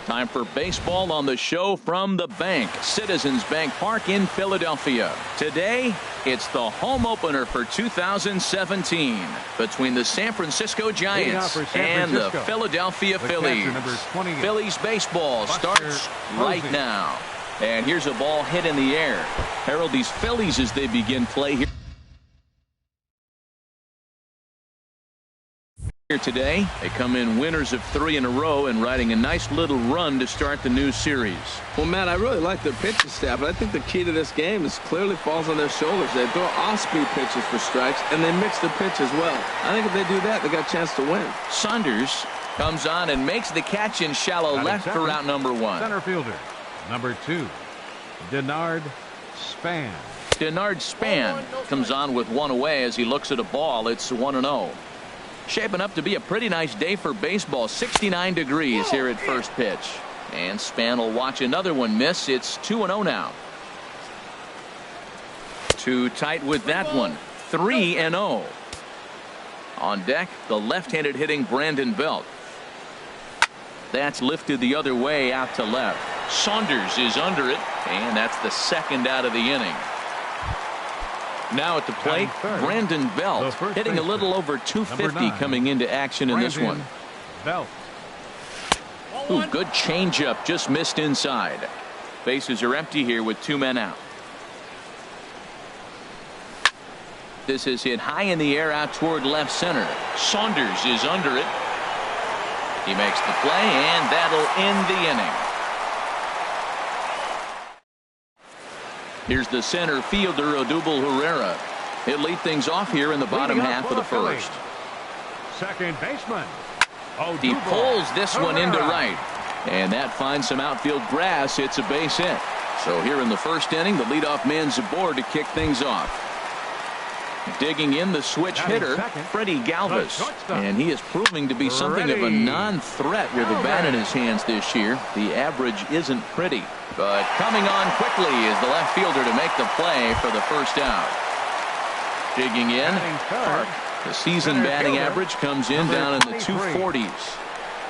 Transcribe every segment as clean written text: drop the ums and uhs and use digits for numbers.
Time for baseball on the show from the bank, Citizens Bank Park in Philadelphia. Today, it's the home opener for 2017 between the San Francisco Giants and the Philadelphia Phillies. Phillies baseball starts right now. And here's a ball hit in the air. Herald, these Phillies, as they begin play here today, they come in winners of 3 in a row and riding a nice little run to start the new series. Well, Matt, I really like their pitching staff, but I think the key to this game is clearly falls on their shoulders. They throw off-speed pitches for strikes, and they mix the pitch as well. I think if they do that, they got a chance to win. Saunders comes on and makes the catch in shallow left for route number 1. Center fielder, number 2, Denard Span. Denard Span comes on with 1 away as he looks at a ball. It's 1-0. Shaping up to be a pretty nice day for baseball. 69 degrees here at first pitch. And Span will watch another one miss. It's 2-0 now. Too tight with that one. 3-0. On deck, the left-handed hitting Brandon Belt. That's lifted the other way out to left. Saunders is under it, and that's the second out of the inning. Now at the plate, Brandon Belt hitting a little over 250 coming into action in this one. Belt. Ooh, good changeup, just missed inside. Bases are empty here with 2 men out. This is hit high in the air out toward left center. Saunders is under it. He makes the play, and that'll end the inning. Here's the center fielder, Odubel Herrera. He'll lead things off here in the bottom half of the first. Second baseman. He pulls this one into right. And that finds some outfield grass. It's a base hit. So here in the first inning, the leadoff man's aboard to kick things off. Digging in the switch hitter, Freddie Galvis. And he is proving to be something of a non-threat with a bat in his hands this year. The average isn't pretty. But coming on quickly is the left fielder to make the play for the first out. Digging in, Park. The season batting average comes in down in the 240s.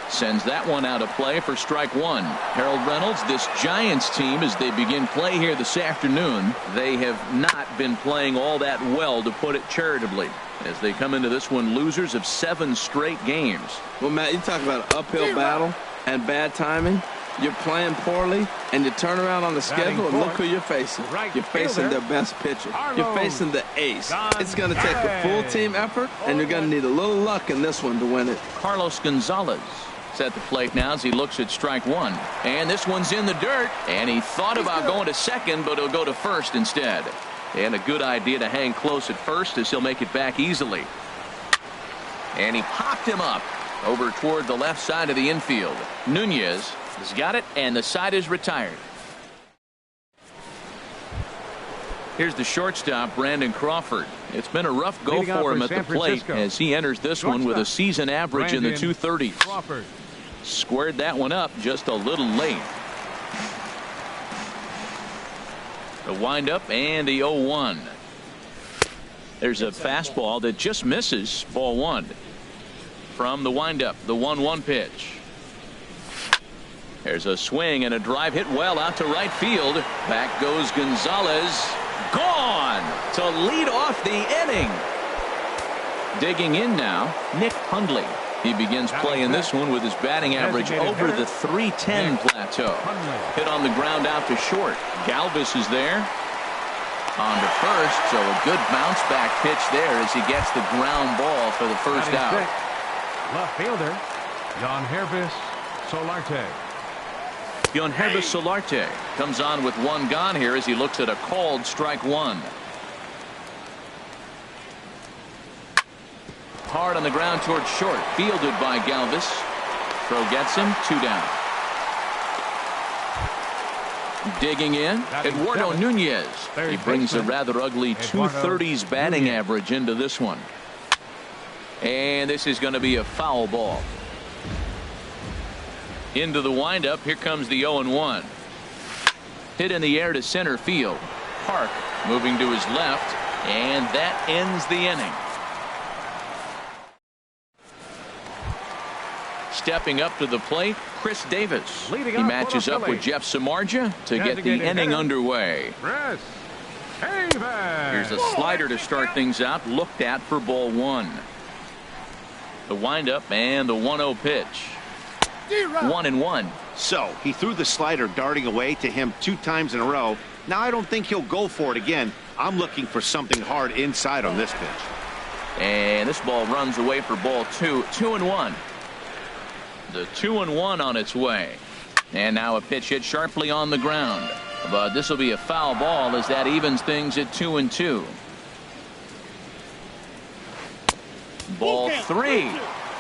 Sends that one out of play for strike 1. Harold Reynolds, this Giants team, as they begin play here this afternoon, they have not been playing all that well, to put it charitably, as they come into this one losers of 7 straight games. Well, Matt, you talk about an uphill battle and bad timing. You're playing poorly, and you turn around on the schedule, and look who you're facing. You're facing their best pitcher. You're facing the ace. It's going to take a full team effort, and you're going to need a little luck in this one to win it. Carlos Gonzalez at the plate now as he looks at strike 1. And this one's in the dirt, and he thought about going to second, but he'll go to first instead. And a good idea to hang close at first, as he'll make it back easily. And he popped him up over toward the left side of the infield. Nunez has got it, and the side is retired. Here's the shortstop, Brandon Crawford. It's been a rough go for him at the plate as he enters this one with a season average in the 230s. Squared that one up just a little late. The windup and the 0-1. There's a fastball that just misses, ball 1. From the windup, the 1-1 pitch. There's a swing and a drive hit well out to right field. Back goes Gonzalez. Gone to lead off the inning. Digging in now, Nick Hundley. He begins playing this one with his batting average over the 310 plateau. Hit on the ground out to short. Galvis is there. On to first, so a good bounce back pitch there as he gets the ground ball for the first out. Left fielder, Yangervis Solarte. Yangervis Solarte comes on with 1 gone here as he looks at a called strike 1. Hard on the ground towards short, fielded by Galvis. Throw gets him, 2 down. Digging in, Eduardo Nunez. He brings a rather ugly 230s batting average into this one. And this is going to be a foul ball. Into the windup, here comes the 0-1. Hit in the air to center field. Park moving to his left, and that ends the inning. Stepping up to the plate, Chris Davis. Leading He off matches for the up with Phillies. Jeff Samardzija to get the Designated inning hitter. underway. Chris Davis. Here's a slider to start things out, looked at for ball one. The windup and the 1-0 pitch. 1-1. So he threw the slider darting away to him 2 times in a row. Now I don't think he'll go for it again. I'm looking for something hard inside on this pitch. And this ball runs away for ball 2. 2-1. The 2-1 on its way. And now a pitch hit sharply on the ground. But this will be a foul ball as that evens things at 2-2. Ball 3.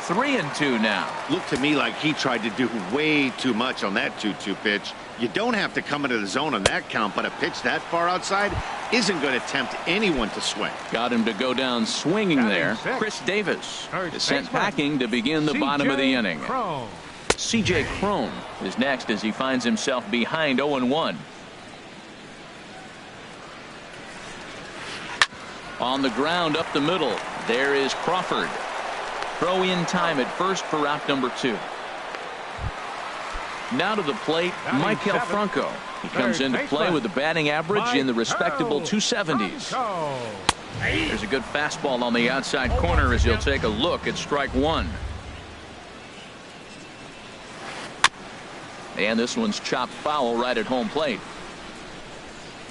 3-2 now. Looked to me like he tried to do way too much on that 2-2 pitch. You don't have to come into the zone on that count, but a pitch that far outside isn't going to tempt anyone to swing. Got him to go down swinging there. Batting six. Chris Davis First is sent baseman. packing to begin the bottom of the inning. Crone. C.J. Cron is next as he finds himself behind 0-1. On the ground up the middle, there is Crawford. Throw in time at first for out number 2. Now to the plate, Batting Michael seven. Franco. He comes Third into play baseman. with a batting average in the respectable Michael 270s. Franco. There's a good fastball on the outside corner as he'll take a look at strike 1. And this one's chopped foul right at home plate.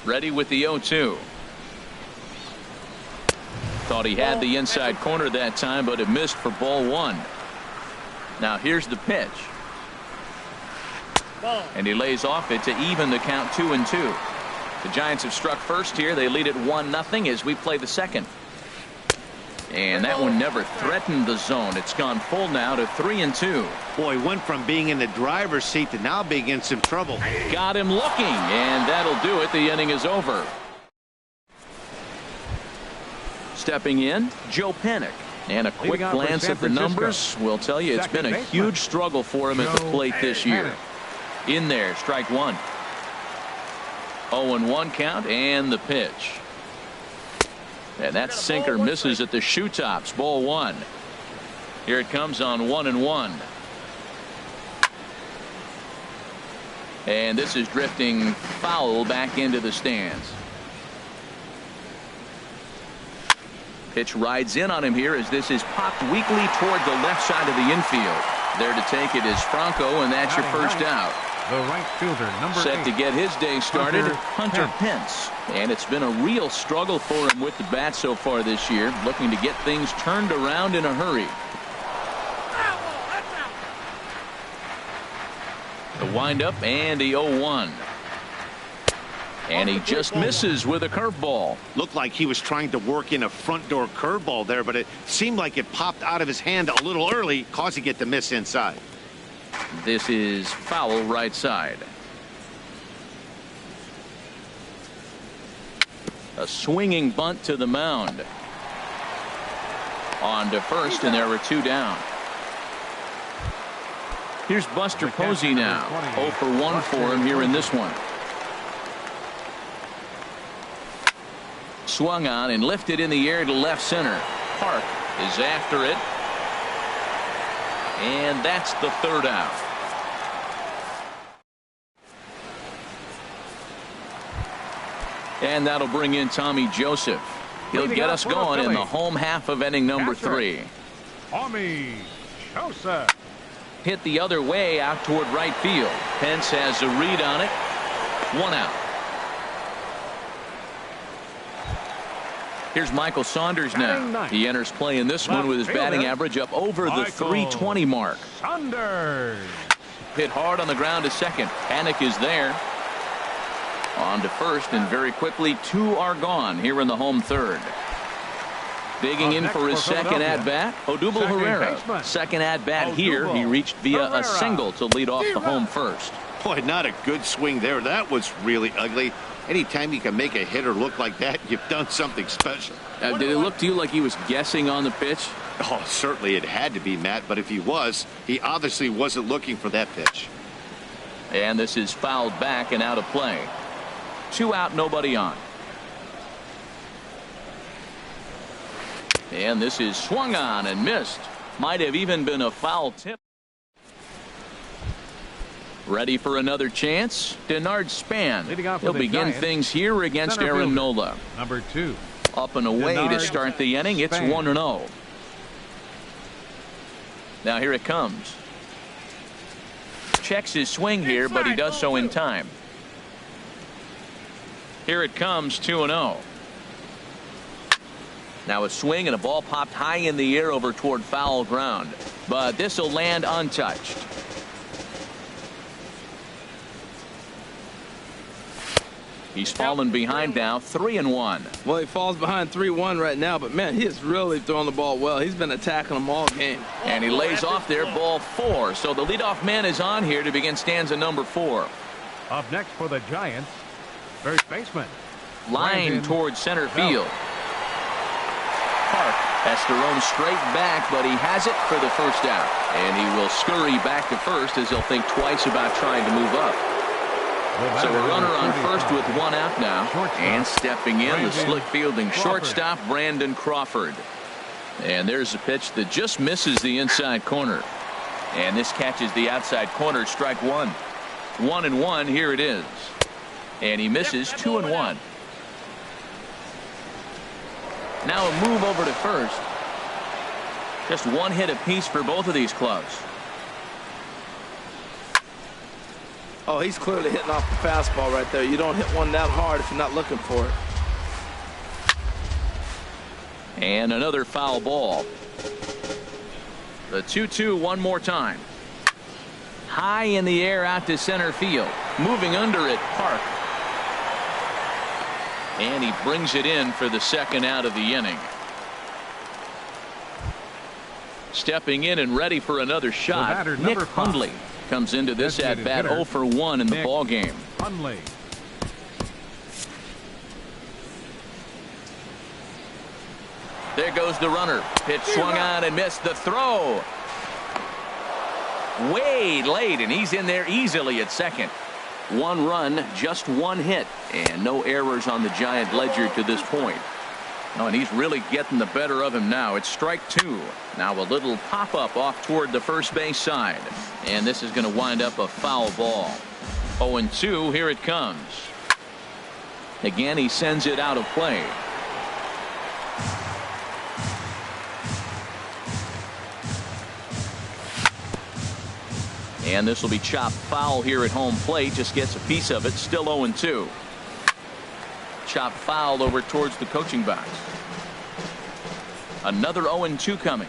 Ready with the 0-2. Thought he had the inside corner that time, but it missed for ball 1. Now here's the pitch. And he lays off it to even the count 2-2. The Giants have struck first here. They lead it 1-0 as we play the second. And that one never threatened the zone. It's gone full now to 3-2. Boy, went from being in the driver's seat to now being in some trouble. Got him looking, and that'll do it. The inning is over. Stepping in, Joe Panik. And a quick Leading off for glance San at the Francisco. numbers will tell you it's Second been a baseman. huge struggle for him at the Joe plate this year. Panik. In there, strike 1. 0-1 count and the pitch. And that sinker misses at the shoe tops. Ball 1. Here it comes on 1-1. And this is drifting foul back into the stands. Pitch rides in on him here as this is popped weakly toward the left side of the infield. There to take it is Franco, and that's your first out. The right fielder, number Set 8. to get his day started, Hunter Hunter Pence. And it's been a real struggle for him with the bat so far this year, looking to get things turned around in a hurry. The windup and the 0-1. And he just misses with a curveball. Looked like he was trying to work in a front door curveball there, but it seemed like it popped out of his hand a little early, causing it to miss inside. This is foul right side. A swinging bunt to the mound. On to first, and there were 2 down. Here's Buster Posey now. 0 for 1 for him here in this one. Swung on and lifted in the air to left center. Park is after it. And that's the 3rd out. And that'll bring in Tommy Joseph. He'll get us going in the home half of inning number 3. Tommy Joseph. Hit the other way out toward right field. Pence has a read on it. 1 out. Here's Michael Saunders now. He enters play in this one with his batting average up over the 320 mark. Saunders. Hit hard on the ground to second. Panik is there. On to first, and very quickly 2 are gone here in the home 3rd. Digging in for his second at-bat, Odubel Herrera. Second at-bat here. He reached via a single to lead off the home first. Boy, not a good swing there. That was really ugly. Anytime you can make a hitter look like that, you've done something special. Did it look to you like he was guessing on the pitch? Oh, certainly it had to be, Matt, but if he was, he obviously wasn't looking for that pitch. And this is fouled back and out of play. 2 out, nobody on. And this is swung on and missed. Might have even been a foul tip. Ready for another chance? Denard Span. He'll begin things here against Aaron Nola. Number 2. Up and away to start the inning. It's 1-0. Now here it comes. Checks his swing here, but he does so in time. Here it comes, 2-0. Now a swing and a ball popped high in the air over toward foul ground. But this will land untouched. He's fallen behind now, 3-1. Well, he falls behind 3-1 right now, but man, he has really thrown the ball well. He's been attacking them all game. And he lays off there, ball 4. So the leadoff man is on here to begin stanza number 4. Up next for the Giants, first baseman. Line towards center field. Park has to run straight back, but he has it for the first out. And he will scurry back to first as he'll think twice about trying to move up. So a runner on first with 1 out now. And stepping in, the slick fielding shortstop, Brandon Crawford. And there's a pitch that just misses the inside corner. And this catches the outside corner, strike 1. 1-1, here it is. And he misses, 2-1. Now a move over to first. Just 1 hit apiece for both of these clubs. Oh, he's clearly hitting off the fastball right there. You don't hit one that hard if you're not looking for it. And another foul ball. The 2-2 one more time. High in the air out to center field. Moving under it, Park. And he brings it in for the second out of the inning. Stepping in and ready for another shot, Nick Hundley comes into this at bat 0 for 1 in the ball game. Hundley. There goes the runner. Pitch swung on and missed. The throw. Way late, and he's in there easily at second. 1 run, just 1 hit, and no errors on the Giant ledger to this point. Oh, and he's really getting the better of him now. It's strike 2. Now a little pop-up off toward the first base side. And this is going to wind up a foul ball. 0-2, here it comes. Again, he sends it out of play. And this will be chopped foul here at home plate. Just gets a piece of it. Still 0-2. Chopped foul over towards the coaching box. Another 0-2 coming.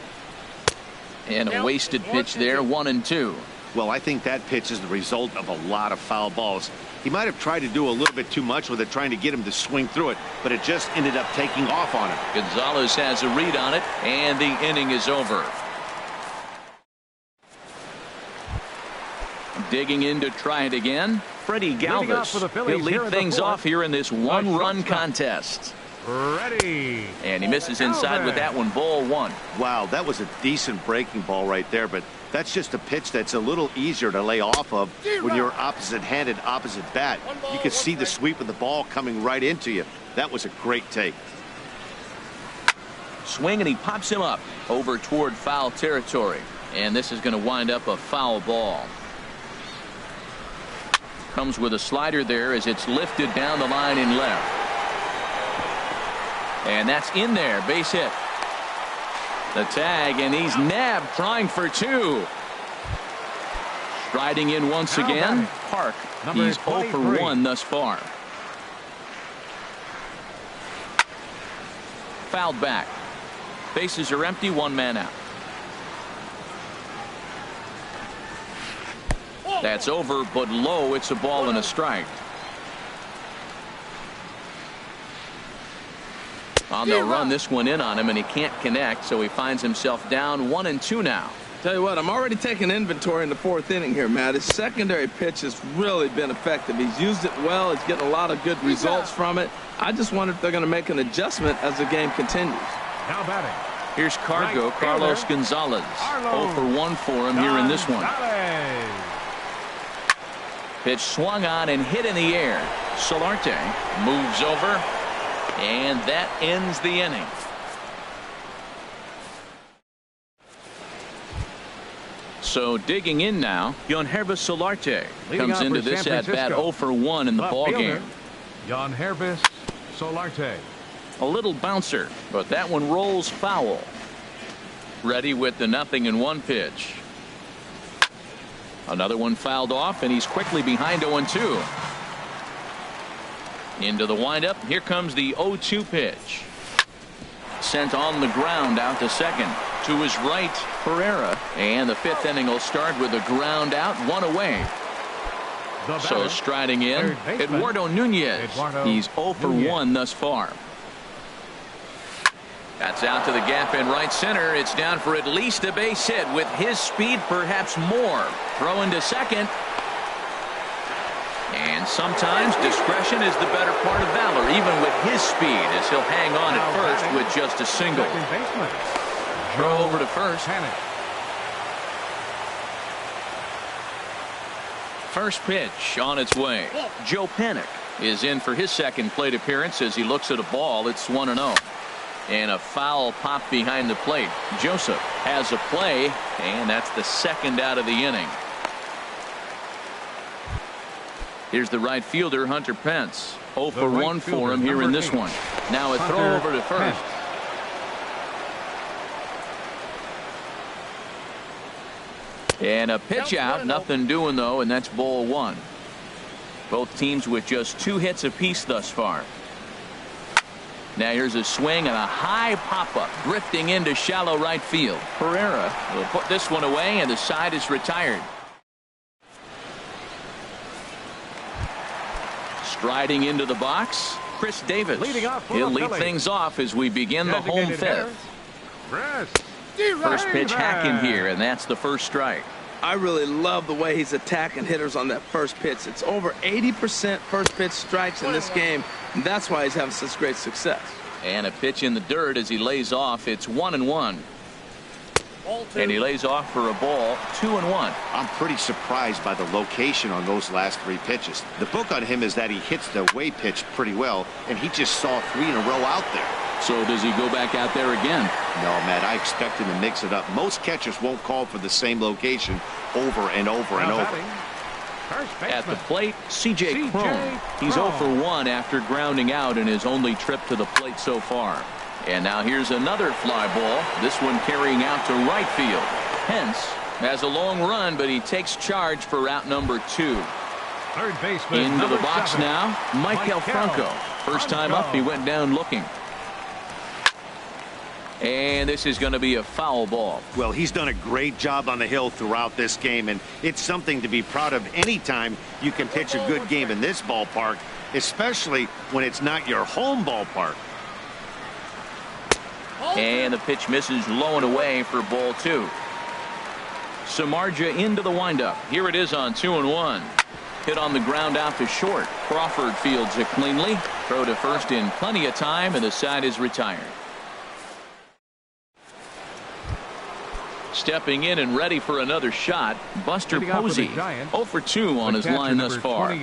And a wasted pitch there, 1-2. Well, I think that pitch is the result of a lot of foul balls. He might have tried to do a little bit too much with it, trying to get him to swing through it, but it just ended up taking off on him. Gonzalez has a read on it, and the inning is over. Digging in to try it again, Freddie Galvis. He'll lead things off here in this 1-run contest. Ready. And he misses inside with that one, ball 1. Wow, that was a decent breaking ball right there, but that's just a pitch that's a little easier to lay off of when you're opposite-handed, opposite bat. You can see the sweep of the ball coming right into you. That was a great take. Swing, and he pops him up over toward foul territory. And this is going to wind up a foul ball. Comes with a slider there as it's lifted down the line in left. And that's in there, base hit. The tag, and he's nabbed, trying for 2. Striding in once again, Park. He's 0 for 1 thus far. Fouled back. Bases are empty, 1 man out. That's over, but low. It's a ball and a strike. They'll run this one in on him, and he can't connect, so he finds himself down 1-2 now. Tell you what, I'm already taking inventory in the 4th inning here, Matt. His secondary pitch has really been effective. He's used it well. He's getting a lot of good results from it. I just wonder if they're going to make an adjustment as the game continues. Now batting. Here's Cargo, Carlos Gonzalez. 0 for 1 for him here in this one. Pitch swung on and hit in the air. Solarte moves over, and that ends the inning. So digging in now, hrezzo comes into this at bat 0 for 1 in the ball game. Solarte. A little bouncer, but that one rolls foul. Ready with the 0-1 pitch. Another one fouled off, and he's quickly behind 0-2. Into the windup. Here comes the 0-2 pitch. Sent on the ground out to second. To his right, Pereira. And the 5th inning will start with a ground out, 1 away. So striding in, Eduardo Nunez. He's 0 for 1 thus far. That's out to the gap in right center. It's down for at least a base hit. With his speed, perhaps more. Throw into second. And sometimes discretion is the better part of valor, even with his speed, as he'll hang on at first with just a single. Throw over to first. First pitch on its way. Joe Panik is in for his second plate appearance as he looks at a ball. It's 1-0. And a foul pop behind the plate. Joseph has a play, and that's the second out of the inning. Here's the right fielder, Hunter Pence. 0 for 1 for him here in this one. Now a throw over to first. And a pitch out, nothing doing though, and that's ball 1. Both teams with just 2 hits apiece thus far. Now here's a swing and a high pop-up, drifting into shallow right field. Pereira will put this one away, and the side is retired. Striding into the box, Chris Davis. He'll lead things off as we begin the home 5th. First pitch hacking here, and that's the first strike. I really love the way he's attacking hitters on that first pitch. It's over 80% first pitch strikes in this game, and that's why he's having such great success. And a pitch in the dirt as he lays off. It's 1-1. And he lays off for a ball, 2-1. I'm pretty surprised by the location on those last 3 pitches. The book on him is that he hits the away pitch pretty well, and he just saw 3 in a row out there. So does he go back out there again? No, Matt, I expect him to mix it up. Most catchers won't call for the same location over and over and over. At the plate, C.J. Cron. He's 0 for 1 after grounding out in his only trip to the plate so far. And now here's another fly ball. This one carrying out to right field. Pence has a long run, but he takes charge for out number 2. Third baseman into the box now, Michael Franco. First time up, he went down looking. And this is going to be a foul ball. Well, he's done a great job on the hill throughout this game, and it's something to be proud of anytime you can pitch a good game in this ballpark, especially when it's not your home ballpark. And the pitch misses low and away for ball 2. Samardzija into the windup. Here it is on 2-1. Hit on the ground out to short. Crawford fields it cleanly. Throw to first in plenty of time, and the side is retired. Stepping in and ready for another shot, Buster Posey. 0 for 2 on his line thus far.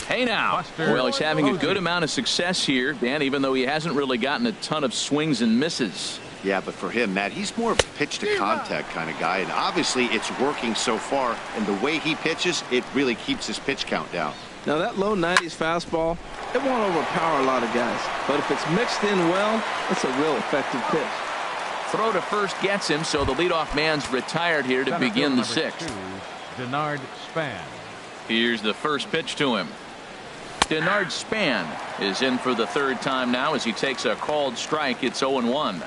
Hey now. Well, he's having a good amount of success here, Dan, even though he hasn't really gotten a ton of swings and misses. Yeah, but for him, Matt, he's more of a pitch-to-contact kind of guy, and obviously it's working so far, and the way he pitches, it really keeps his pitch count down. Now, that low 90s fastball, it won't overpower a lot of guys, but if it's mixed in well, it's a real effective pitch. Throw to first gets him, so the leadoff man's retired here to begin the 6th. Denard Span. Here's the first pitch to him. Denard Span is in for the 3rd time now as he takes a called strike. It's 0-1.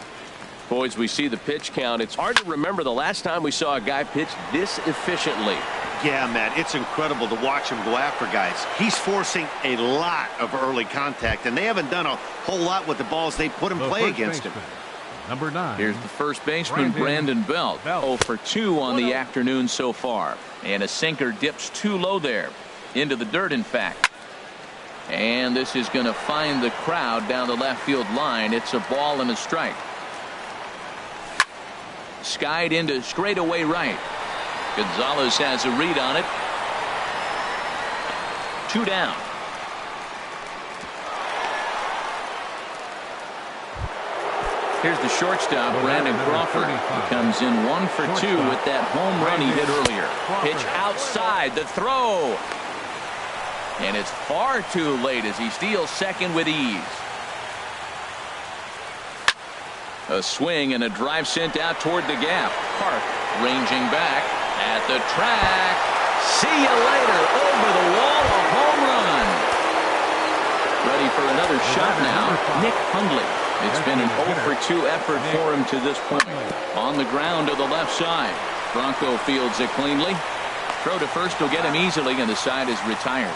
Boys, we see the pitch count. It's hard to remember the last time we saw a guy pitch this efficiently. Yeah, Matt, it's incredible to watch him go after guys. He's forcing a lot of early contact, and they haven't done a whole lot with the balls they put in play against him. Number 9. Here's the first baseman, Brandon Belt. 0 for 2 on the afternoon so far. And a sinker dips too low there. Into the dirt, in fact. And this is going to find the crowd down the left field line. It's a ball and a strike. Skied into straightaway right. Gonzalez has a read on it. 2 down. Here's the shortstop, Brandon Crawford. He comes in 1 for 2 with that home run he hit earlier. Pitch outside, the throw. And it's far too late as he steals second with ease. A swing and a drive sent out toward the gap. Park ranging back at the track. See you later. Over the wall, a home run. Ready for another shot now, Nick Hundley. It's been an 0 for 2 effort for him to this point. On the ground to the left side. Bronco fields it cleanly. Throw to first will get him easily, and the side is retired.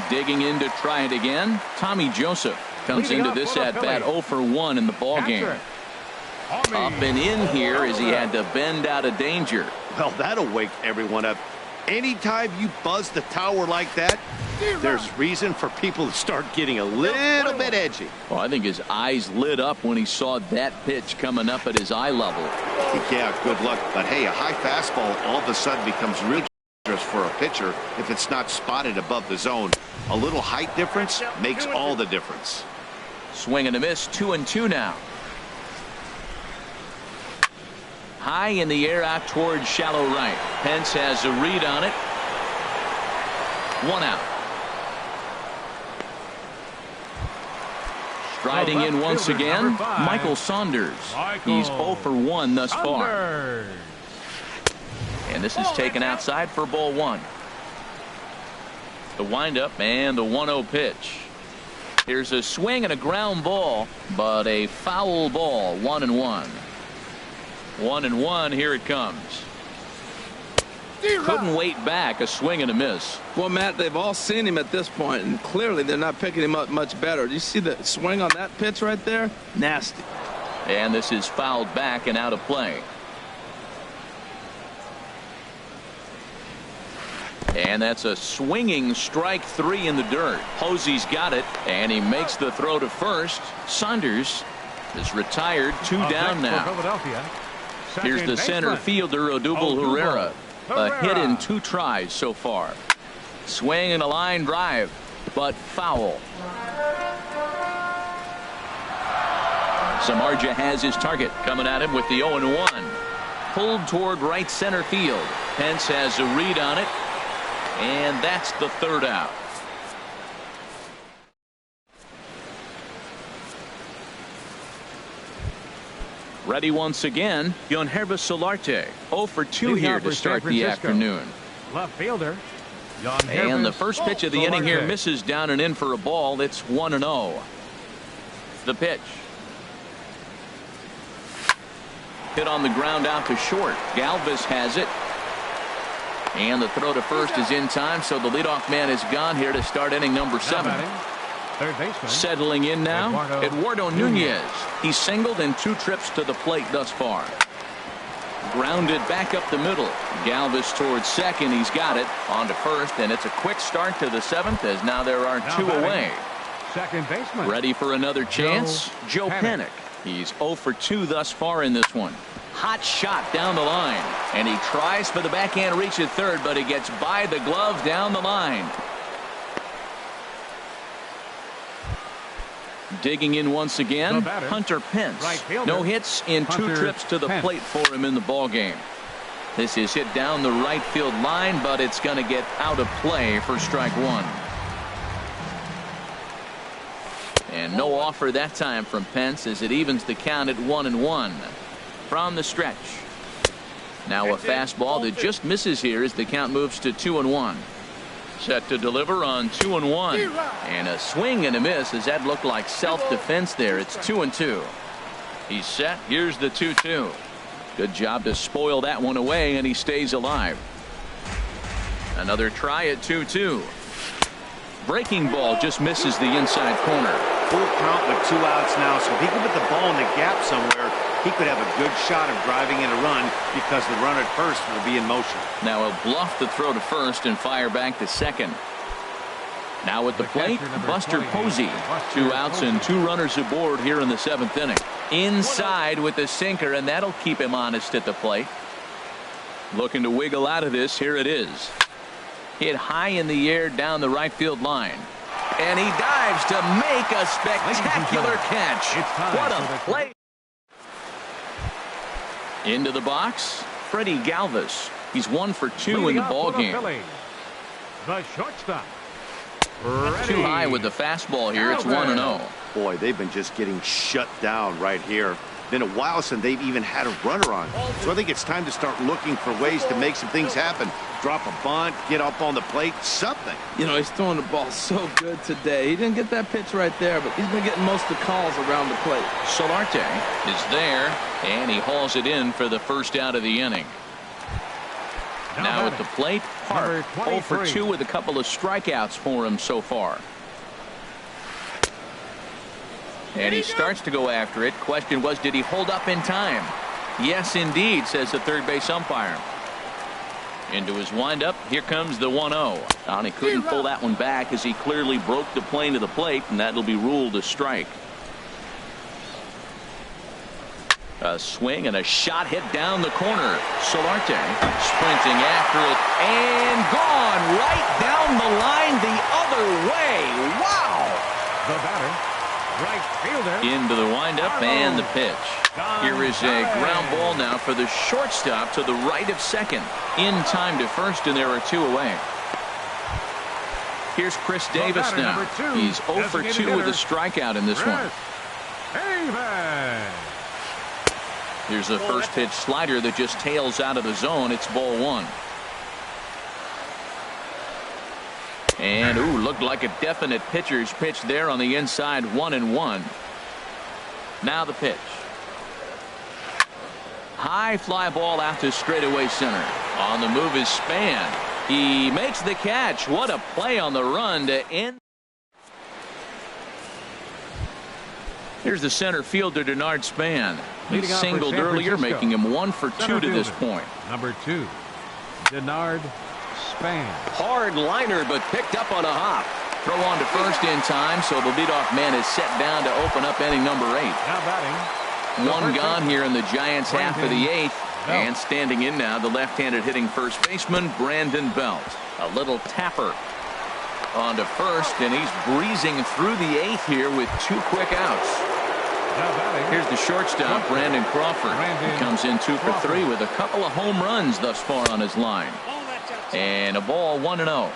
Digging in to try it again, Tommy Joseph comes into this at-bat 0 for 1 in the ballgame. Up and in here as he had to bend out of danger. Well, that'll wake everyone up. Anytime you buzz the tower like that, there's reason for people to start getting a little bit edgy. Well, I think his eyes lit up when he saw that pitch coming up at his eye level. Yeah, good luck. But, hey, a high fastball all of a sudden becomes real dangerous for a pitcher if it's not spotted above the zone. A little height difference makes all the difference. Swing and a miss, 2-2 now. High in the air out towards shallow right. Pence has a read on it. 1 out. Striding in once again, Michael Saunders. He's 0 for 1 thus far. And this is taken outside for ball 1. The windup and the 1-0 pitch. Here's a swing and a ground ball, but a foul ball. 1-1. 1-1. Here it comes. Couldn't wait back. A swing and a miss. Well, Matt, they've all seen him at this point, and clearly they're not picking him up much better. Do you see the swing on that pitch right there? Nasty. And this is fouled back and out of play. And that's a swinging strike 3 in the dirt. Posey's got it, and he makes the throw to first. Saunders is retired. 2 down now. Here's the center fielder, Odubel Herrera. A hit in 2 tries so far. Swing and a line drive, but foul. Samardzija has his target, coming at him with the 0-1. Pulled toward right center field. Pence has a read on it. And that's the 3rd out. Ready once again, Yonherba Solarte. 0 for 2 here to start the afternoon. Left fielder. And the first pitch of the inning here misses down and in for a ball. It's 1-0. The pitch. Hit on the ground out to short. Galvis has it. And the throw to first is in time, so the leadoff man is gone here to start inning number 7. Settling in now, Eduardo Nunez. He's singled in 2 trips to the plate thus far. Grounded back up the middle. Galvis towards second. He's got it. On to first, and it's a quick start to the 7th as now there are 2 away. Second baseman. Ready for another chance? Joe Panik. He's 0 for 2 thus far in this one. Hot shot down the line, and he tries for the backhand reach at third, but he gets by the glove down the line. Digging in once again, Hunter Pence. No hits in 2 trips to the plate for him in the ball game. This is hit down the right field line, but it's going to get out of play for strike 1. And no offer that time from Pence as it evens the count at 1-1. From the stretch. Now a fastball that just misses here as the count moves to 2-1. Set to deliver on 2-1. And a swing and a miss as that looked like self-defense there. It's 2-2. He's set. Here's the 2-2. Good job to spoil that one away, and he stays alive. Another try at 2-2. Breaking ball just misses the inside corner. Full count with 2 outs now, so if he can put the ball in the gap somewhere, he could have a good shot of driving in a run because the runner at first will be in motion. Now he'll bluff the throw to first and fire back to second. Now at the plate, Buster Posey. 2 outs and 2 runners aboard here in the 7th inning. Inside with the sinker, and that'll keep him honest at the plate. Looking to wiggle out of this. Here it is. Hit high in the air down the right field line. And he dives to make a spectacular catch. What a play. Into the box, Freddie Galvis. He's 1 for 2 in the ball game. The shortstop. Too high with the fastball here. It's 1-0. Boy, they've been just getting shut down right here. Been a while since they've even had a runner on. So I think it's time to start looking for ways to make some things happen. Drop a bunt, get up on the plate, something. You know, he's throwing the ball so good today. He didn't get that pitch right there, but he's been getting most of the calls around the plate. Solarte is there, and he hauls it in for the first out of the inning. Now at the plate, Hart, 0 for 2 with a couple of strikeouts for him so far. And he starts to go after it. Question was, did he hold up in time? Yes, indeed, says the third base umpire. Into his windup. Here comes the 1-0. And he couldn't pull that one back as he clearly broke the plane to the plate, and that'll be ruled a strike. A swing and a shot hit down the corner. Solarte sprinting after it and gone right down the line the other way. Wow! The batter, right fielder. Into the windup and the pitch. Here is a ground ball now for the shortstop to the right of second. In time to first, and there are 2 away. Here's Chris Davis now. He's 0 for 2 with a strikeout in this one. Here's the first pitch slider that just tails out of the zone. It's ball 1. And, ooh, looked like a definite pitcher's pitch there on the inside, 1-1. Now the pitch. High fly ball out to straightaway center. On the move is Span. He makes the catch. What a play on the run to end. Here's the center fielder, Denard Span. He singled earlier, making him 1 for 2 to this point. Number 2, Denard Span. Hard liner, but picked up on a hop. Throw on to first in time, so the leadoff man is set down to open up inning number 8. Now batting. 1 gone here in the Giants' half of the 8th. And standing in now, the left-handed hitting first baseman, Brandon Belt. A little tapper on to first, and he's breezing through the 8th here with 2 quick outs. Here's the shortstop, Brandon Crawford. He comes in 2 for 3 with a couple of home runs thus far on his line. And a ball, 1-0.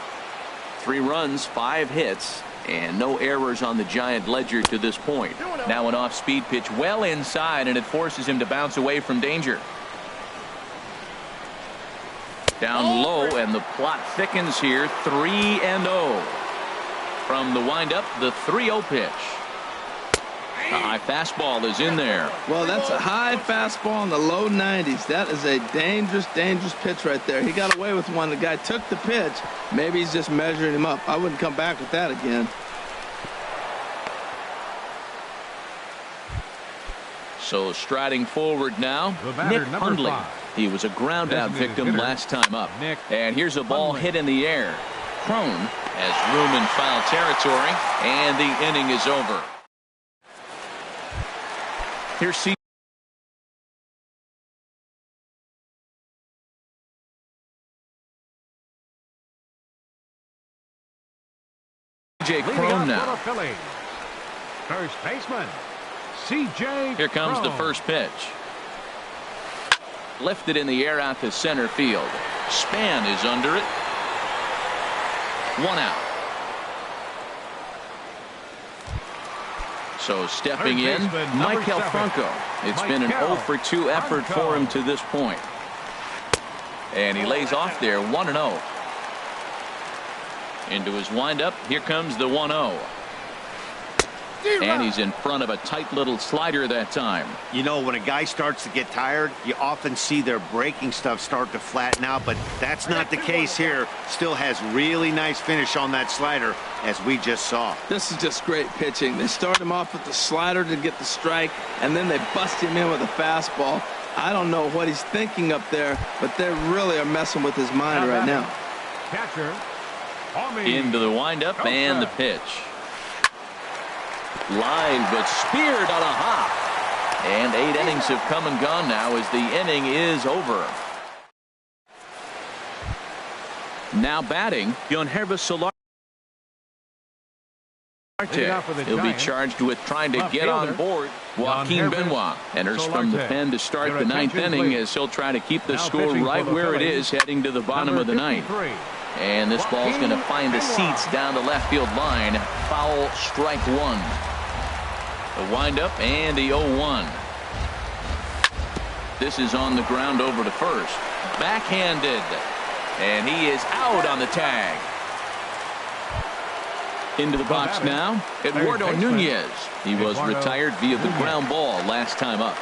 3 runs, 5 hits, and no errors on the Giant ledger to this point. Now an off-speed pitch well inside, and it forces him to bounce away from danger. Down low, and the plot thickens here. 3-0. From the windup, the 3-0 pitch. A high fastball is in there. Well, that's a high fastball in the low 90s. That is a dangerous, dangerous pitch right there. He got away with one. The guy took the pitch. Maybe he's just measuring him up. I wouldn't come back with that again. So striding forward now, Nick Hundley. He was a ground-out victim last time up. And here's a ball hit in the air. Crone has room in foul territory, and the inning is over. Here's C.J. Crone now. First baseman, C.J. Here comes the first pitch. Lifted in the air out to center field. Span is under it. 1 out. So stepping in, Michael Franco. It's been an 0 for 2 effort for him to this point. And he lays off there, 1-0. Into his windup, here comes the 1-0. And he's in front of a tight little slider that time. You know, when a guy starts to get tired, you often see their breaking stuff start to flatten out, but that's not the case here. Still has really nice finish on that slider, as we just saw. This is just great pitching. They start him off with the slider to get the strike, and then they bust him in with a fastball. I don't know what he's thinking up there, but they really are messing with his mind right now. Catcher, into the windup and the pitch. Line, but speared on a hop. And 8 innings have come and gone now as the inning is over. Now batting, Hrezzo. He'll be charged with trying to get on board. Joaquin Benoit enters from the pen to start the ninth inning as he'll try to keep the score right where it is heading to the bottom of the ninth. And this ball's going to find the seats down the left field line. Foul, strike one. The windup and the 0-1. This is on the ground over to first. Backhanded. And he is out on the tag. Into the box now, Eduardo Nunez. He was retired via the ground ball last time up.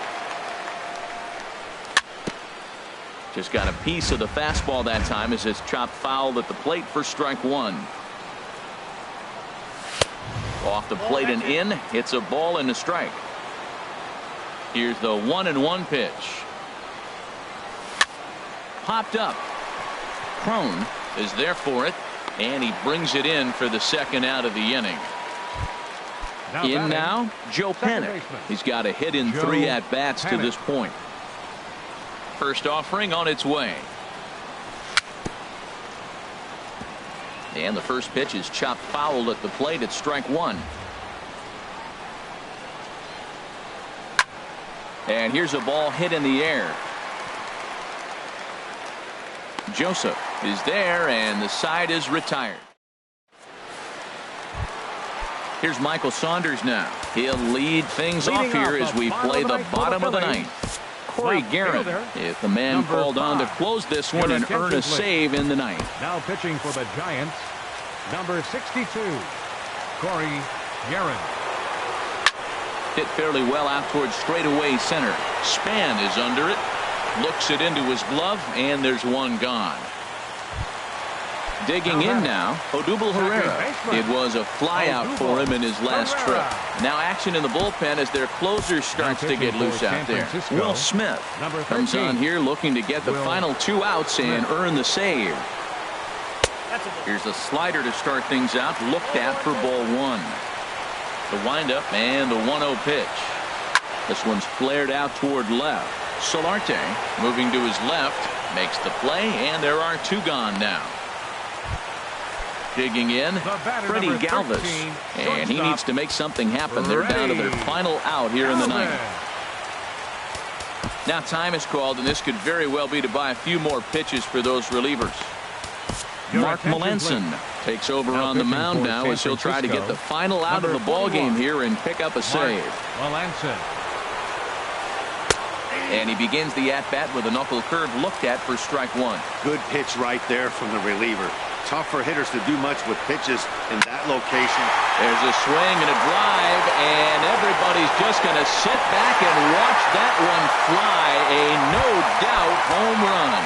Just got a piece of the fastball that time as it's chopped foul at the plate for strike one. Off the plate and in. It's a ball and a strike. Here's the 1-1 pitch. Popped up. Crone is there for it. And he brings it in for the second out of the inning. In now, Joe Panik. He's got a hit in 3 at-bats to this point. First offering on its way. And the first pitch is chopped foul at the plate at strike one. And here's a ball hit in the air. Joseph is there, and the side is retired. Here's Michael Saunders now. He'll lead things off here as we play the bottom of the ninth. Corey Guerin is the man called on to close this one and earn a save in the ninth. Now pitching for the Giants, number 62, Corey Guerin. Hit fairly well out towards straightaway center. Span is under it. Looks it into his glove, and there's one gone. Digging in now, Odubel Herrera. It was a flyout for him in his last trip. Now action in the bullpen as their closer starts to get loose out there. Will Smith comes on here looking to get the final 2 outs and earn the save. Here's a slider to start things out, looked at for ball one. The windup and the 1-0 pitch. This one's flared out toward left. Solarte moving to his left, makes the play, and there are 2 gone now. Digging in, Freddie Galvis, and he needs to make something happen. They're down to their final out here in the ninth. Now time is called, and this could very well be to buy a few more pitches for those relievers. Mark Melanson takes over on the mound now as he'll try to get the final out of the ball game here and pick up a save. And he begins the at-bat with a knuckle curve looked at for strike one. Good pitch right there from the reliever. Tough for hitters to do much with pitches in that location. There's a swing and a drive, and everybody's just going to sit back and watch that one fly. A no-doubt home run.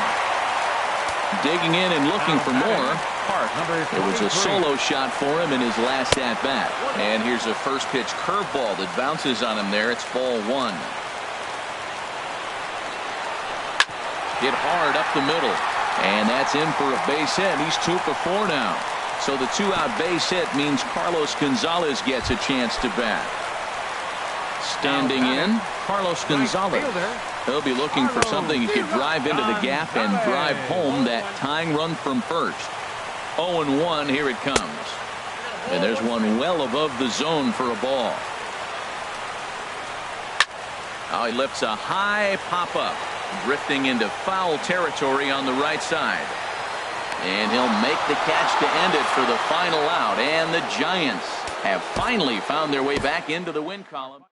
Digging in and looking for more. Park. It was a solo shot for him in his last at-bat. And here's a first pitch curveball that bounces on him there. It's ball one. Hit hard up the middle. And that's in for a base hit. He's 2 for 4 now. So the 2-out base hit means Carlos Gonzalez gets a chance to bat. Standing in, Carlos Gonzalez. He'll be looking for something he could drive into the gap and drive home that tying run from first. 0-1, here it comes. And there's one well above the zone for a ball. Oh, he lifts a high pop-up. Drifting into foul territory on the right side. And he'll make the catch to end it for the final out. And the Giants have finally found their way back into the win column.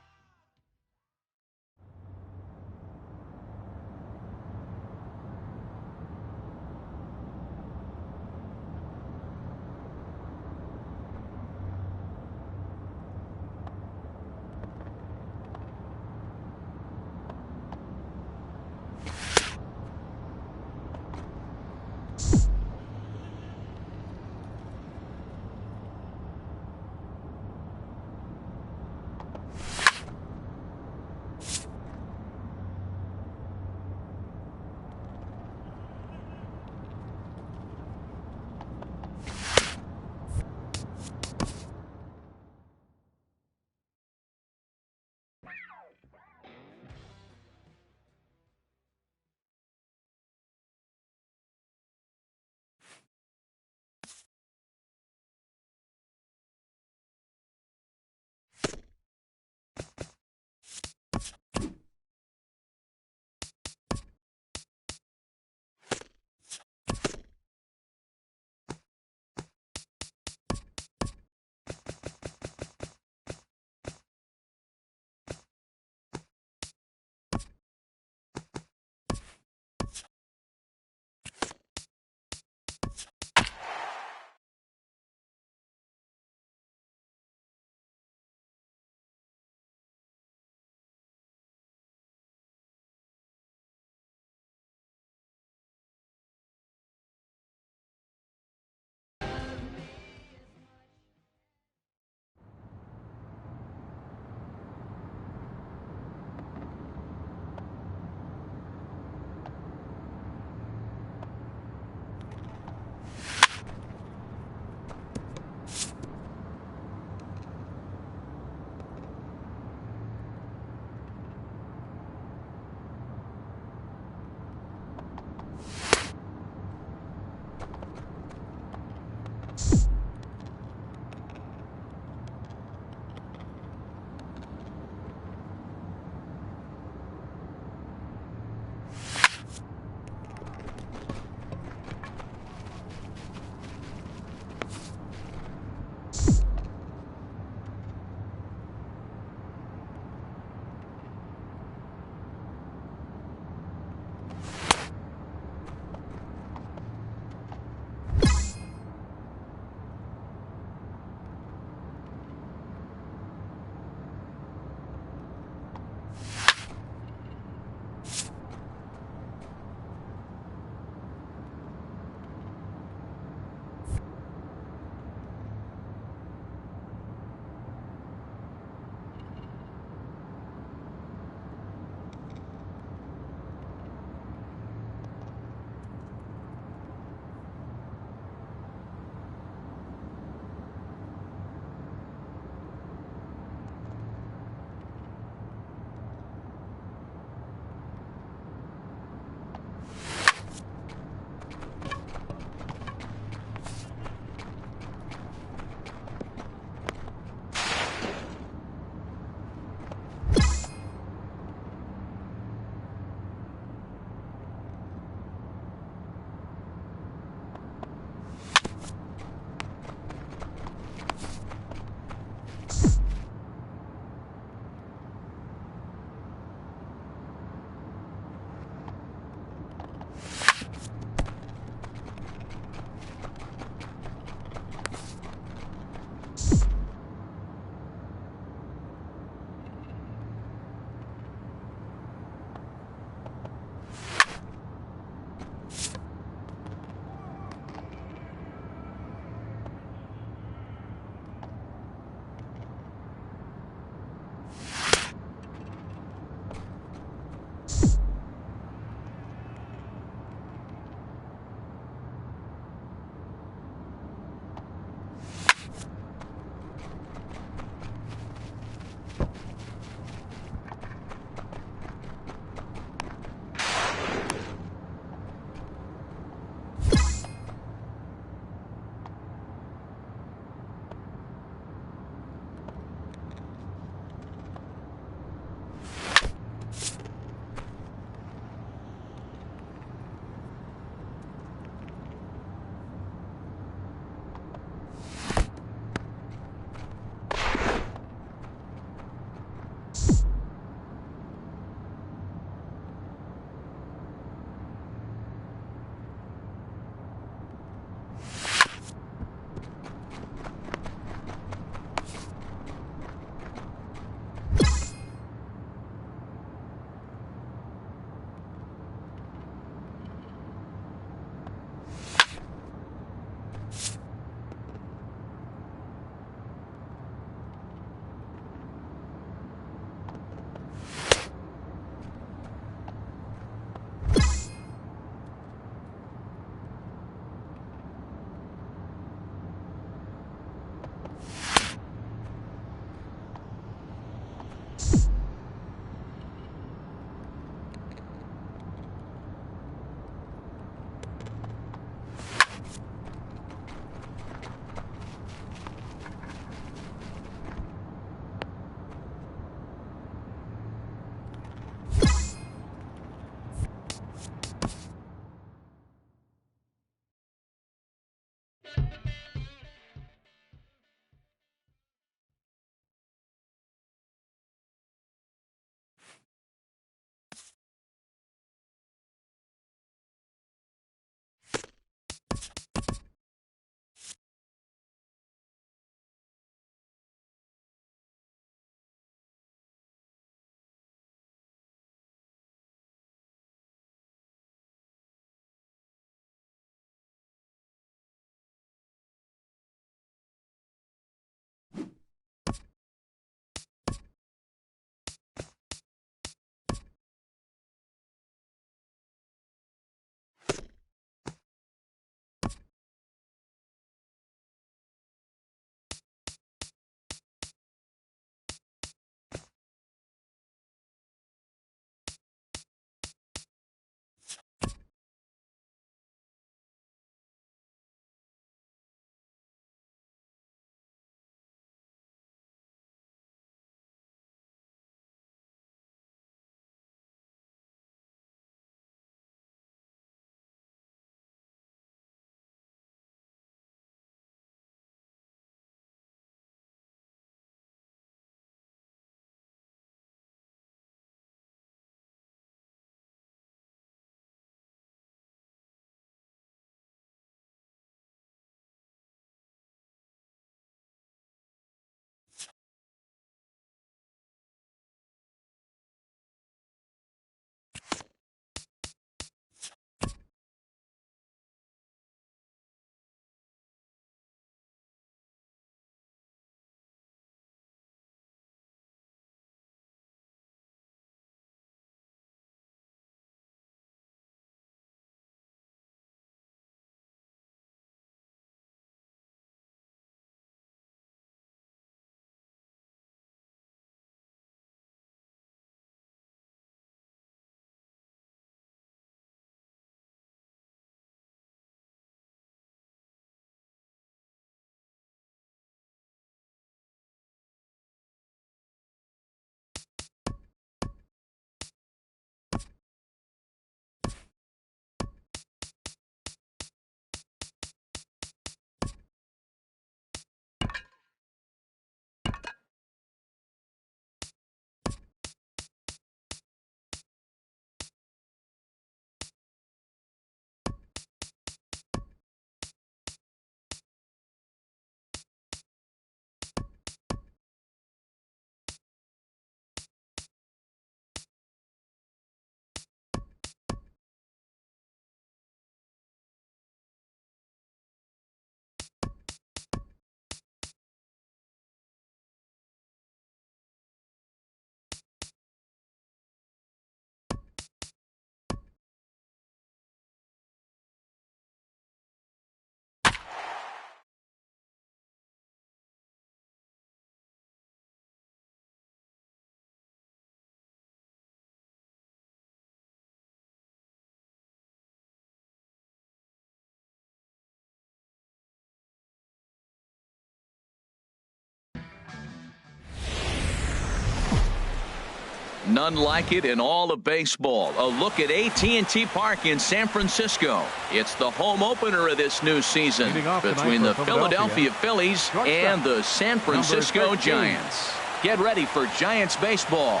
None like it in all of baseball. A look at AT&T Park in San Francisco. It's the home opener of this new season between the Philadelphia Phillies and the San Francisco Giants. Get ready for Giants baseball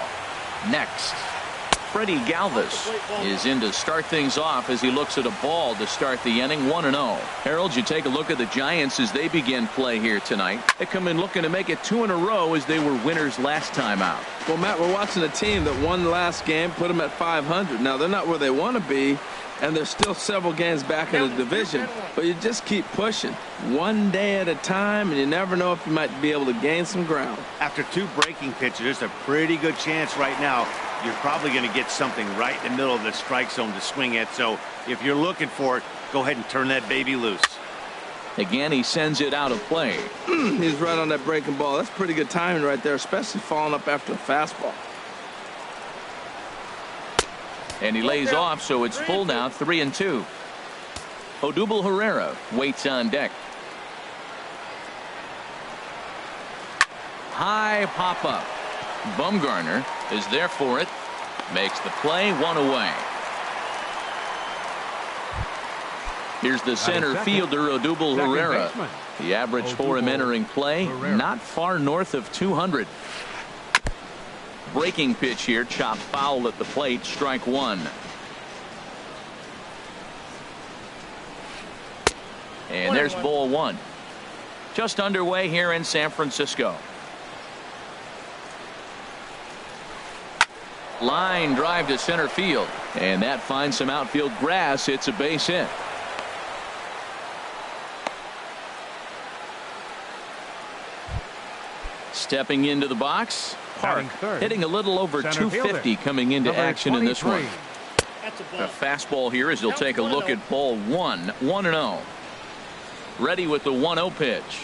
next. Freddie Galvis is in to start things off as he looks at a ball to start the inning. 1-0. Harold, you take a look at the Giants as they begin play here tonight. They come in looking to make it 2 in a row as they were winners last time out. Well, Matt, we're watching a team that won last game, put them at 500. Now, they're not where they want to be, and they're still several games back in the division. But you just keep pushing one day at a time, and you never know if you might be able to gain some ground. After 2 breaking pitches, there's a pretty good chance right now you're probably going to get something right in the middle of the strike zone to swing at. So if you're looking for it, go ahead and turn that baby loose. Again, he sends it out of play. He's right on that breaking ball. That's pretty good timing right there, especially following up after a fastball. And he lays off, so it's full now, 3-2. Odubel Herrera waits on deck. High pop-up. Bumgarner is there for it. Makes the play, 1 away. Here's the center fielder, Odubel Herrera. The average for him entering play, not far north of 200. Breaking pitch here, chopped foul at the plate, strike 1. And there's ball 1. Just underway here in San Francisco. Line drive to center field, and that finds some outfield grass. It's a base hit. Stepping into the box, Park hitting a little over 250 coming into action in this one. A fastball here as he'll take a look at ball 1. 1-0. Ready with the 1-0 pitch.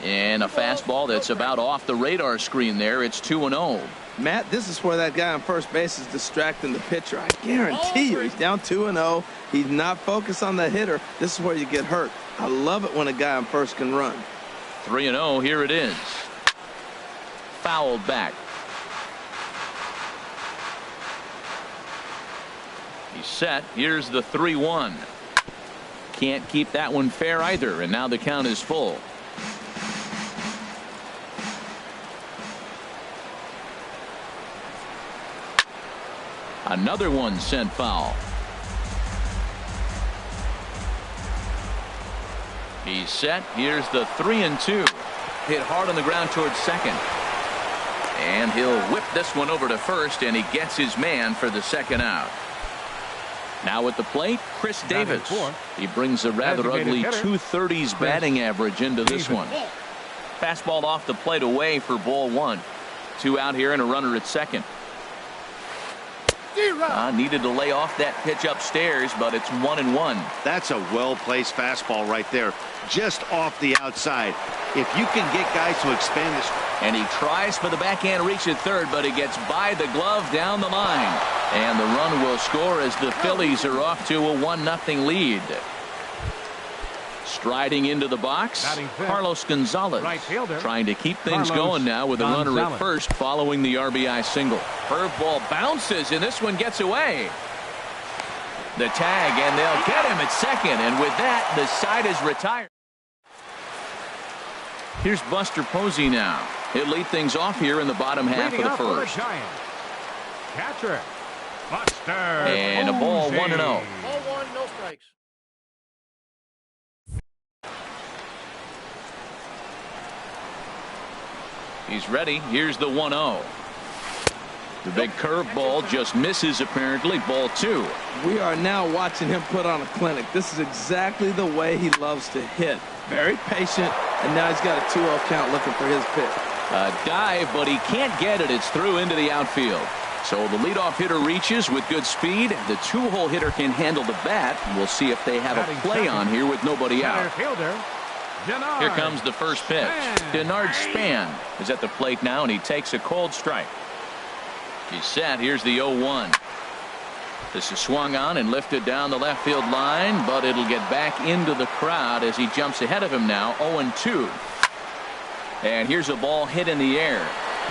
And a fastball that's about off the radar screen there. It's 2-0. Matt, this is where that guy on first base is distracting the pitcher. I guarantee you he's down 2-0. He's not focused on the hitter. This is where you get hurt. I love it when a guy on first can run. 3-0. Here it is. Fouled back. He's set. Here's the 3-1. Can't keep that one fair either, and now the count is full. Another one sent foul. He's set. Here's the 3-2. Hit hard on the ground towards second. And he'll whip this one over to first, and he gets his man for the second out. Now at the plate, Chris Davis. He brings a rather ugly 230s batting average into this one. Fastball off the plate away for ball 1. 2 out here and a runner at second. Needed to lay off that pitch upstairs, but it's 1-1. That's a well-placed fastball right there, just off the outside. If you can get guys to expand this. And he tries for the backhand reach at third, but he gets by the glove down the line. And the run will score as the Phillies are off to a 1-0 lead. Striding into the box, Carlos Gonzalez trying to keep things going now with a runner at first following the RBI single. Curveball bounces, and this one gets away. The tag, and they'll get him at second, and with that, the side is retired. Here's Buster Posey now. He'll lead things off here in the bottom half of the first. Catcher, Buster. And a ball, 1-0. Ball 1, no strikes. He's ready. Here's the 1-0. The big curveball just misses apparently. Ball 2. We are now watching him put on a clinic. This is exactly the way he loves to hit. Very patient, and now he's got a 2-0 count looking for his pitch. A dive, but he can't get it. It's through into the outfield. So the leadoff hitter reaches with good speed. The 2-hole hitter can handle the bat. We'll see if they have a play on here with nobody out. Here comes the first pitch. Denard Span is at the plate now, and he takes a cold strike. He's set. Here's the 0-1. This is swung on and lifted down the left field line, but it'll get back into the crowd as he jumps ahead of him now. 0-2. And here's a ball hit in the air.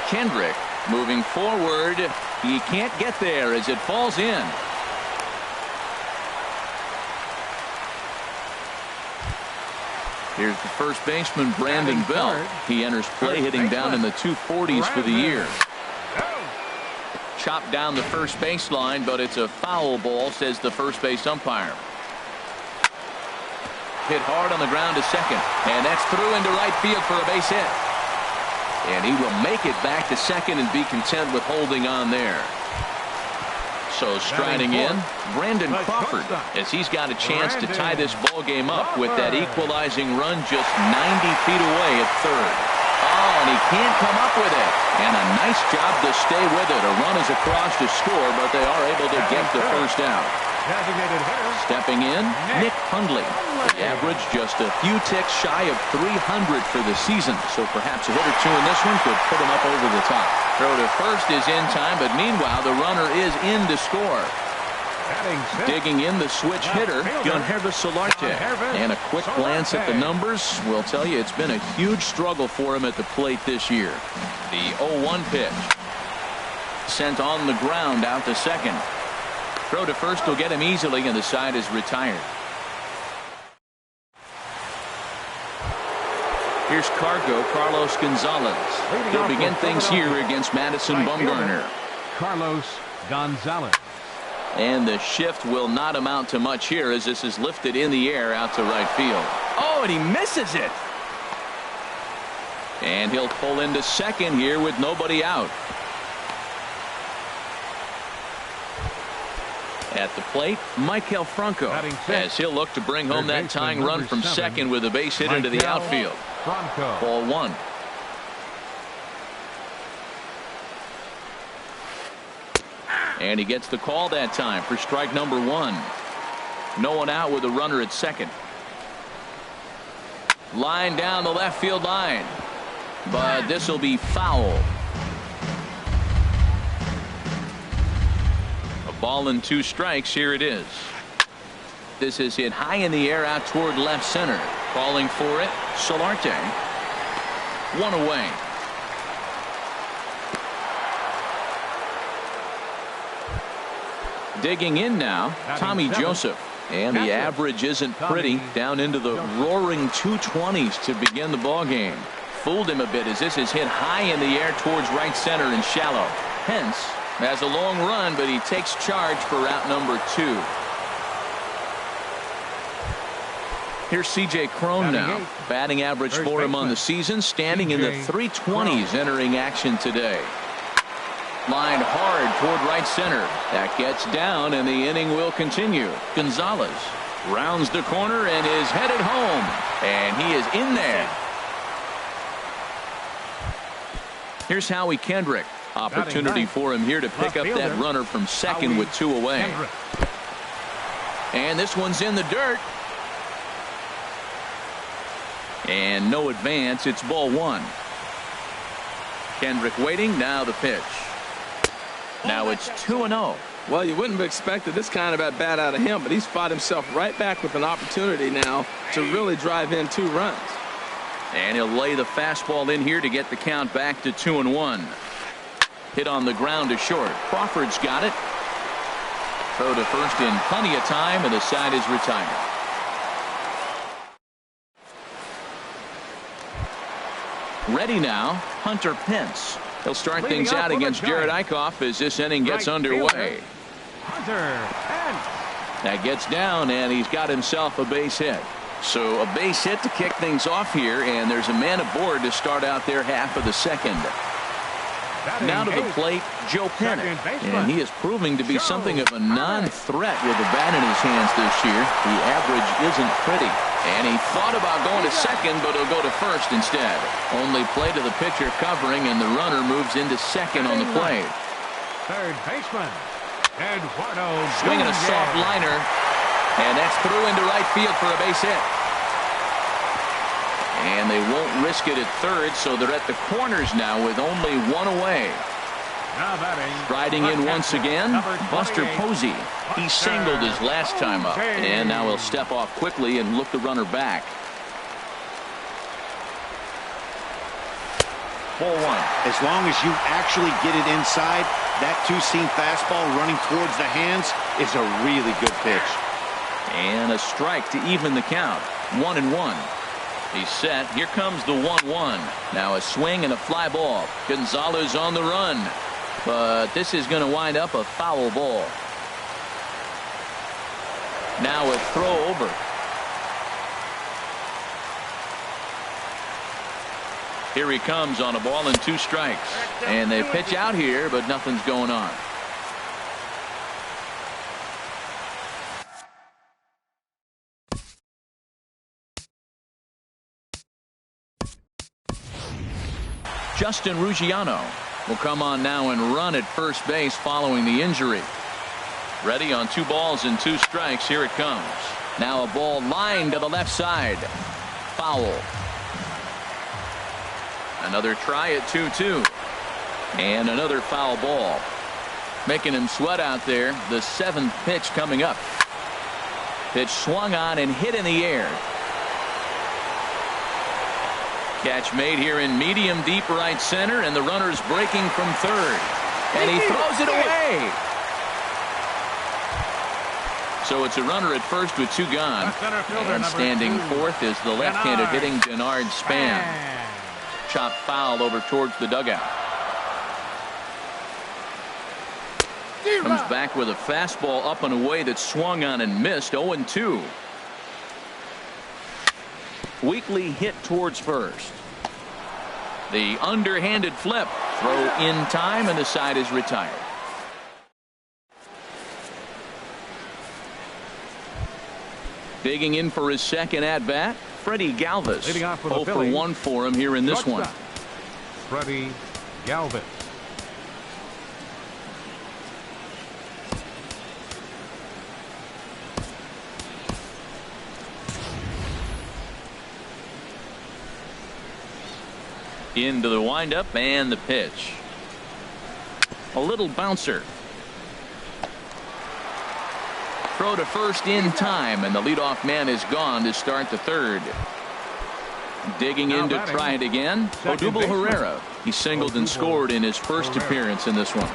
Kendrick Moving forward, he can't get there as it falls in. Here's the first baseman, Brandon Belt. He enters play hitting down in the 240s for the year. Chopped down the first baseline, but it's a foul ball, says the first base umpire. Hit hard on the ground to second, and that's through into right field for a base hit. And he will make it back to second and be content with holding on there. So striding in, Brandon Crawford, as he's got a chance to tie this ball game up with that equalizing run just 90 feet away at third. Oh, and he can't come up with it. And a nice job to stay with it. A run is across to score, but they are able to get the first out. Stepping in, Nick Hundley. The average just a few ticks shy of 300 for the season, so perhaps a hit or two in this one could put him up over the top. Throw to first is in time, but meanwhile the runner is in to score. Digging in the switch hitter, hrezzo. And a quick glance at the numbers will tell you it's been a huge struggle for him at the plate this year. The 0-1 pitch. Sent on the ground out to second. Throw to first will get him easily, and the side is retired. Here's Carlos Gonzalez. He'll begin things here against Madison Bumgarner. Carlos Gonzalez. And the shift will not amount to much here as this is lifted in the air out to right field. Oh, and he misses it. And he'll pull into second here with nobody out. At the plate, Maikel Franco, as he'll look to bring home that tying run from second with a base hit into the outfield. Ball one. And he gets the call that time for strike number one. No one out with a runner at second. Line down the left field line. But this will be foul. A ball and two strikes. Here it is. This is hit high in the air out toward left center. Calling for it, Solarte. One away. Digging in now, Tommy Joseph. And the average isn't pretty, down into the roaring 220s to begin the ball game. Fooled him a bit as this is hit high in the air towards right center and shallow. Hence has a long run, but he takes charge for route number two. Here's C.J. Cron now. Batting average for him on the season, standing in the 320s entering action today. Line hard toward right center. That gets down, and the inning will continue. Gonzalez rounds the corner and is headed home. And he is in there. Here's Howie Kendrick. Opportunity for him here to pick up that runner from second with two away. And this one's in the dirt. And no advance. It's ball one. Kendrick waiting. Now the pitch. Now it's 2-0. Well, you wouldn't have expected this kind of at bat out of him, but he's fought himself right back with an opportunity now to really drive in two runs. And he'll lay the fastball in here to get the count back to 2-1. Hit on the ground to short. Crawford's got it. Throw to first in plenty of time, and the side is retired. Ready now, Hunter Pence. He'll start things out against Jared Eichhoff as this inning gets underway. That gets down, and he's got himself a base hit. So a base hit to kick things off here, and there's a man aboard to start out their half of the second. Now to the plate, Joe Pennant, and he is proving to be something of a non-threat with a bat in his hands this year. The average isn't pretty. And he thought about going to second, but he'll go to first instead. Only play to the pitcher covering, and the runner moves into second on the play. Third baseman, Eduardo. Swinging a soft liner, and that's through into right field for a base hit. And they won't risk it at third, so they're at the corners now with only one away. Riding in once again, Buster Posey. He singled his last time up, and now he'll step off quickly and look the runner back. Ball one. As long as you actually get it inside, that two-seam fastball running towards the hands is a really good pitch. And a strike to even the count. 1-1. He's set. Here comes the 1-1. Now a swing and a fly ball. Gonzalez on the run. But this is going to wind up a foul ball. Now a throw over. Here he comes on a ball and 2 strikes. And they pitch out here, but nothing's going on. Justin Ruggiano will come on now and run at first base following the injury. Ready on 2 balls and 2 strikes. Here it comes. Now a ball lined to the left side. Foul. Another try at 2-2. And another foul ball. Making him sweat out there. The 7th pitch coming up. Pitch swung on and hit in the air. Catch made here in medium deep right center, and the runner's breaking from third. And he throws it away. So it's a runner at first with 2 gone. And standing fourth is the left-handed hitting Denard Span. Chopped foul over towards the dugout. Comes back with a fastball up and away that swung on and missed. 0-2. Weakly hit towards first. The underhanded flip. Throw in time, and the side is retired. Digging in for his second at-bat, Freddie Galvis. 0 for 1 for him here in this one. Freddie Galvis. Into the windup and the pitch. A little bouncer. Throw to first in time, and the leadoff man is gone to start the third. Digging in to try it again, Odubel Herrera. He singled and scored in his first appearance in this one.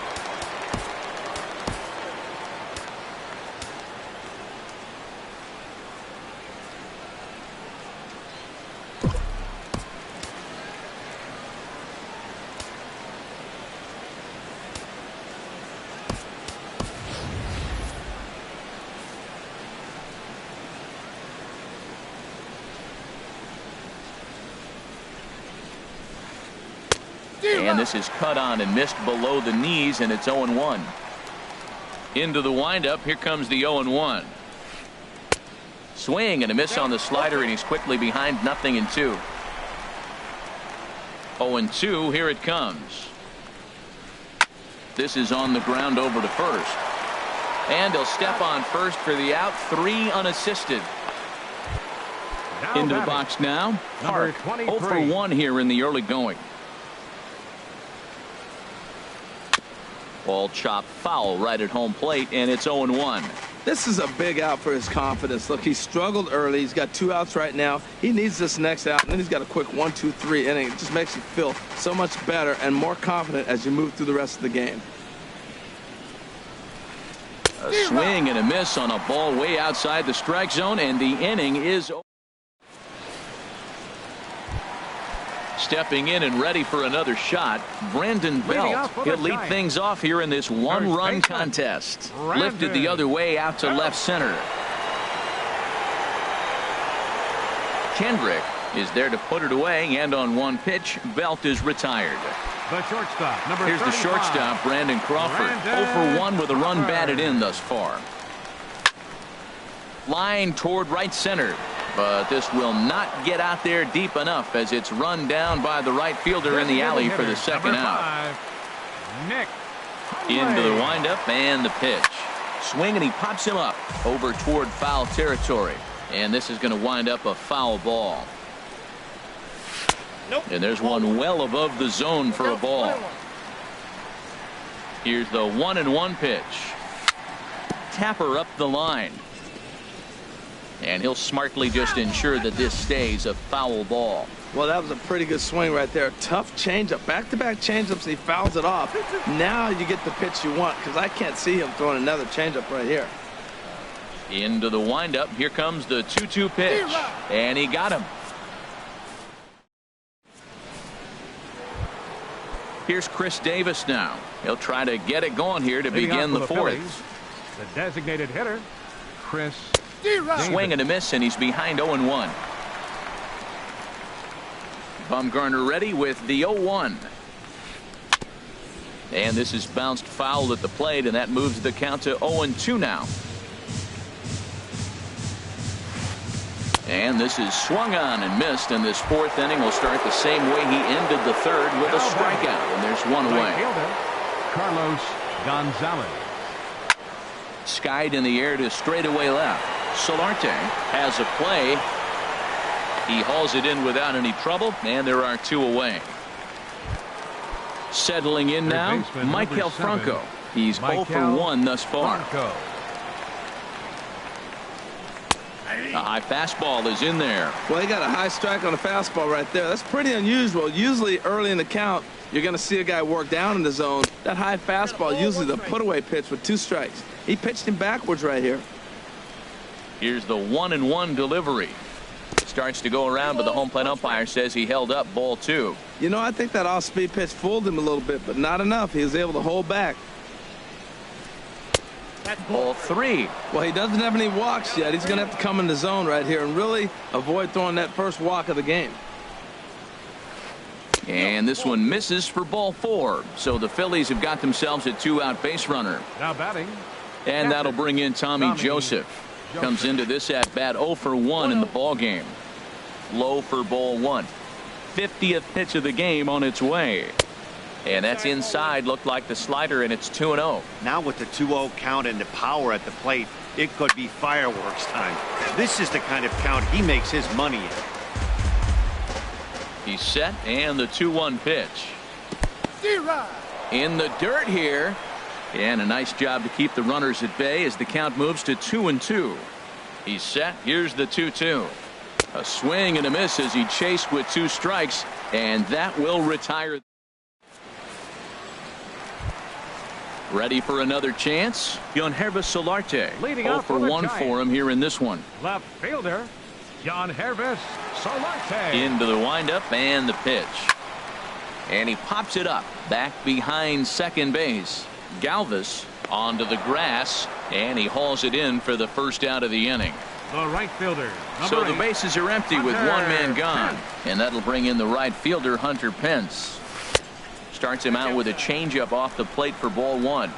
And this is cut on and missed below the knees, and it's 0-1. Into the windup. Here comes the 0-1. Swing and a miss on the slider, and he's quickly behind 0-2. 0-2. Here it comes. This is on the ground over to first. And he'll step on first for the out. 3 unassisted. Into the box now. Park. 0 for 1 here in the early going. Ball chopped foul right at home plate, and it's 0-1. This is a big out for his confidence. Look, he struggled early. He's got 2 outs right now. He needs this next out, and then he's got a quick 1-2-3 inning. It just makes you feel so much better and more confident as you move through the rest of the game. A swing and a miss on a ball way outside the strike zone, and the inning is over. Stepping in and ready for another shot, Brandon Belt. He'll lead things off here in this 1-run contest. Lifted the other way out to left center. Kendrick is there to put it away, and on 1 pitch, Belt is retired. The shortstop, number Here's the 35. shortstop, Brandon Crawford. 0 for 1 with a run batted in thus far. Line toward right center. But this will not get out there deep enough as it's run down by the right fielder in the alley for the second out. Nick. Into the windup and the pitch. Swing, and he pops him up over toward foul territory. And this is going to wind up a foul ball. And there's one well above the zone for a ball. Here's the 1-1 pitch. Tapper up the line. And he'll smartly just ensure that this stays a foul ball. Well, that was a pretty good swing right there. Tough changeup. Back-to-back changeups, he fouls it off. Now you get the pitch you want, because I can't see him throwing another changeup right here. Into the windup. Here comes the 2-2 pitch. And he got him. Here's Chris Davis now. He'll try to get it going here to begin the fourth. The designated hitter, Chris Davis. Swing and a miss, and he's behind 0-1. Bumgarner ready with the 0-1. And this is bounced foul at the plate, and that moves the count to 0-2 now. And this is swung on and missed, and this fourth inning will start the same way he ended the third with a strikeout, and there's one away. Carlos Gonzalez. Skied in the air to straightaway left. Solarte has a play. He hauls it in without any trouble, and there are two away. Settling in now, Maikel Franco. He's 0 for 1 thus far. A high fastball is in there. Well, he got a high strike on the fastball right there. That's pretty unusual. Usually early in the count, you're going to see a guy work down in the zone. That high fastball, usually the put-away pitch with 2 strikes. He pitched him backwards right here. Here's the 1-1 delivery. Starts to go around, but the home plate umpire says he held up ball 2. You know, I think that off-speed pitch fooled him a little bit, but not enough. He was able to hold back. Ball 3. Well, he doesn't have any walks yet. He's going to have to come in the zone right here and really avoid throwing that first walk of the game. And this one misses for ball 4. So the Phillies have got themselves a 2-out base runner. Now batting. And that'll bring in Tommy Joseph. Comes into this at bat 0 for 1 in the ball game. Low for ball 1. 50th pitch of the game on its way. And that's inside. Looked like the slider, and it's 2-0. Now with the 2-0 count and the power at the plate, it could be fireworks time. This is the kind of count he makes his money in. He's set, and the 2-1 pitch. In the dirt here. And a nice job to keep the runners at bay as the count moves to 2-2. He's set. Here's the 2-2. A swing and a miss as he chased with 2 strikes, and that will retire. Ready for another chance? Hrezzo Solarte. 0 for 1 for him here in this one. Left fielder, Hrezzo Solarte. Into the windup and the pitch. And he pops it up back behind second base. Galvis onto the grass, and he hauls it in for the first out of the inning. The right fielder. So the bases are empty with one man gone, and that'll bring in the right fielder, Hunter Pence. Starts him out with a changeup off the plate for ball 1.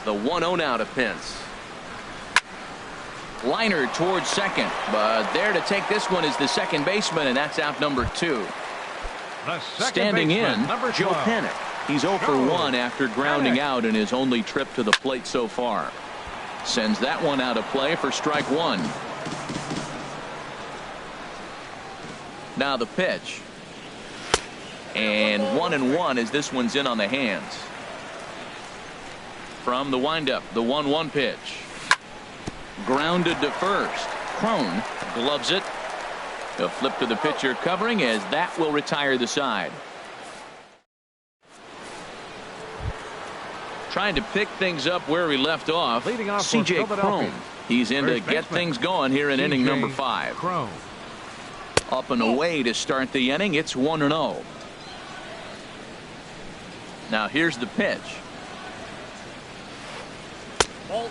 The 1-0 now to Pence. Liner towards second, but there to take this one is the second baseman, and that's out number 2. Standing in, Joe Panik. He's 0 for 1 after grounding out in his only trip to the plate so far. Sends that one out of play for strike 1. Now the pitch. And 1-1 as this one's in on the hands. From the windup, the 1-1 pitch. Grounded to first. Crone gloves it. A flip to the pitcher covering as that will retire the side. Trying to pick things up where he left off. C.J. Crone. He's in to get things going here in inning number 5. Crone. Up and away to start the inning. It's 1-0. Now here's the pitch.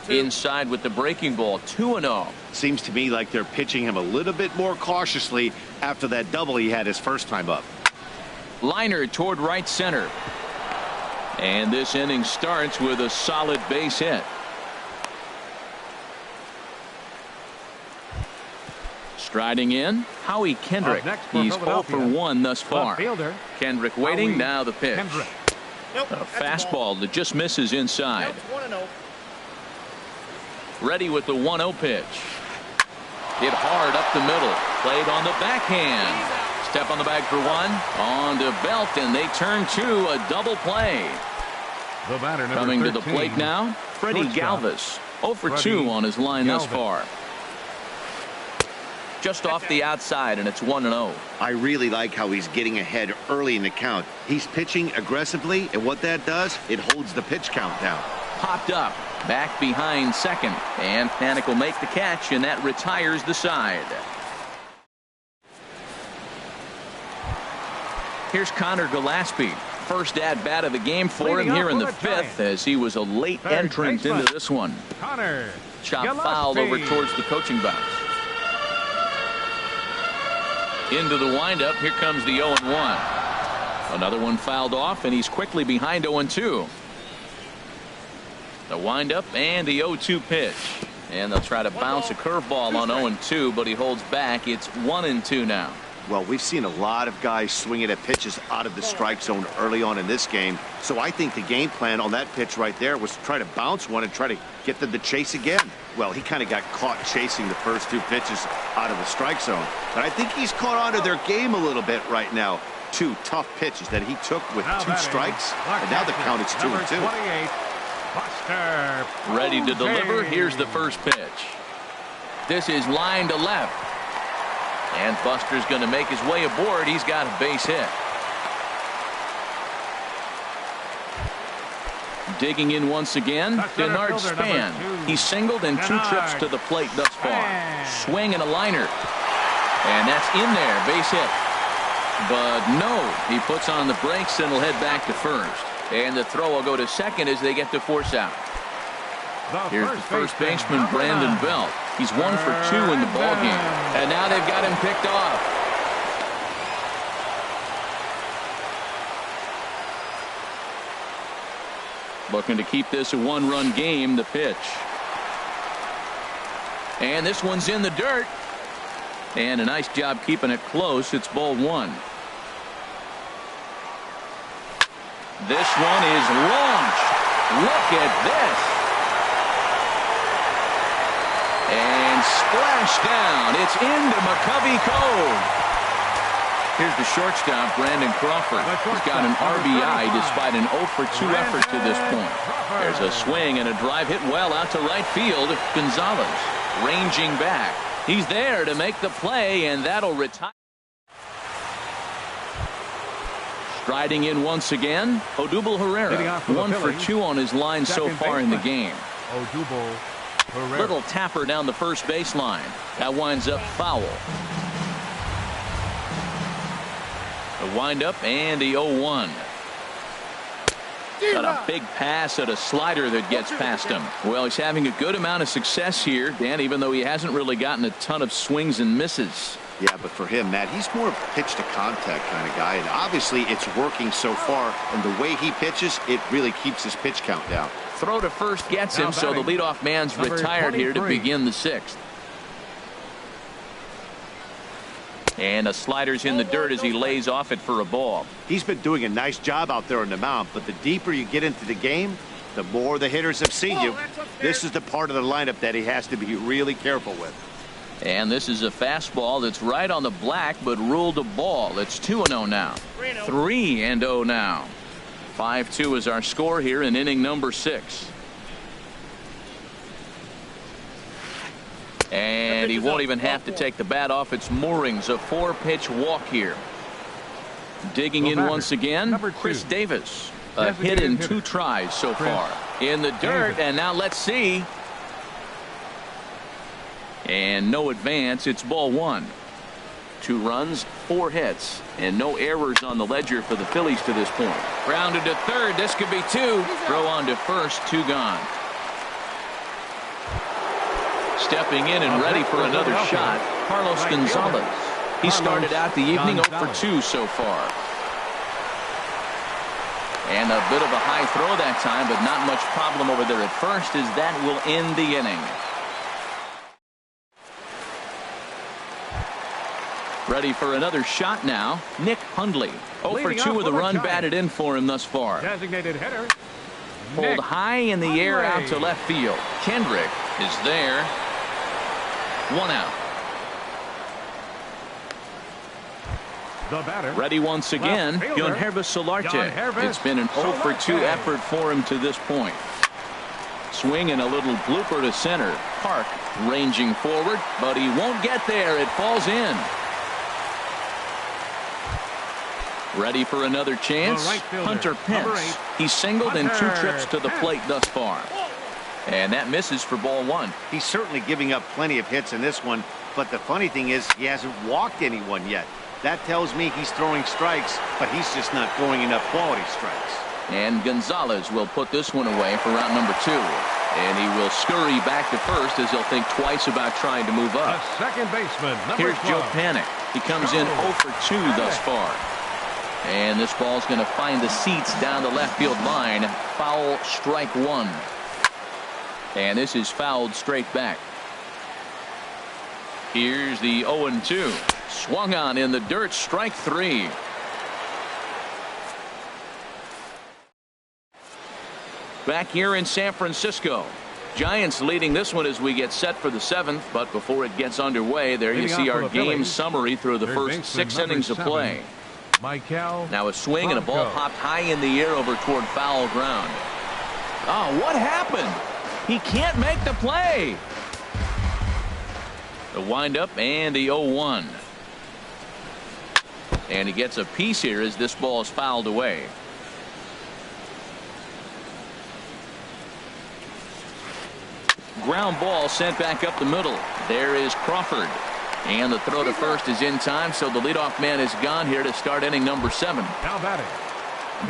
Inside with the breaking ball. 2-0. Seems to me like they're pitching him a little bit more cautiously after that double he had his first time up. Liner toward right center. And this inning starts with a solid base hit. Striding in, Howie Kendrick. He's 0 for 1 thus far. Kendrick waiting. Now the pitch. A fastball that just misses inside. Ready with the 1-0 pitch. Hit hard up the middle. Played on the backhand. Step on the bag for one. On to Belt, and they turn to a double play. The batter, Coming 13, to the plate now, Freddie Galvis. 0 for 2 on his line thus far. Just off the outside, and it's 1-0. I really like how he's getting ahead early in the count. He's pitching aggressively, and what that does, it holds the pitch count down. Popped up, back behind second, and Panik will make the catch, and that retires the side. Here's Connor Gillespie. First at-bat of the game for him here in the fifth, as he was a late entrant into this one. Connor Chop fouled over towards the coaching box. Into the windup. Here comes the 0-1. Another one fouled off, and he's quickly behind 0-2. The windup and the 0-2 pitch. And they'll try to bounce a curveball on 0-2, but he holds back. It's 1-2 now. Well, we've seen a lot of guys swinging at pitches out of the strike zone early on in this game. So I think the game plan on that pitch right there was to try to bounce one and try to get them to chase again. Well, he kind of got caught chasing the first two pitches out of the strike zone. But I think he's caught on to their game a little bit right now. Two tough pitches that he took with two strikes. And now the count is 2-2. Ready to deliver. Here's the first pitch. This is line to left. And Buster's going to make his way aboard. He's got a base hit. Digging in once again, Denard Span. He's singled in 2 trips to the plate thus far. Swing and a liner. And that's in there, base hit. But no, he puts on the brakes and will head back to first. And the throw will go to second as they get to force out. Here's the first baseman, Brandon Belt. He's 1 for 2 in the ballgame. And now they've got him picked off. Looking to keep this a 1-run game, the pitch. And this one's in the dirt. And a nice job keeping it close. It's ball 1. This one is launched. Look at this. And splash down. It's into McCovey Cove. Here's the shortstop, Brandon Crawford. He's got an RBI despite an 0 for 2 effort to this point. There's a swing and a drive hit well out to right field. Gonzalez ranging back. He's there to make the play, and that'll retire. Striding in once again, Odubel Herrera. 1 for 2 on his line so far in the game. Odubel Herrera. Little tapper down the first baseline. That winds up foul. The windup and the 0-1. Got a big pass at a slider that gets past him. Well, he's having a good amount of success here, Dan, even though he hasn't really gotten a ton of swings and misses. Yeah, but for him, Matt, he's more of a pitch to contact kind of guy, and obviously it's working so far, and the way he pitches, it really keeps his pitch count down. Throw to first gets him, so the leadoff man's retired here to begin the 6th. And a slider's in the dirt as he lays off it for a ball. He's been doing a nice job out there on the mound, but the deeper you get into the game, the more the hitters have seen you. This is the part of the lineup that he has to be really careful with. And this is a fastball that's right on the black, but ruled a ball. It's 2-0 now. 3-0 now. 5-2 is our score here in inning number 6. And he won't even have to take the bat off its moorings. A 4-pitch walk here. Digging in once again, Chris Davis. A hit in 2 tries so far. In the dirt, and now let's see. And no advance. It's ball 1. 2 runs, 4 hits, and no errors on the ledger for the Phillies to this point. Grounded to third. This could be 2. Throw on to first. 2 gone. Stepping in and ready for another shot, Carlos Gonzalez. He started out the evening 0 for 2 so far. And a bit of a high throw that time, but not much problem over there at first, as that will end the inning. Ready for another shot now, Nick Hundley. 0 for 2 with a run batted in for him thus far. Designated hitter. Pulled high in the air out to left field. Kendrick is there. 1 out. The batter. Ready once again, Solarte. It's been an 0 for 2 effort for him to this point. Swing and a little blooper to center. Park ranging forward, but he won't get there. It falls in. Ready for another chance. Hunter Pence. He's singled in 2 trips to the plate thus far. And that misses for ball 1. He's certainly giving up plenty of hits in this one, but the funny thing is he hasn't walked anyone yet. That tells me he's throwing strikes, but he's just not throwing enough quality strikes. And Gonzalez will put this one away for round number 2. And he will scurry back to first as he'll think twice about trying to move up. The second baseman, Here's 12. Joe Panik. He comes in 0 for 2 thus far. And this ball's going to find the seats down the left field line. Foul, strike 1. And this is fouled straight back. Here's the 0-2. Swung on in the dirt, strike 3. Back here in San Francisco. Giants leading this one as we get set for the 7th, but before it gets underway, there you see our game summary through the first 6 innings of play. Now a swing and a ball popped high in the air over toward foul ground. Oh, what happened? He can't make the play. The windup and the 0-1. And he gets a piece here as this ball is fouled away. Ground ball sent back up the middle. There is Crawford. And the throw to first is in time, so the leadoff man is gone here to start inning number 7. Now batting.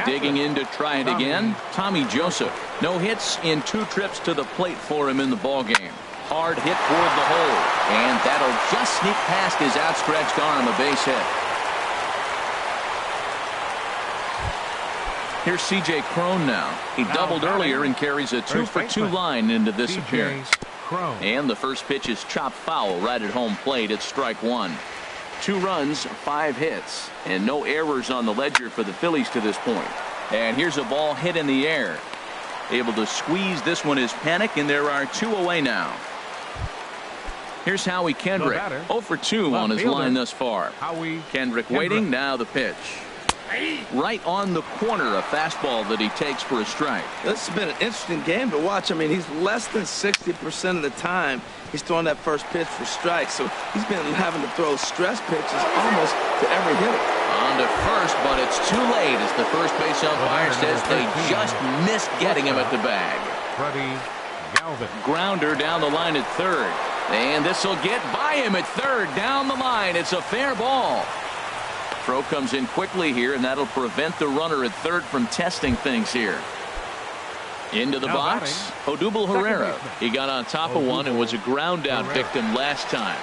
Digging in to try it again, Tommy Joseph. No hits in 2 trips to the plate for him in the ballgame. Hard hit toward the hole, and that'll just sneak past his outstretched arm, a base hit. Here's C.J. Cron now. He doubled earlier and carries a 2 for 2 line into this appearance. And the first pitch is chopped foul right at home plate. It's strike 1. 2 runs, 5 hits, and no errors on the ledger for the Phillies to this point. And here's a ball hit in the air. Able to squeeze this one is Panik, and there are 2 away now. Here's Howie Kendrick. 0 for 2 on his line thus far. Kendrick waiting, now the pitch. Right on the corner, a fastball that he takes for a strike. This has been an interesting game to watch. I mean, he's less than 60% of the time he's throwing that first pitch for strikes. So he's been having to throw stress pitches almost to every hitter. On to first, but it's too late as the first base umpire says they just missed getting him at the bag. Grounder down the line at third. And this will get by him at third. Down the line. It's a fair ball. Throw comes in quickly here, and that'll prevent the runner at third from testing things here. Into the box, Odubel Herrera. He got on top of one and was a ground out victim last time.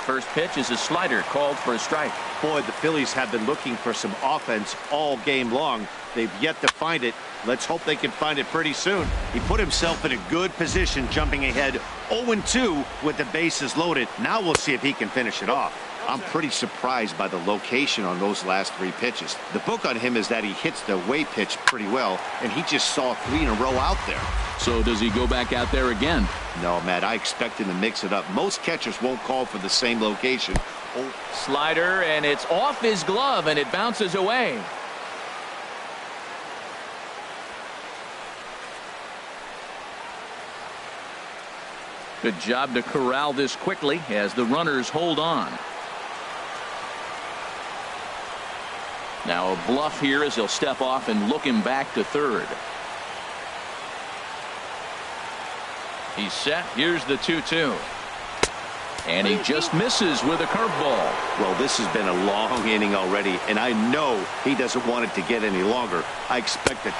First pitch is a slider called for a strike. Boy, the Phillies have been looking for some offense all game long. They've yet to find it. Let's hope they can find it pretty soon. He put himself in a good position, jumping ahead 0-2 with the bases loaded. Now we'll see if he can finish it off. I'm pretty surprised by the location on those last 3 pitches. The book on him is that he hits the away pitch pretty well, and he just saw 3 in a row out there. So does he go back out there again? No, Matt, I expect him to mix it up. Most catchers won't call for the same location. Oh. Slider, and it's off his glove, and it bounces away. Good job to corral this quickly as the runners hold on. Now a bluff here as he'll step off and look him back to third. He's set. Here's the 2-2. And he just misses with a curveball. Well, this has been a long inning already, and I know he doesn't want it to get any longer. I expect a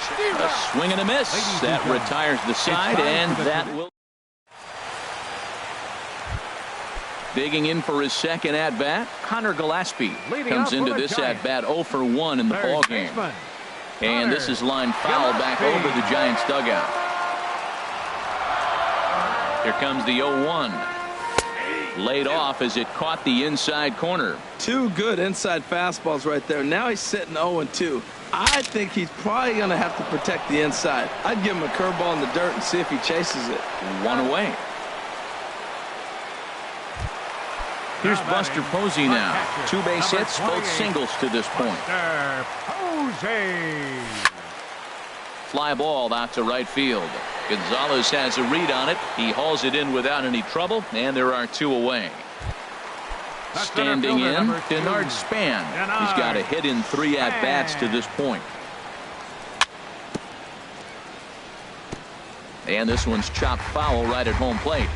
swing and a miss. That retires the side, and that will. Digging in for his second at-bat, Connor Gillespie comes into this at-bat 0 for 1 in the ballgame. And this is lined foul back over the Giants' dugout. Here comes the 0-1. Laid off as it caught the inside corner. 2 good inside fastballs right there. Now he's sitting 0-2. I think he's probably going to have to protect the inside. I'd give him a curveball in the dirt and see if he chases it. 1 away. Here's Buster Posey now. 2 base hits, both singles to this point. Posey. Fly ball out to right field. Gonzalez has a read on it. He hauls it in without any trouble, and there are 2 away. Standing in, Denard Span. He's got a hit in 3 at-bats to this point. And this one's chopped foul right at home plate.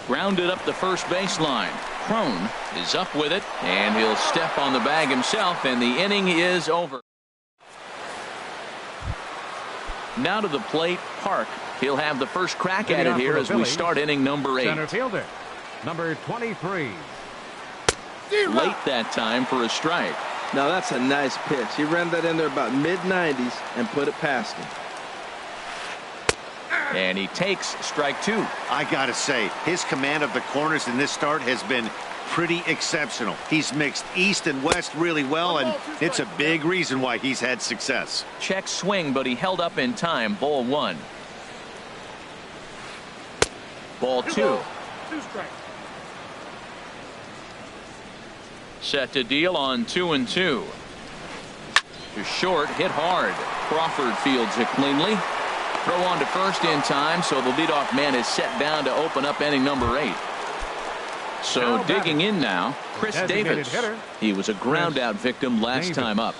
Grounded up the first baseline. Crone is up with it, and he'll step on the bag himself, and the inning is over. Now to the plate, Park. He'll have the first crack at it here as we start inning number 8. Center fielder, number 23. Late that time for a strike. Now that's a nice pitch. He ran that in there about mid-90s and put it past him. And he takes strike 2. I gotta say, his command of the corners in this start has been pretty exceptional. He's mixed east and west really well, and it's a big reason why he's had success. Check swing, but he held up in time. Ball 1. Ball 2. 2 strikes. Set to deal on 2-2. To short, hit hard. Crawford fields it cleanly. Throw on to first in time, so the leadoff man is set down to open up inning number 8. So digging in now, Chris Davis. He was a ground out victim last time up.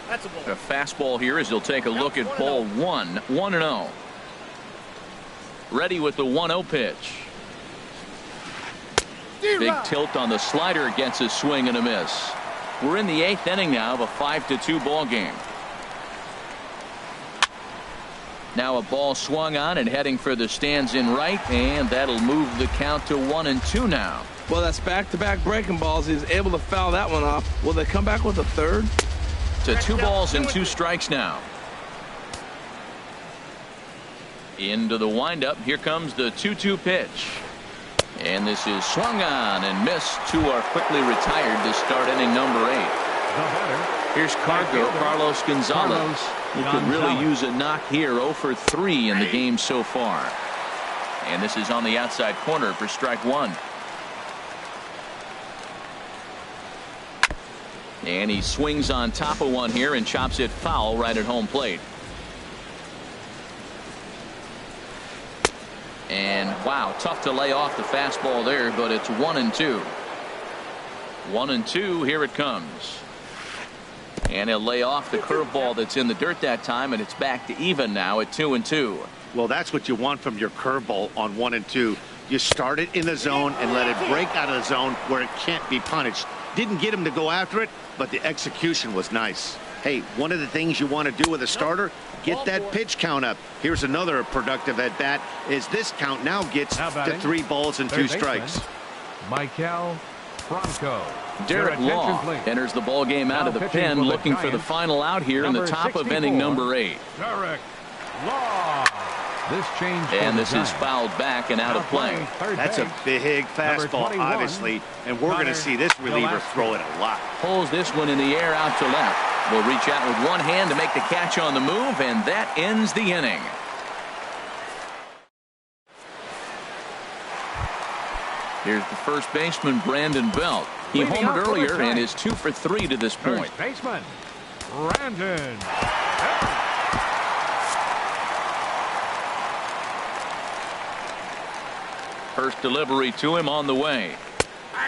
That's a ball. A fastball here as he'll take a look at ball 1. 1-0. Ready with the 1-0 pitch. Big tilt on the slider against a swing and a miss. We're in the 8th inning now of a 5-2 ball game. Now a ball swung on and heading for the stands in right, and that'll move the count to 1-2 now. Well, that's back-to-back breaking balls. He's able to foul that one off. Will they come back with a third? To 2 balls and 2 strikes now. Into the windup. Here comes the 2-2 pitch. And this is swung on and missed. 2 are quickly retired to start inning number 8. Here's Carlos Gonzalez. He could really use a knock here. 0 for 3 in the game so far. And this is on the outside corner for strike 1. And he swings on top of one here and chops it foul right at home plate. And wow, tough to lay off the fastball there, but it's 1-2. 1-2, here it comes. And he'll lay off the curveball that's in the dirt that time, and it's back to even now at 2-2. Well, that's what you want from your curveball on 1-2. You start it in the zone and let it break out of the zone where it can't be punished. Didn't get him to go after it, but the execution was nice. Hey, one of the things you want to do with a starter, get that pitch count up. Here's another productive at bat, is this count now gets to 3 balls and 2 strikes. Michael Franco. Derek Law enters the ball game out of the pen, looking for the final out here in the top of inning number 8. Derek Law. This change, and this is fouled back and out of play. That's a big fastball, obviously, and we're going to see this reliever throw it a lot. Pulls this one in the air out to left. Will reach out with one hand to make the catch on the move, and that ends the inning. Here's the first baseman, Brandon Belt. He homered earlier and is 2 for 3 to this point. First baseman, Brandon. First delivery to him on the way.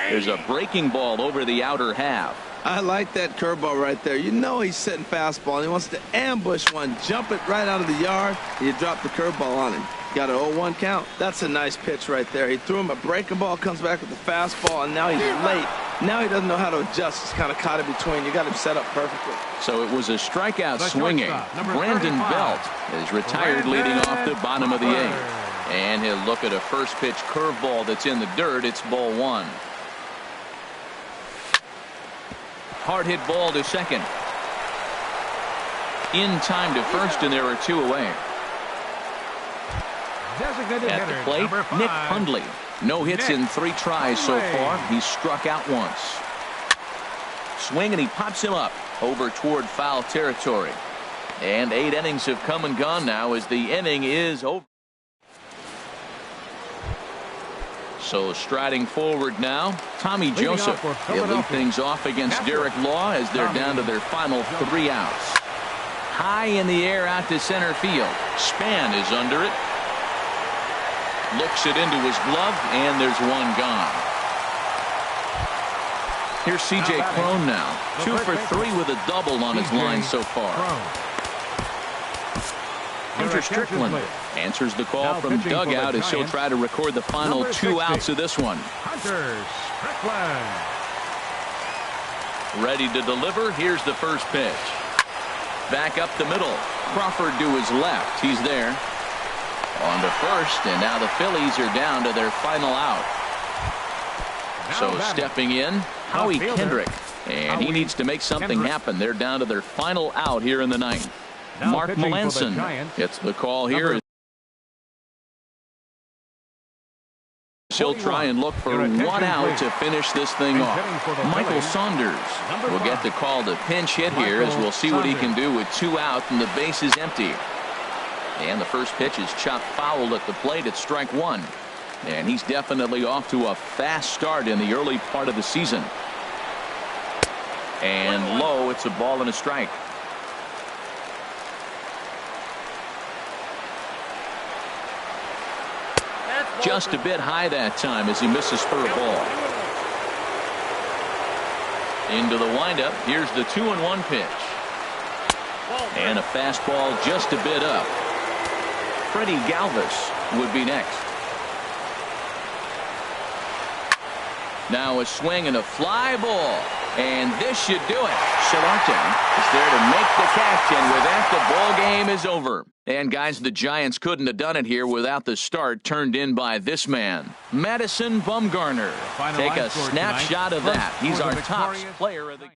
There's a breaking ball over the outer half. I like that curveball right there. You know he's setting fastball. He wants to ambush one, jump it right out of the yard, and you drop the curveball on him. Got an 0-1 count. That's a nice pitch right there. He threw him a breaking ball, comes back with the fastball, and now he's late. Now he doesn't know how to adjust. He's kind of caught in between. You got him set up perfectly. So it was a strikeout swinging. Brandon Belt is retired leading off the bottom of the 8th. And he'll look at a first pitch curveball that's in the dirt. It's ball 1. Hard hit ball to second. In time to first, and there are 2 away. At the plate, Nick Hundley. No hits in 3 tries so far. He's struck out once. Swing, and he pops him up over toward foul territory. And 8 innings have come and gone now as the inning is over. So striding forward now, Tommy Leading off Joseph. for He'll lead Philadelphia, things off against catcher, Derek Law as they're Tommy down to their final 3 outs. High in the air out to center field. Span is under it. Looks it into his glove, and there's one gone. Here's C.J. Cron now. 2 for 3 with a double on his line so far. Hunter Strickland answers the call Now from pitching for the dugout as he'll Giants, try to record the final number 2 outs 60. of this one. Hunter Strickland. Ready to deliver. Here's the first pitch. Back up the middle. Crawford to his left. He's there. On to first, and now the Phillies are down to their final out. So stepping in, Howie Kendrick. And he needs to make something happen. They're down to their final out here in the ninth. Now Mark pitching for the Melanson Giants, gets the call here. He'll try and look for 1 out to finish this thing off. Michael Saunders will get the call to pinch hit here as we'll see what he can do with 2 out and the base is empty. And the first pitch is chopped foul at the plate at strike 1. And he's definitely off to a fast start in the early part of the season. And low, it's a ball and a strike. Just a bit high that time as he misses for a ball. Into the windup. Here's the 2-1 pitch. And a fastball just a bit up. Freddie Galvis would be next. Now a swing and a fly ball. And this should do it. Solarte is there to make the catch, and with that, the ball game is over. And guys, the Giants couldn't have done it here without the start turned in by this man, Madison Bumgarner. Take a snapshot of that. He's our top player of the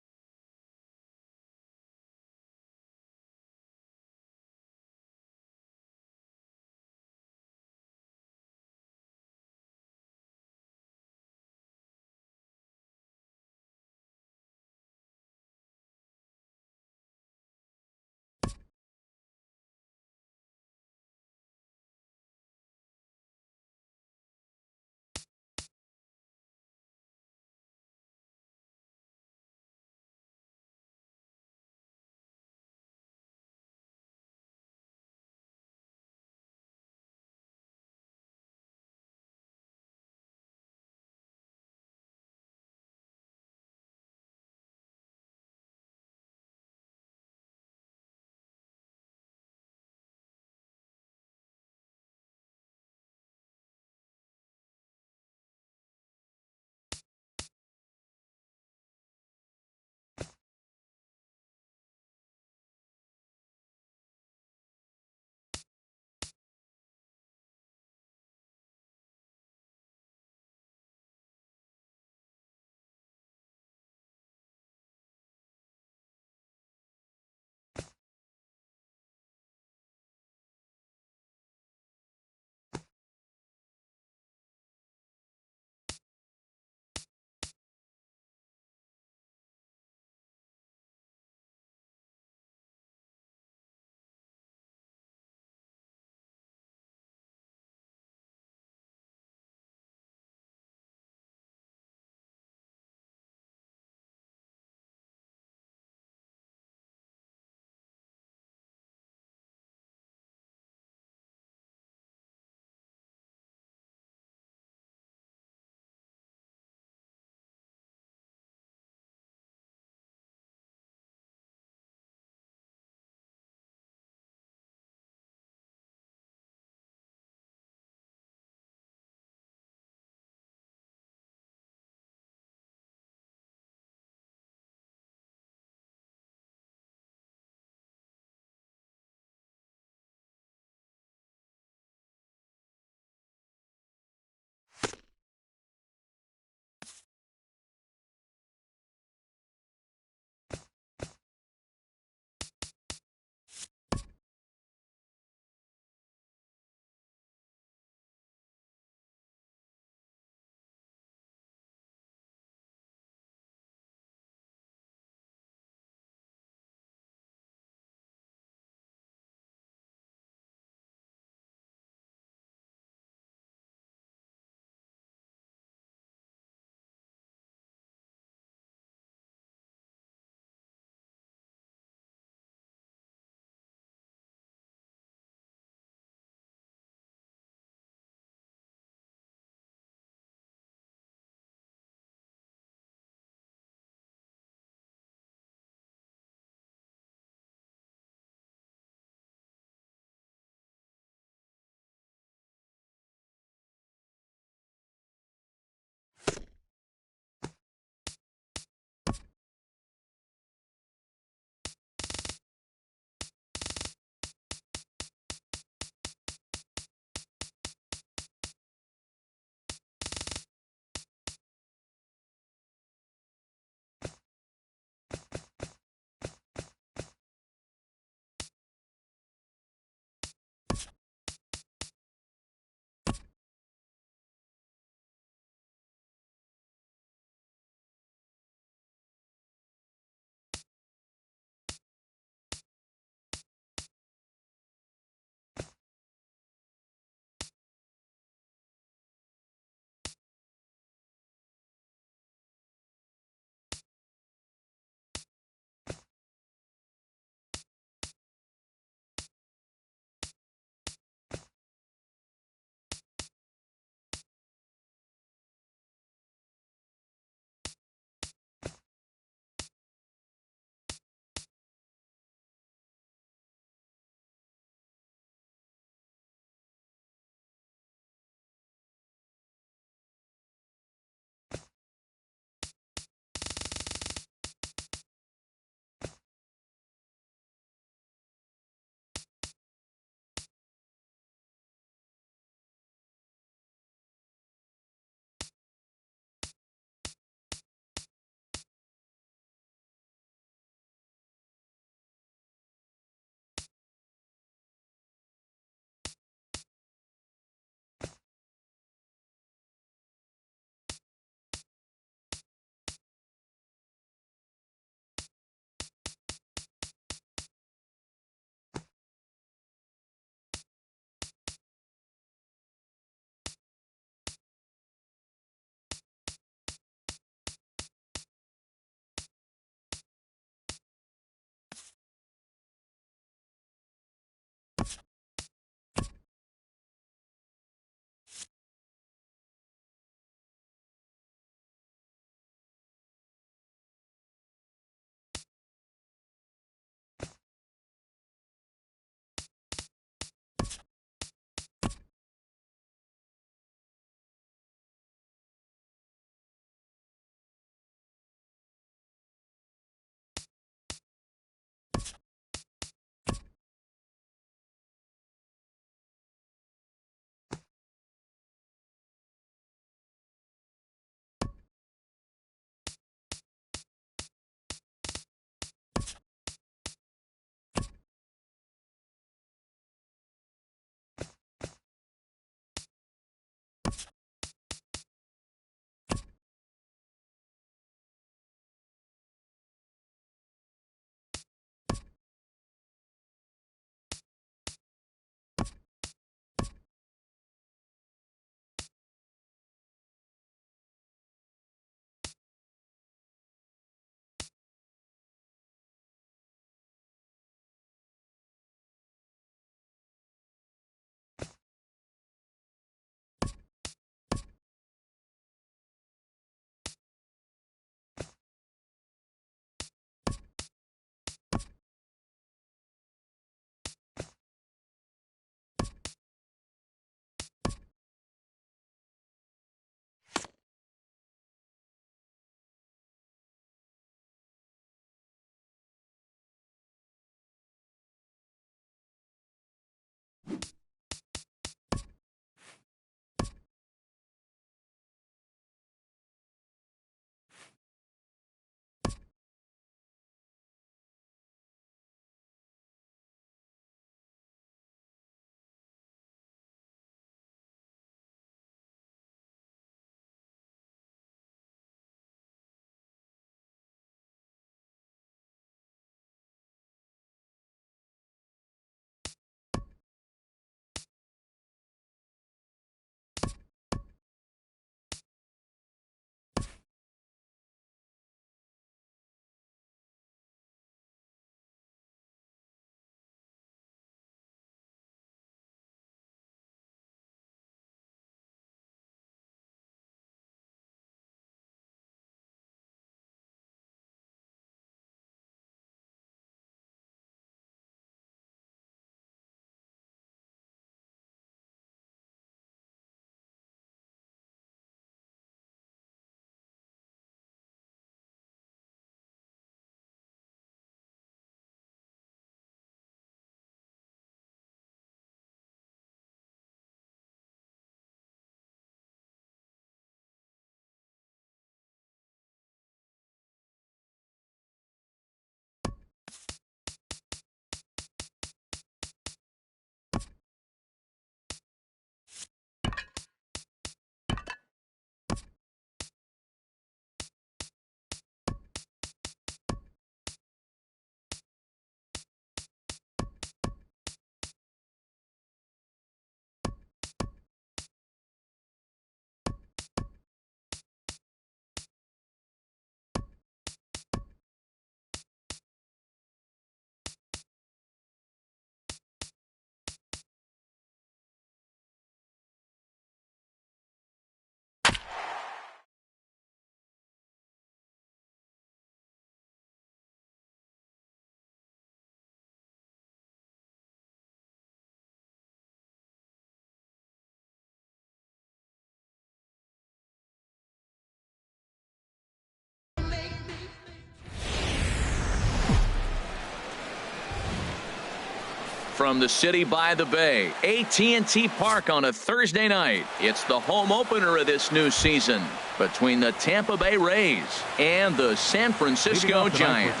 From the city by the bay, AT&T Park on a Thursday night. It's the home opener of this new season between the Tampa Bay Rays and the San Francisco Giants.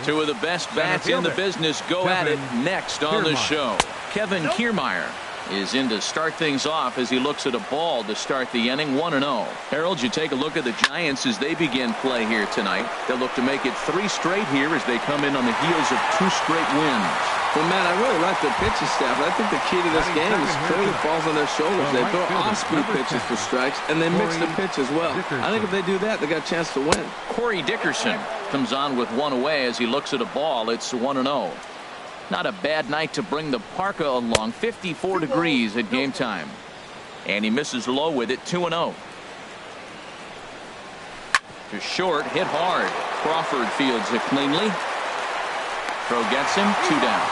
Two of the best bats in the business go at it next on the show. Kevin Kiermaier is in to start things off as he looks at a ball to start the inning. 1-0. Harold, you take a look at the Giants as they begin play here tonight. They'll look to make it 3 straight here as they come in on the heels of 2 straight wins. Well, Matt, I really like their pitching staff. I think the key to this game is clearly falls on their shoulders. They throw off-speed pitches for strikes, and they mix the pitch as well. I think if they do that, they got a chance to win. Corey Dickerson comes on with 1 away as he looks at a ball. It's 1-0. Not a bad night to bring the parka along. 54 degrees at game time. And he misses low with it. 2-0. To short, hit hard. Crawford fields it cleanly. Throw gets him. 2 down.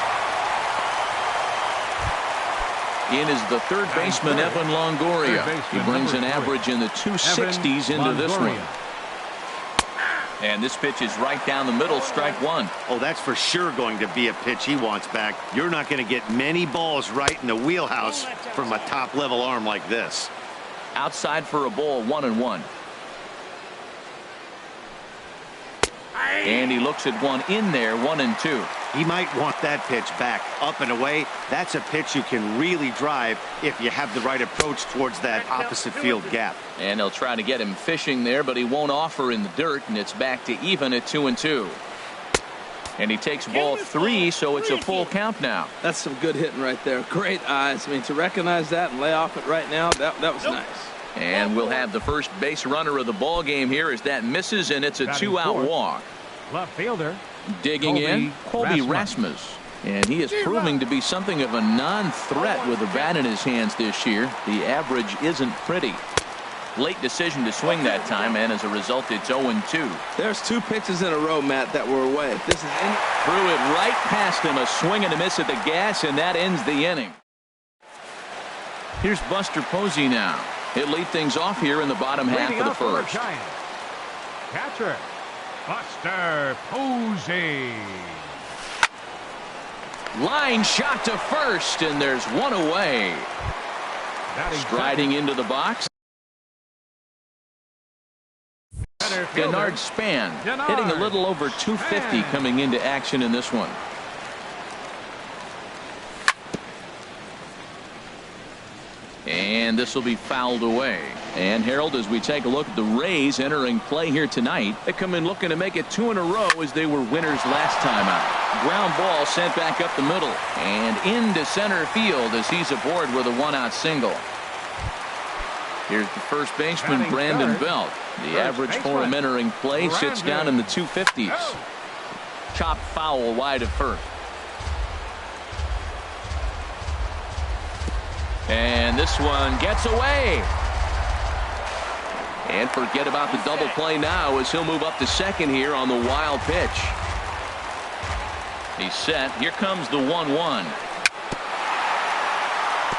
In is the third baseman, Evan Longoria. He brings an average in the 260s into this one. And this pitch is right down the middle, strike 1. Oh, that's for sure going to be a pitch he wants back. You're not going to get many balls right in the wheelhouse from a top-level arm like this. Outside for a ball, 1-1. And he looks at one in there, 1-2. He might want that pitch back, up and away. That's a pitch you can really drive if you have the right approach towards that opposite field gap. And they'll try to get him fishing there, but he won't offer in the dirt, and it's back to even at 2-2. And he takes ball 3, so it's a full count now. That's some good hitting right there. Great eyes. I mean, to recognize that and lay off it right now, that was nice. And we'll have the first base runner of the ball game here as that misses, and it's a 2-out walk. Left fielder. Digging in, Colby Rasmus. And he is proving to be something of a non-threat with a bat in his hands this year. The average isn't pretty. Late decision to swing that time, and as a result, it's 0-2. There's 2 pitches in a row, Matt, that were away. This is threw it right past him, a swing and a miss at the gas, and that ends the inning. Here's Buster Posey now. He'll lead things off here in the bottom half of the first. Catcher, Buster Posey. Line shot to first, and there's 1 away. Striding into the box. Bernard Span hitting a little over 250 coming into action in this one. And this will be fouled away. And Harold, as we take a look at the Rays entering play here tonight, they come in looking to make it 2 in a row as they were winners last time out. Ground ball sent back up the middle and into center field as he's aboard with a 1-out single. Here's the first baseman, Brandon Belt. The average for him entering play sits down in the 250s. Chopped foul wide of first. And this one gets away. And forget about the double play now as he'll move up to second here on the wild pitch. He's set. Here comes the 1-1.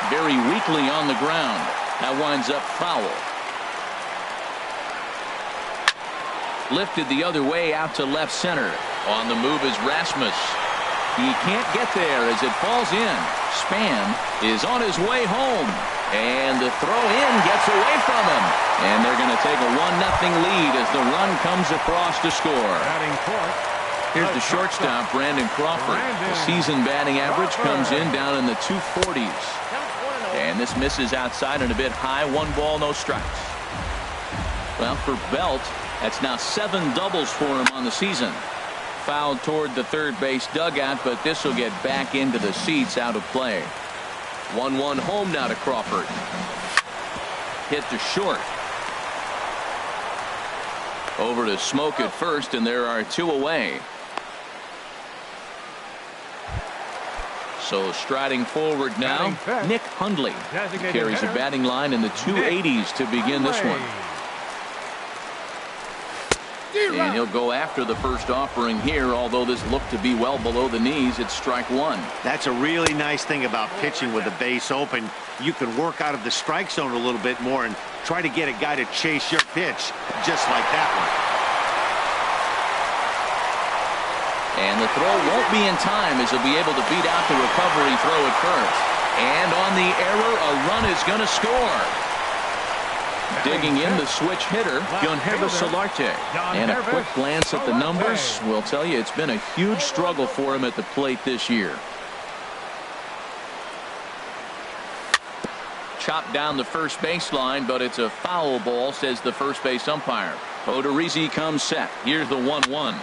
Very weakly on the ground. That winds up foul. Lifted the other way out to left center. On the move is Rasmus. He can't get there as it falls in. Span is on his way home. And the throw in gets away from him. And they're going to take a 1-0 lead as the run comes across to score. Here's the shortstop, Brandon Crawford. The season batting average comes in down in the 240s. And this misses outside and a bit high. 1 ball, no strikes. Well, for Belt, that's now 7 doubles for him on the season. Fouled toward the third base dugout, but this will get back into the seats out of play. 1-1 home now to Crawford. Hit to short. Over to Smoke at first, and there are 2 away. So striding forward now, Nick Hundley carries a batting line in the 280s to begin this one. And he'll go after the first offering here, although this looked to be well below the knees. It's strike 1. That's a really nice thing about pitching with the base open. You can work out of the strike zone a little bit more and try to get a guy to chase your pitch just like that one. And the throw won't be in time as he'll be able to beat out the recovery throw at first. And on the error, a run is going to score. Digging in the switch hitter, hrezzo. And a quick glance at the numbers will tell you it's been a huge struggle for him at the plate this year. Chopped down the first baseline, but it's a foul ball, says the first base umpire. Odorizzi comes set. Here's the 1-1.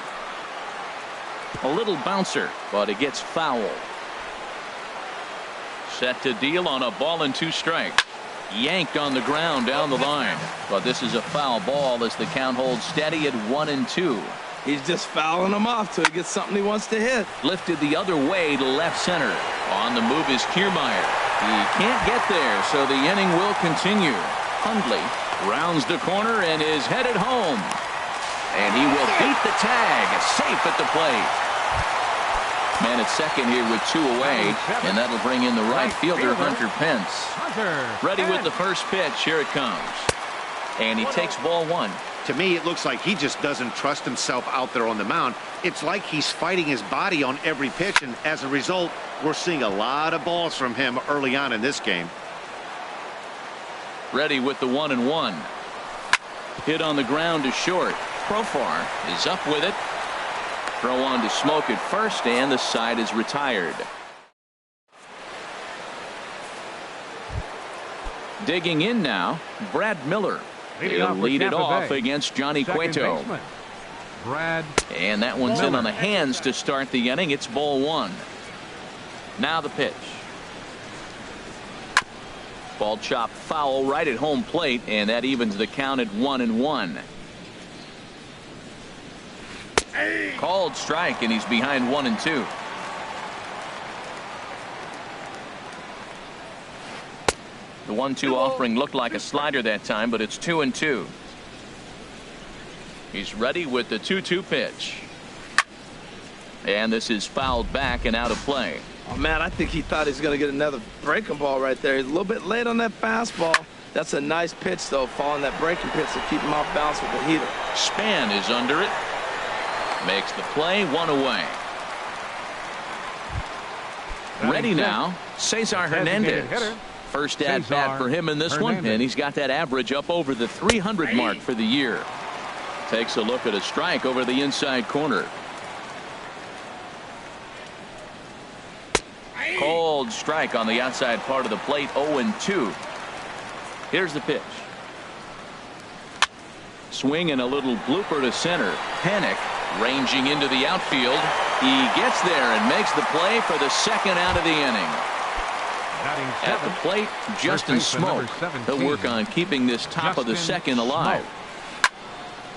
A little bouncer, but it gets foul. Set to deal on a ball and 2 strikes. Yanked on the ground down the line. But this is a foul ball as the count holds steady at 1-2. He's just fouling him off till he gets something he wants to hit. Lifted the other way to left center. On the move is Kiermaier. He can't get there, so the inning will continue. Hundley rounds the corner and is headed home. And he will beat the tag. Safe at the plate. Man at second here with 2 away, and that'll bring in the right fielder, Hunter Pence. Ready with the first pitch. Here it comes. And he takes ball 1. To me, it looks like he just doesn't trust himself out there on the mound. It's like he's fighting his body on every pitch, and as a result, we're seeing a lot of balls from him early on in this game. Ready with the 1-1. Hit on the ground to short. Profar is up with it. Throw on to Smoke at first, and the side is retired. Digging in now, Brad Miller. He'll lead it off against Johnny Cueto. And that one's in on the hands to start the inning. It's ball 1. Now the pitch. Ball chopped foul right at home plate, and that evens the count at 1-1. Called strike, and he's behind 1-2. The 1-2 offering looked like a slider that time, but it's 2-2. He's ready with the 2-2 pitch. And this is fouled back and out of play. Oh, man, I think he thought he was going to get another breaking ball right there. He's a little bit late on that fastball. That's a nice pitch, though, following that breaking pitch to keep him off balance with the heater. Span is under it. Makes the play, 1 away. Ready now, Cesar Hernandez. First at bat for him in this one, and he's got that average up over the 300 mark for the year. Takes a look at a strike over the inside corner. Cold strike on the outside part of the plate, 0-2. Here's the pitch. Swing and a little blooper to center. Panic ranging into the outfield. He gets there and makes the play for the second out of the inning. At the plate, Justin Smoke. He'll work on keeping this top of the second alive.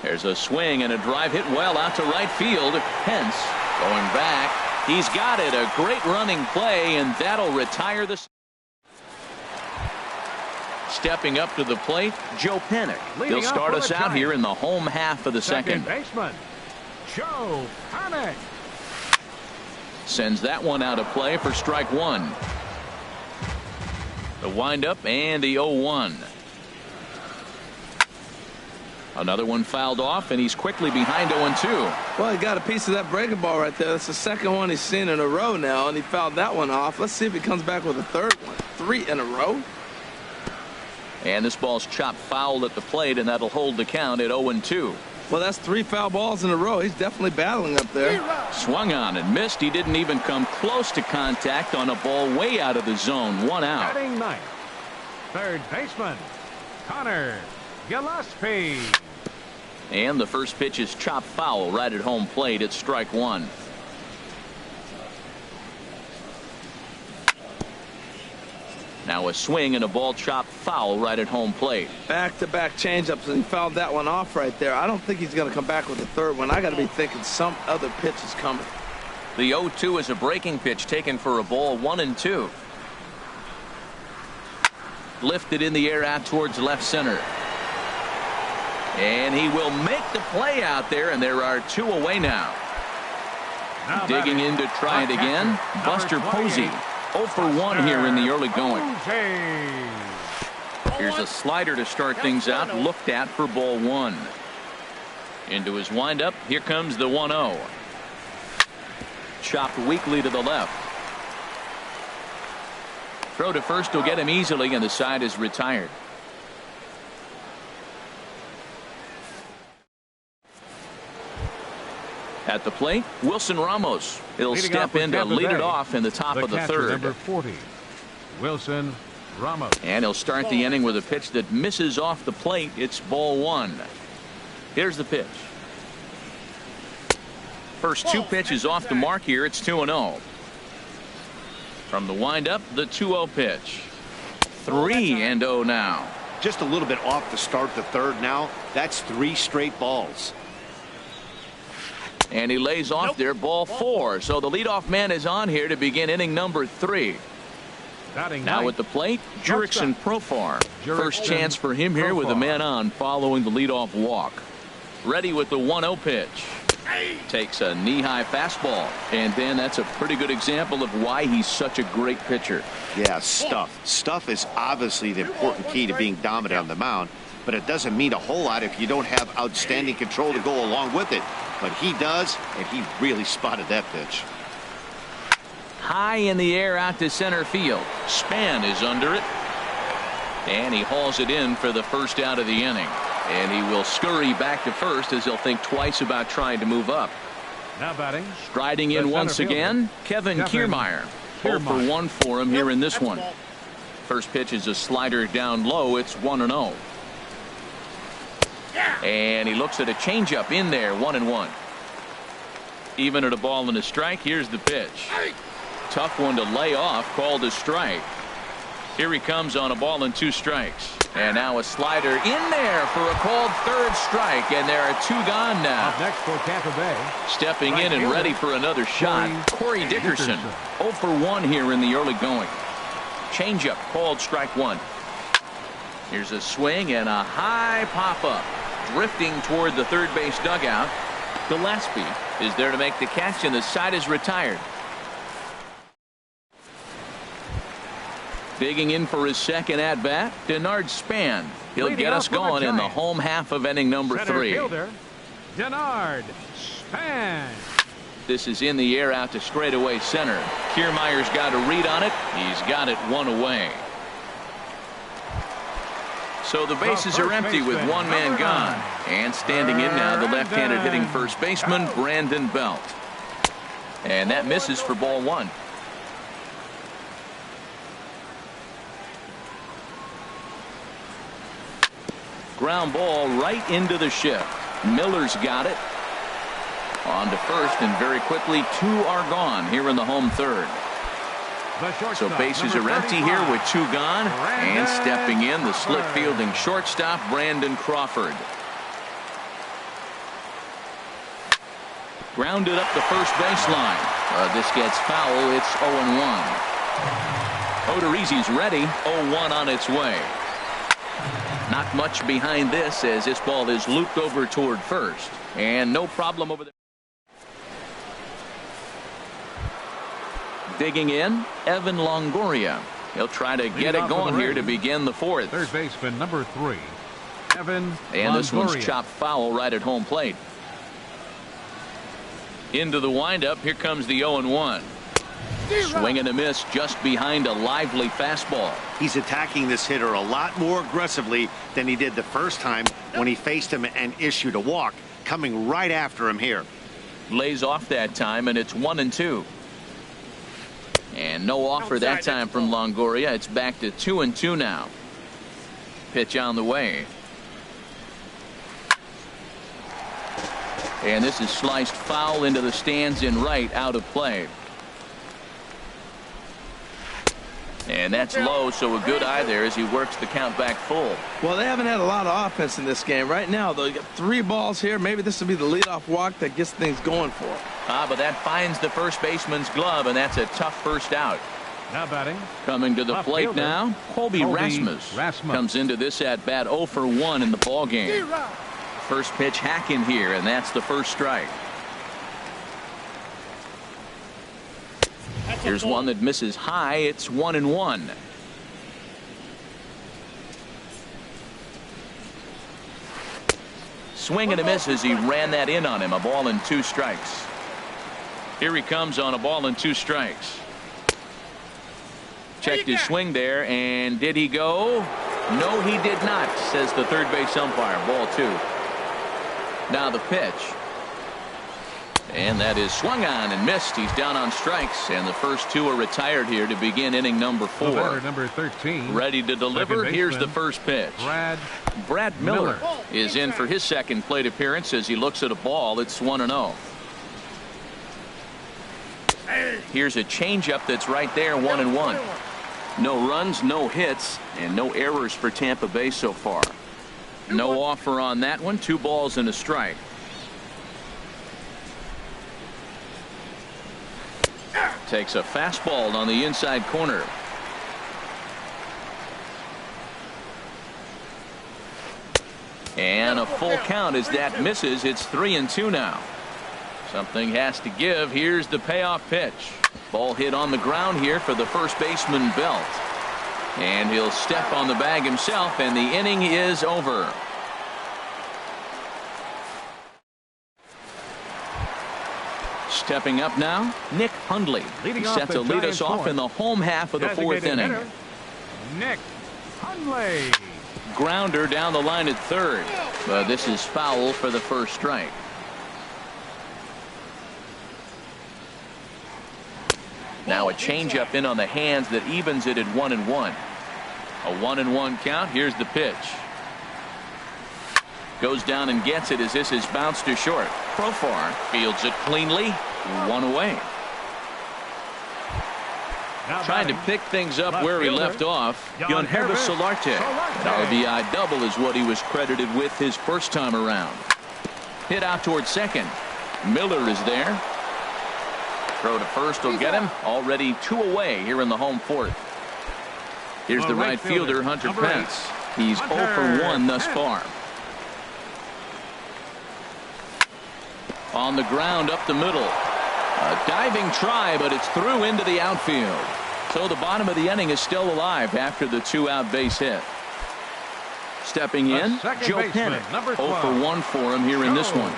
There's a swing and a drive hit well out to right field. Pence going back. He's got it. A great running play, and that'll retire the. Stepping up to the plate, Joe Panic. He'll start us out here in the home half of the second. Baseman, Joe Panic. Sends that one out of play for strike 1. The windup and the 0-1. Another one fouled off, and he's quickly behind 0-2. Well, he got a piece of that breaking ball right there. That's the second one he's seen in a row now, and he fouled that one off. Let's see if he comes back with a third one. 3 in a row. And this ball's chopped foul at the plate, and that'll hold the count at 0-2. Well, that's 3 foul balls in a row. He's definitely battling up there. Swung on and missed. He didn't even come close to contact on a ball way out of the zone. 1 out. Batting ninth, third baseman, Connor Gillespie. And the first pitch is chopped foul right at home plate. It's strike 1. Now a swing and a ball chopped foul right at home plate. Back-to-back changeups, and he fouled that one off right there. I don't think he's going to come back with a third one. I got to be thinking some other pitch is coming. The 0-2 is a breaking pitch taken for a ball, 1-2. Lifted in the air out towards left center. And he will make the play out there, and there are 2 away now. Digging in to try it again, Buster Posey. 0 for 1 here in the early going. Here's a slider to start things out, looked at for ball 1. Into his windup, here comes the 1-0. chopped weakly to the left. Throw to first will get him easily, and the side is retired. At the plate, Wilson Ramos. He'll step in to lead it off in the top of the third. Number 40, Wilson Ramos. And he'll start the inning with a pitch that misses off the plate. It's ball one. Here's the pitch. First two pitches off the mark here. It's 2-0. From the windup, the 2-0 pitch. 3-0 now. Just a little bit off to start the third now. That's 3 straight balls. And he lays off there, ball 4. So the leadoff man is on here to begin inning number 3. Now at the plate, Jurickson Profar. First chance for him here with a man on following the leadoff walk. Ready with the 1-0 pitch. Takes a knee-high fastball. And then that's a pretty good example of why he's such a great pitcher. Yeah, stuff. Stuff is obviously the important key to being dominant on the mound. But it doesn't mean a whole lot if you don't have outstanding control to go along with it. But he does, and he really spotted that pitch. High in the air out to center field. Span is under it. And he hauls it in for the first out of the inning. And he will scurry back to first as he'll think twice about trying to move up. Now batting. Striding in once again, Kevin Kiermaier. 0 for 1 for him here in this one. First pitch is a slider down low. It's 1-0. And he looks at a changeup in there, 1-1. Even at a ball and a strike, here's the pitch. Tough one to lay off, called a strike. Here he comes on a ball and 2 strikes. And now a slider in there for a called third strike, and there are 2 gone now. Up next for Tampa Bay. Stepping in and ready for another shot, Corey Dickerson. 0 for 1 here in the early going. Changeup called strike 1. Here's a swing and a high pop-up. Drifting toward the third base dugout. Gillespie is there to make the catch, and the side is retired. Digging in for his second at-bat, Denard Span. He'll get us going in the home half of inning number 3. Fielder, Denard Span. This is in the air out to straightaway center. Kiermaier's got a read on it. He's got it 1 away. So the bases are empty with 1 man gone. And standing in now, the left-handed hitting first baseman, Brandon Belt. And that misses for ball 1. Ground ball right into the shift. Miller's got it. On to first, and very quickly 2 are gone here in the home third. So bases are empty here with 2 gone. And stepping in, the slick fielding shortstop, Brandon Crawford. Grounded up the first baseline. This gets foul. It's 0-1. Odorizzi's ready. 0-1 on its way. Not much behind this as this ball is looped over toward first. And no problem over there. Digging in, Evan Longoria. He'll try to get it going here to begin the 4th. Third baseman number 3, Evan And this one's Longoria. chopped foul right at home plate. Into the windup. Here comes the 0-1. Swing and a miss just behind a lively fastball. He's attacking this hitter a lot more aggressively than he did the first time when he faced him and issued a walk, coming right after him here. Lays off that time, and it's 1-2. And no offer that time from Longoria. It's back to 2-2 now. Pitch on the way. And this is sliced foul into the stands in right, out of play. And that's low, so a good eye there as he works the count back full. Well, they haven't had a lot of offense in this game. Right now, though, you got 3 balls here. Maybe this will be the leadoff walk that gets things going for him. But that finds the first baseman's glove, and that's a tough first out. Now batting. Coming to the plate fielder, now, Colby Rasmus comes into this at-bat 0 for 1 in the ballgame. First pitch hacking here, and that's the first strike. Here's one that misses high. It's 1-1. Swing and a miss as he ran that in on him. A ball and 2 strikes. Here he comes on a ball and 2 strikes. Checked his swing there, and did he go? No, he did not, says the third base umpire. Ball 2. Now the pitch. And that is swung on and missed. He's down on strikes, and the first 2 are retired here to begin inning number 4. Number 13. Ready to deliver. Here's the first pitch. Brad Miller is in for his second plate appearance as he looks at a ball. It's 1-0. Here's a changeup that's right there, 1-1. No runs, no hits, and no errors for Tampa Bay so far. No offer on that one. 2 balls and a strike. Takes a fastball on the inside corner. And a full count as that misses. It's 3-2 now. Something has to give. Here's the payoff pitch. Ball hit on the ground here for the first baseman, Belt. And he'll step on the bag himself, and the inning is over. Stepping up now, Nick Hundley. He's set to lead us off in the home half of the 4th inning. Nick Hundley. Grounder down the line at third. But this is foul for the first strike. Now a changeup in on the hands that evens it at 1-1. A 1-1 count. Here's the pitch. Goes down and gets it as this is bounced to short. Profar fields it cleanly. 1 away. Trying to pick things up where he left off. Yangervis Solarte. An RBI double is what he was credited with his first time around. Hit out towards second. Miller is there. Throw to first will get him. Already 2 away here in the home 4th. Here's the right fielder, Hunter Pence. He's 0 for 1 thus far. On the ground up the middle. A diving try, but it's through into the outfield. So the bottom of the inning is still alive after the 2-out base hit. Stepping in, Joe Panik. 0 for 1 for him here in this one.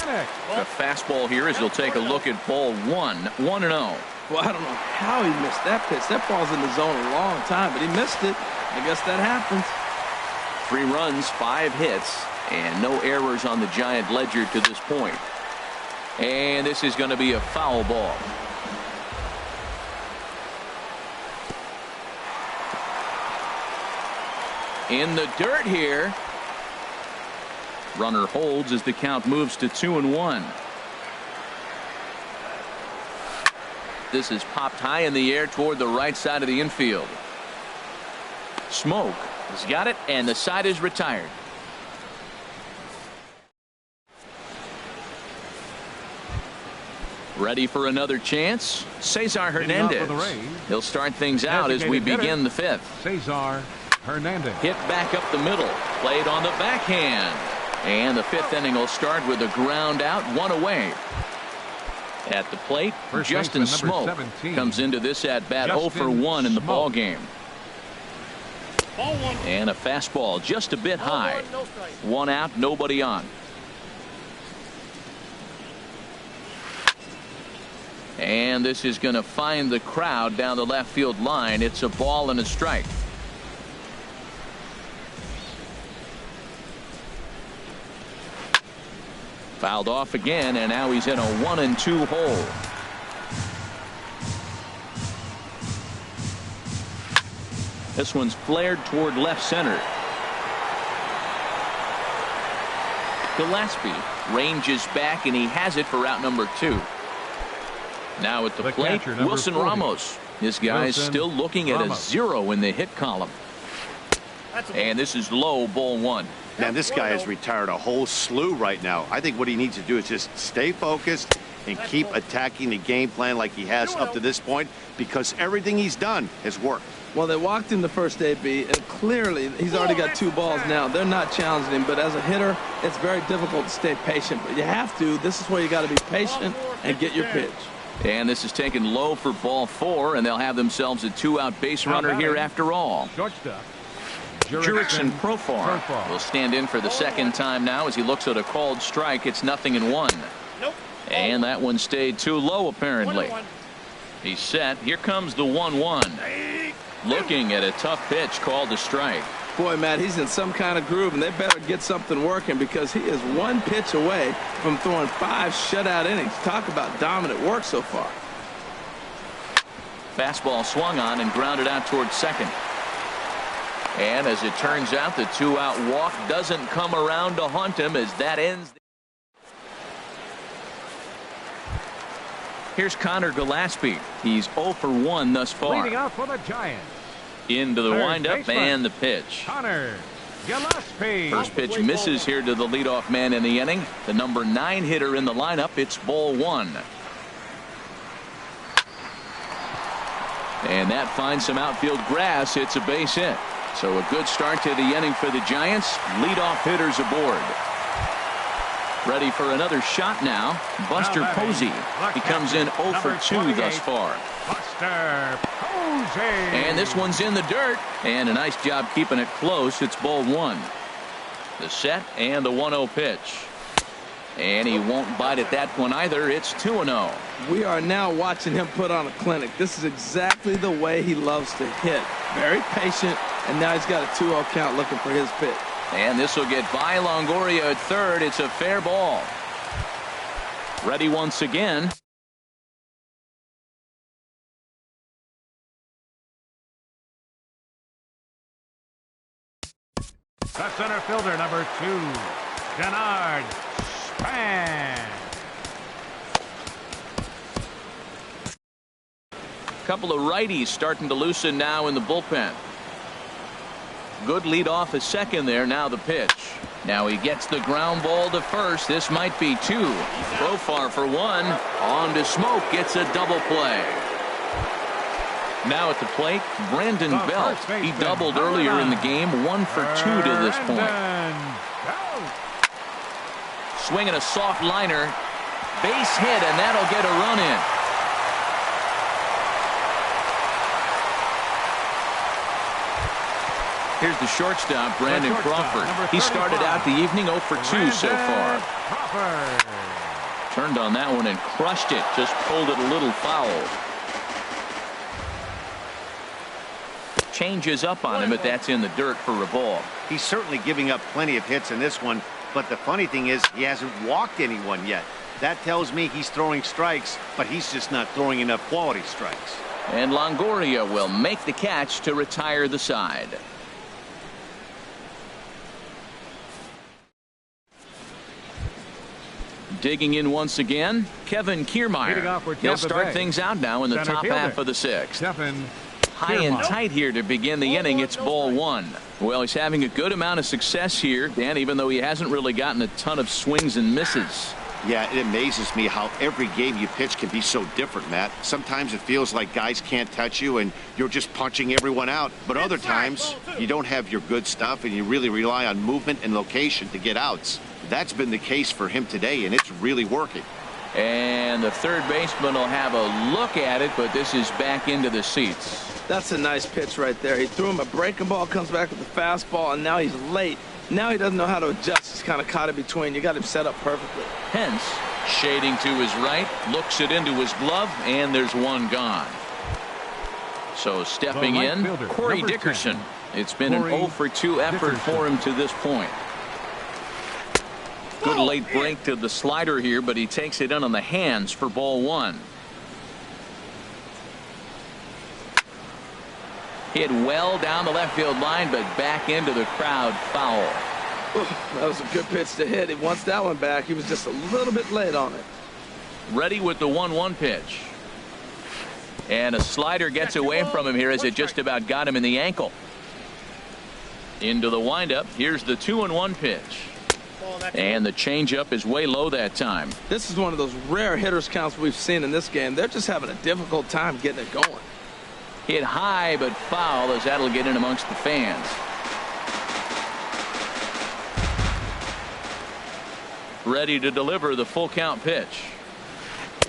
A fastball here as he'll take a look at ball 1. 1-0. Well, I don't know how he missed that pitch. That ball's in the zone a long time, but he missed it. I guess that happens. 3 runs, 5 hits, and no errors on the Giant ledger to this point. And this is going to be a foul ball. In the dirt here. Runner holds as the count moves to 2-1. This is popped high in the air toward the right side of the infield. Smoke has got it, and the side is retired. Ready for another chance? Cesar Hernandez. He'll start things out as we begin the 5th. Cesar Hernandez. Hit back up the middle. Played on the backhand. And the 5th inning will start with a ground out, 1 away. At the plate, Justin Smoke comes into this at bat 0 for 1 in the ball game. And a fastball just a bit high. 1 out, nobody on. And this is going to find the crowd down the left field line. It's a ball and a strike. Fouled off again, and now he's in a 1-2 hole. This one's flared toward left center. Gillespie ranges back, and he has it for out number 2. Now at the plate, catcher, Wilson 40. Ramos. This guy's still looking at a 0 in the hit column. And this is low, ball 1. Man, this guy has retired a whole slew right now. I think what he needs to do is just stay focused and keep attacking the game plan like he has up to this point, because everything he's done has worked. Well, they walked in the first AB, and clearly he's already got 2 balls now. They're not challenging him, but as a hitter, it's very difficult to stay patient. But you have to. This is where you got to be patient and get your pitch. And this is taken low for ball 4, and they'll have themselves a 2-out base runner here after all. Shortstop. Jurickson Profar will stand in for the second time now as he looks at a called strike. It's 0-1. Nope. And that one stayed too low, apparently. He's set. Here comes the 1-1. Looking at a tough pitch called a strike. Boy, Matt, he's in some kind of groove, and they better get something working because he is one pitch away from throwing 5 shutout innings. Talk about dominant work so far. Fastball swung on and grounded out towards second. And as it turns out, the 2-out walk doesn't come around to haunt him as that ends. Here's Connor Gillespie. He's 0 for 1 thus far. Leading off for the Giants. Into the windup and the pitch. Connor Gillespie. First pitch misses here to the leadoff man in the inning. The number 9 hitter in the lineup. It's ball 1. And that finds some outfield grass. It's a base hit. So a good start to the inning for the Giants. Leadoff hitters aboard. Ready for another shot now. Buster Posey. He comes in 0 for 2 thus far. Buster Posey. And this one's in the dirt. And a nice job keeping it close. It's ball 1. The set and the 1-0 pitch. And he won't bite at that one either. It's 2-0. We are now watching him put on a clinic. This is exactly the way he loves to hit. Very patient, and now he's got a 2-0 count looking for his pitch. And this will get by Longoria at third. It's a fair ball. Ready once again. The center fielder, number 2, Denard Span. Couple of righties starting to loosen now in the bullpen. Good lead off a second there. Now the pitch. Now he gets the ground ball to first. This might be 2. Profar for 1. On to Smoke. Gets a double play. Now at the plate, Brandon Belt. He doubled earlier in the game. 1 for 2 to this point. Swinging a soft liner. Base hit, and that'll get a run in. Here's the shortstop, Brandon Crawford. He started out the evening 0 for 2 so far. Turned on that one and crushed it. Just pulled it a little foul. Changes up on him, but that's in the dirt for a ball. He's certainly giving up plenty of hits in this one, but the funny thing is he hasn't walked anyone yet. That tells me he's throwing strikes, but he's just not throwing enough quality strikes. And Longoria will make the catch to retire the side. Digging in once again, Kevin Kiermaier. He'll start things out now in the top half of the 6th. High and tight here to begin the inning. It's ball 1. Well, he's having a good amount of success here, Dan, even though he hasn't really gotten a ton of swings and misses. Yeah, it amazes me how every game you pitch can be so different, Matt. Sometimes it feels like guys can't touch you and you're just punching everyone out. But other times you don't have your good stuff and you really rely on movement and location to get outs. That's been the case for him today, and it's really working. And the third baseman will have a look at it, but this is back into the seats. That's a nice pitch right there. He threw him a breaking ball, comes back with the fastball, and now he's late. Now he doesn't know how to adjust. He's kind of caught in between. You got him set up perfectly. Hence, shading to his right, looks it into his glove, and there's one gone. So stepping in, Corey Dickerson. It's been an 0 for 2 effort for him to this point. Good late break to the slider here, but he takes it in on the hands for ball 1. Hit well down the left field line, but back into the crowd, foul. That was a good pitch to hit. He wants that one back. He was just a little bit late on it. Ready with the 1-1 pitch. And a slider gets away from him here as it just about got him in the ankle. Into the windup. Here's the 2-1 pitch. And the changeup is way low that time. This is one of those rare hitters counts we've seen in this game. They're just having a difficult time getting it going. Hit high but foul as that'll get in amongst the fans. Ready to deliver the full count pitch.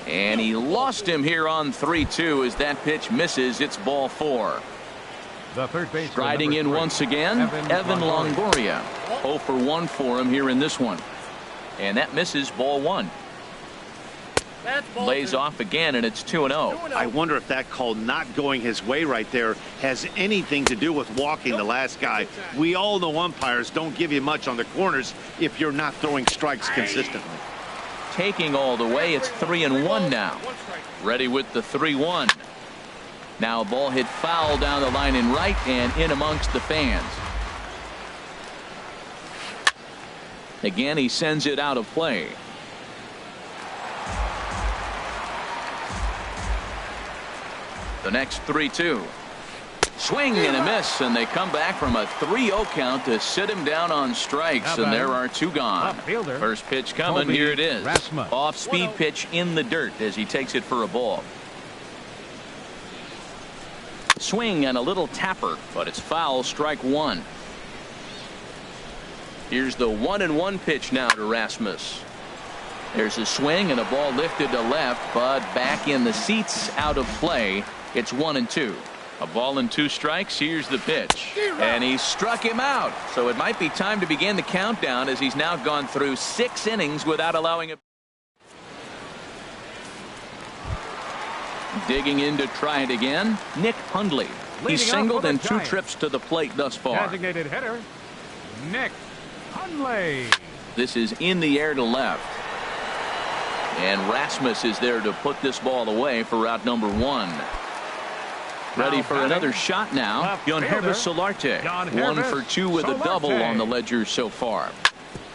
And he lost him here on 3-2 as that pitch misses. It's ball 4. The third base striding in once again, Evan Longoria. 0 for 1 for him here in this one. And that misses ball 1. Lays off again, and it's 2-0. I wonder if that call not going his way right there has anything to do with walking the last guy. We all know umpires don't give you much on the corners if you're not throwing strikes consistently. Taking all the way, it's 3-1 now. Ready with the 3-1. Now a ball hit foul down the line in right and in amongst the fans. Again, he sends it out of play. The next 3-2. Swing and a miss, and they come back from a 3-0 count to sit him down on strikes, and there are 2 gone. First pitch coming. Here it is. Off-speed pitch in the dirt as he takes it for a ball. Swing and a little tapper, but it's foul. Strike 1. Here's the 1-1 pitch now to Rasmus. There's a swing and a ball lifted to left, but back in the seats, out of play. It's 1-2. A ball and 2 strikes. Here's the pitch, and he struck him out. So it might be time to begin the countdown, as he's now gone through 6 innings without allowing a. Digging in to try it again, Nick Hundley. He's singled in 2 trips to the plate thus far. Designated hitter, Nick Hundley. This is in the air to left. And Rasmus is there to put this ball away for out number 1. Ready for another shot now. Hrezzo Solarte. 1 for 2 with a double on the ledger so far.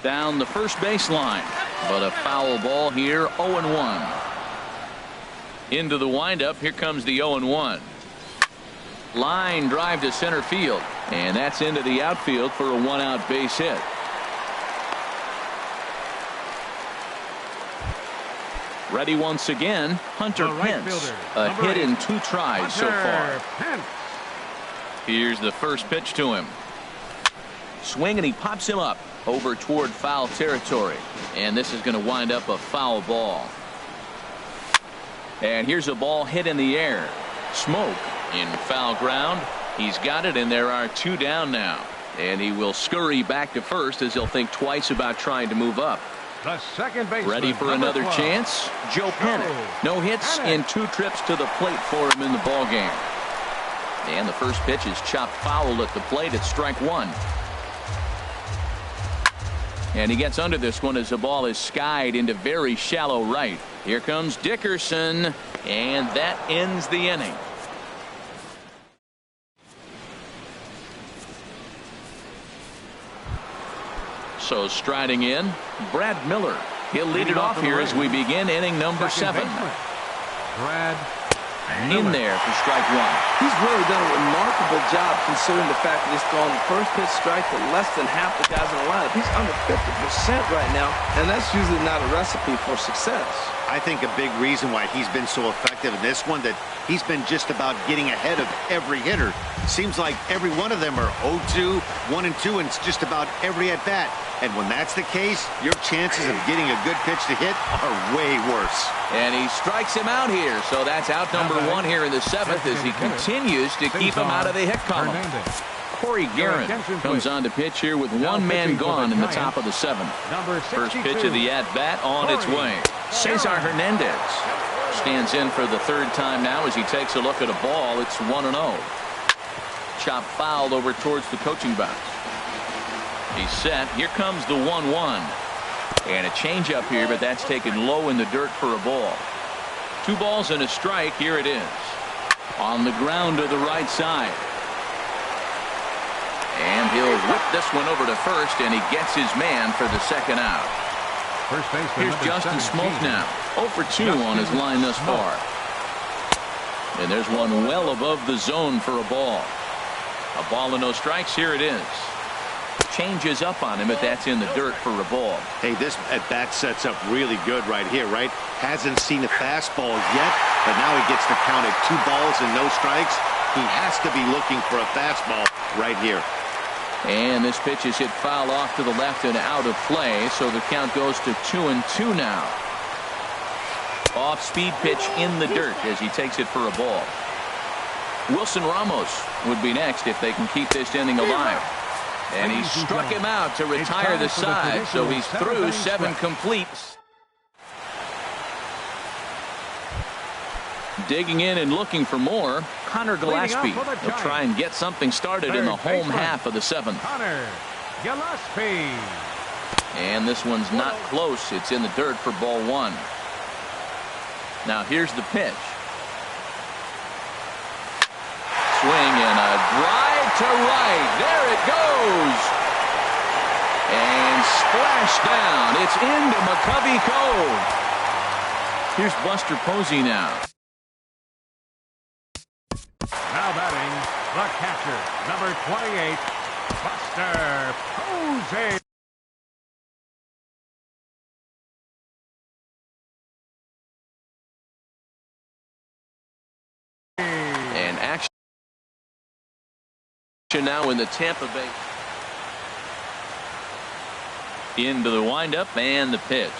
Down the first baseline, but a foul ball here. 0-1. Into the windup. Here comes the 0-1. Line drive to center field, and that's into the outfield for a 1-out base hit. Ready once again, Hunter Pence. A hit in 2 tries so far. Here's the first pitch to him. Swing, and he pops him up over toward foul territory. And this is going to wind up a foul ball. And here's a ball hit in the air. Smoke in foul ground. He's got it, and there are 2 down now. And he will scurry back to first, as he'll think twice about trying to move up. The second baseman, ready for another 12. chance. Joe Pennant. No hits in 2 trips to the plate for him in the ball game. And the first pitch is chopped foul at the plate. It's strike 1. And he gets under this one as the ball is skied into very shallow right. Here comes Dickerson, and that ends the inning. So striding in, Brad Miller. He'll lead it off here as we begin inning number 7. Brad in there for strike 1. He's really done a remarkable job, considering the fact that he's thrown the first pitch strike to less than half the guys in the lineup. He's under 50% right now, and that's usually not a recipe for success. I think a big reason why he's been so effective in this one, that he's been just about getting ahead of every hitter. Seems like every one of them are 0-2, 1-2, and it's just about every at-bat. And when that's the case, your chances of getting a good pitch to hit are way worse. And he strikes him out here. So that's out number 1 here in the 7th as he continues to keep him out of the hit column. Corey Guerin comes on to pitch here with 1 man gone in the top of the 7th. First pitch of the at-bat on its way. Cesar Hernandez stands in for the 3rd time now as he takes a look at a ball. It's 1-0. Chop fouled over towards the coaching box. He's set. Here comes the 1-1. And a changeup here, but that's taken low in the dirt for a ball. 2 balls and a strike. Here it is. On the ground to the right side. And he'll whip this one over to first, and he gets his man for the 2nd out. Here's Justin Smoke now. 0 for 2 on his line thus far. And there's one well above the zone for a ball. A ball and no strikes. Here it is. Changes up on him, but that's in the dirt for a ball. Hey, this at-bat sets up really good right here, right? Hasn't seen a fastball yet, but now he gets to count at 2 balls and no strikes. He has to be looking for a fastball right here. And this pitch is hit foul off to the left and out of play, so the count goes to 2-2 now. Off-speed pitch in the dirt as he takes it for a ball. Wilson Ramos would be next if they can keep this inning alive. And he struck him out to retire the side, so he's through 7 complete. Digging in and looking for more, Connor Gillespie. He'll try and get something started in the home half of the seventh. Connor Gillespie. And this one's not close. It's in the dirt for ball one. Now here's the pitch. Swing and a drive to right. There it goes. And splash down. It's into McCovey Cove. Here's Buster Posey now. Now batting, the catcher, number 28, Buster Posey. And action now in the Tampa Bay. Into the windup and the pitch.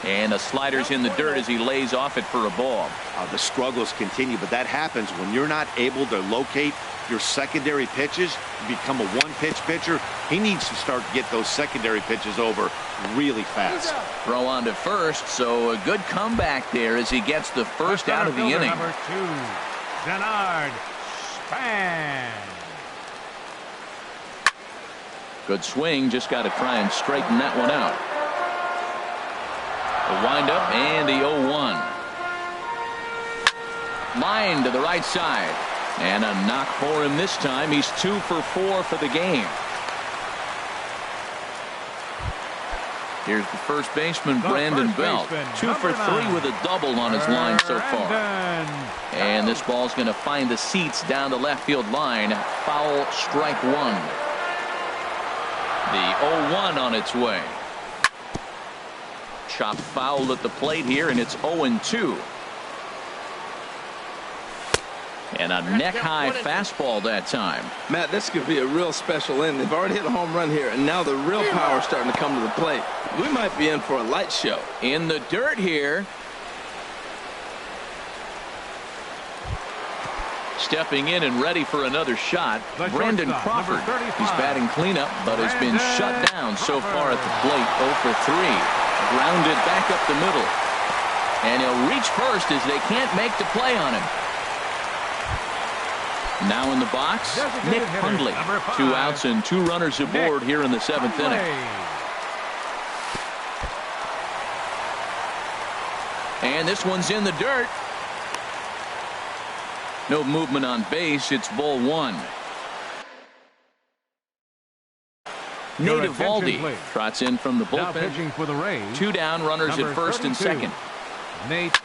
And the slider's in the dirt as he lays off it for a ball. The struggles continue, but that happens when you're not able to locate your secondary pitches. You become a one-pitch pitcher. He needs to start to get those secondary pitches over really fast. Throw on to first, so a good comeback there as he gets the first out of the inning. Number 2, Denard Span. Good swing, just got to try and straighten that one out. The windup and the 0-1. Line to the right side. And a knock for him this time. He's 2 for 4 for the game. Here's the first baseman, Brandon Belt. 2 for 3 with a double on his line so far. And this ball's going to find the seats down the left field line. Foul, strike one. The 0-1 on its way. Chopped foul at the plate here, and it's 0-2. And a neck-high fastball that time. Matt, this could be a real special inning. They've already hit a home run here, and now the real power is starting to come to the plate. We might be in for a light show. In the dirt here. Stepping in and ready for another shot, Brandon Crawford. He's batting cleanup, but has been shut down so far at the plate. 0 for 3. Grounded back up the middle. And he'll reach first as they can't make the play on him. Now in the box, Nick Hundley. 2 outs and 2 runners aboard here in the 7th inning. And this one's in the dirt. No movement on base. It's ball one. Nate Eovaldi trots in from the bullpen. 2 down, runners at first and second. Nate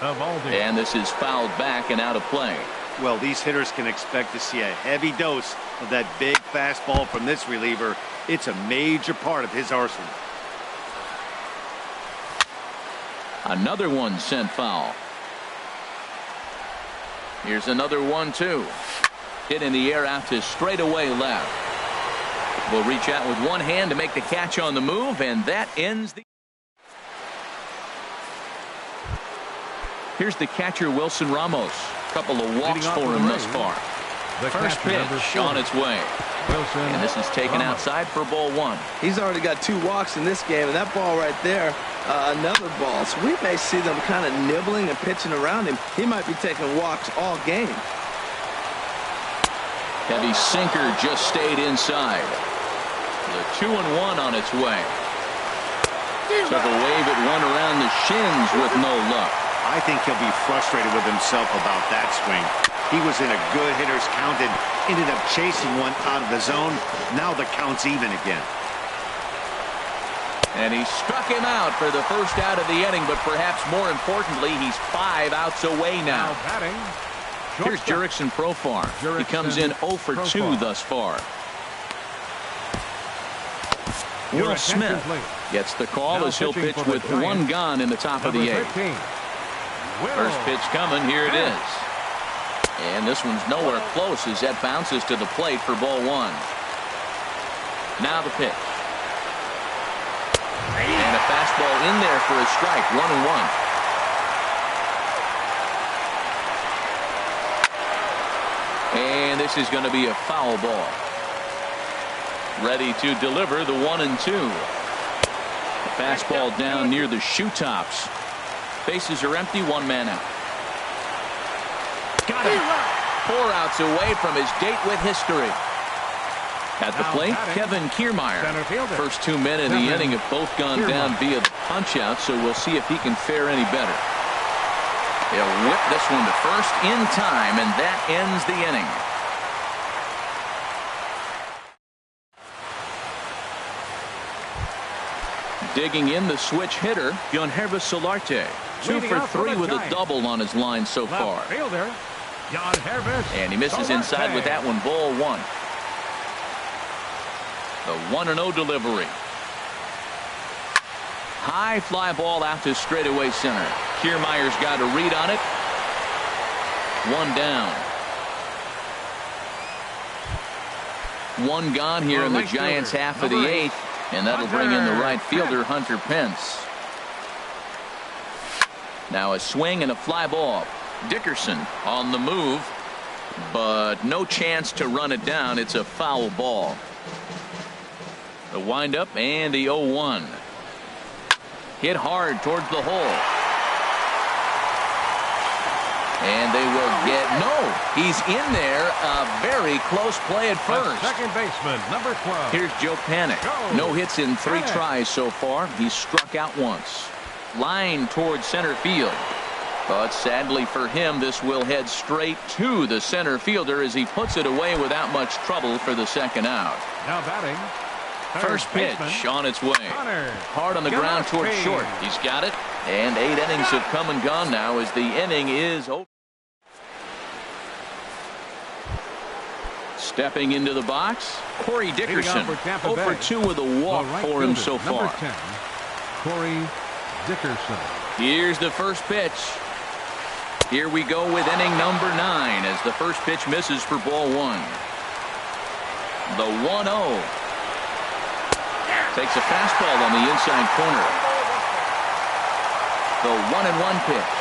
Eovaldi. And this is fouled back and out of play. Well, these hitters can expect to see a heavy dose of that big fastball from this reliever. It's a major part of his arsenal. Another one sent foul. Here's another 1-2. Hit in the air out to straightaway left. Will reach out with one hand to make the catch on the move, and that ends the. Here's the catcher, Wilson Ramos. Couple of walks for him thus far. First pitch on its way. And this is taken outside for ball one. He's already got 2 walks in this game, and that ball right there, another ball. So we may see them kind of nibbling and pitching around him. He might be taking walks all game. Heavy sinker just stayed inside. The 2-1 on its way. Took a wave at one around the shins with no luck. I think he'll be frustrated with himself about that swing. He was in a good hitter's count and ended up chasing one out of the zone. Now the count's even again. And he struck him out for the first out of the inning, but perhaps more importantly, he's 5 outs away now. Here's Jurickson Profar. He comes in 0 for 2 thus far. Will Smith gets the call as he'll pitch with 1 gone in the top of the 8th. First pitch coming. Here it is. And this one's nowhere close as that bounces to the plate for ball one. Now the pitch. And a fastball in there for a strike. 1-1. And this is going to be a foul ball. Ready to deliver the 1-2. The fastball down near the shoe tops. Bases are empty, one man out. Got it. 4 outs away from his date with history. At the plate, Kevin Kiermaier. First 2 men in the inning have both gone down via the punch-out, so we'll see if he can fare any better. He'll whip this one to first in time, and that ends the inning. Digging in the switch hitter, hrezzo. 2 for 3 with a double on his line so far. And he misses inside with that one, ball 1. The 1-0 delivery. High fly ball out to straightaway center. Kiermaier's got a read on it. 1 down. 1 gone here in the Giants' half of the 8th, and that'll bring in the right fielder, Hunter Pence. Now a swing and a fly ball. Dickerson on the move, but no chance to run it down. It's a foul ball. The windup and the 0-1. Hit hard towards the hole. And they will get, no, he's in there. A very close play at first. Second baseman, number 12. Here's Joe Panik. No hits in 3 tries so far. He's struck out once. Line towards center field. But sadly for him, this will head straight to the center fielder as he puts it away without much trouble for the second out. Now batting. First pitch on its way. Hard on the ground towards short. He's got it. And 8 innings have come and gone now as the inning is over. Stepping into the box, Corey Dickerson. 0 for 2 with a walk for him so far. Number 10, Corey Dickerson. Here's the first pitch. Here we go with inning number 9 as the first pitch misses for ball 1. The 1-0. Takes a fastball on the inside corner. The 1-1 pitch.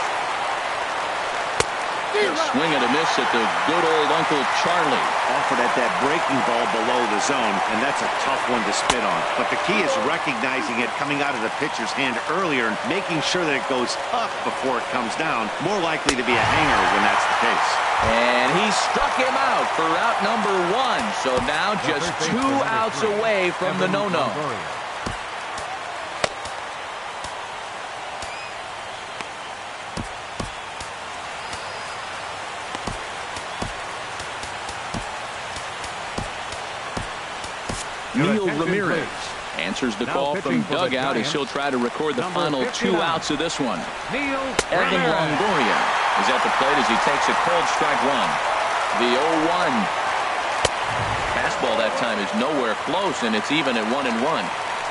A swing and a miss at the good old Uncle Charlie. Offered at that breaking ball below the zone, and that's a tough one to spit on. But the key is recognizing it coming out of the pitcher's hand earlier and making sure that it goes up before it comes down. More likely to be a hanger when that's the case. And he struck him out for out number 1. So now just 2 outs away from the no-no. Neil Ramirez answers the call from dugout as he'll try to record the final 2 outs of this one. Evan Longoria is at the plate as he takes a cold strike 1. The 0-1. Fastball that time is nowhere close, and it's even at 1-1.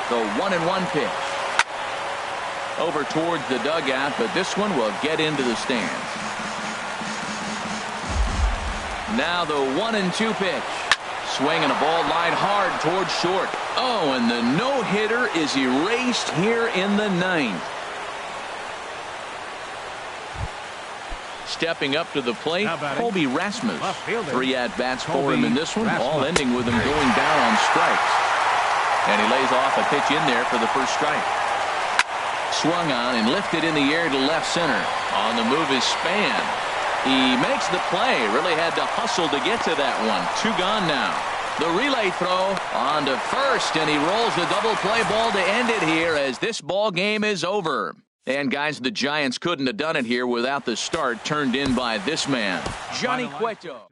The 1-1 pitch. Over towards the dugout, but this one will get into the stands. Now the 1-2 pitch. Swing and a ball line hard towards short. Oh, and the no-hitter is erased here in the 9th. Stepping up to the plate, Colby Rasmus. 3 at-bats for him in this one, all ending with him going down on strikes. And he lays off a pitch in there for the first strike. Swung on and lifted in the air to left center. On the move is Span. He makes the play. Really had to hustle to get to that one. 2 gone now. The relay throw on to first, and he rolls the double play ball to end it here as this ball game is over. And guys, the Giants couldn't have done it here without the start turned in by this man, Johnny Cueto.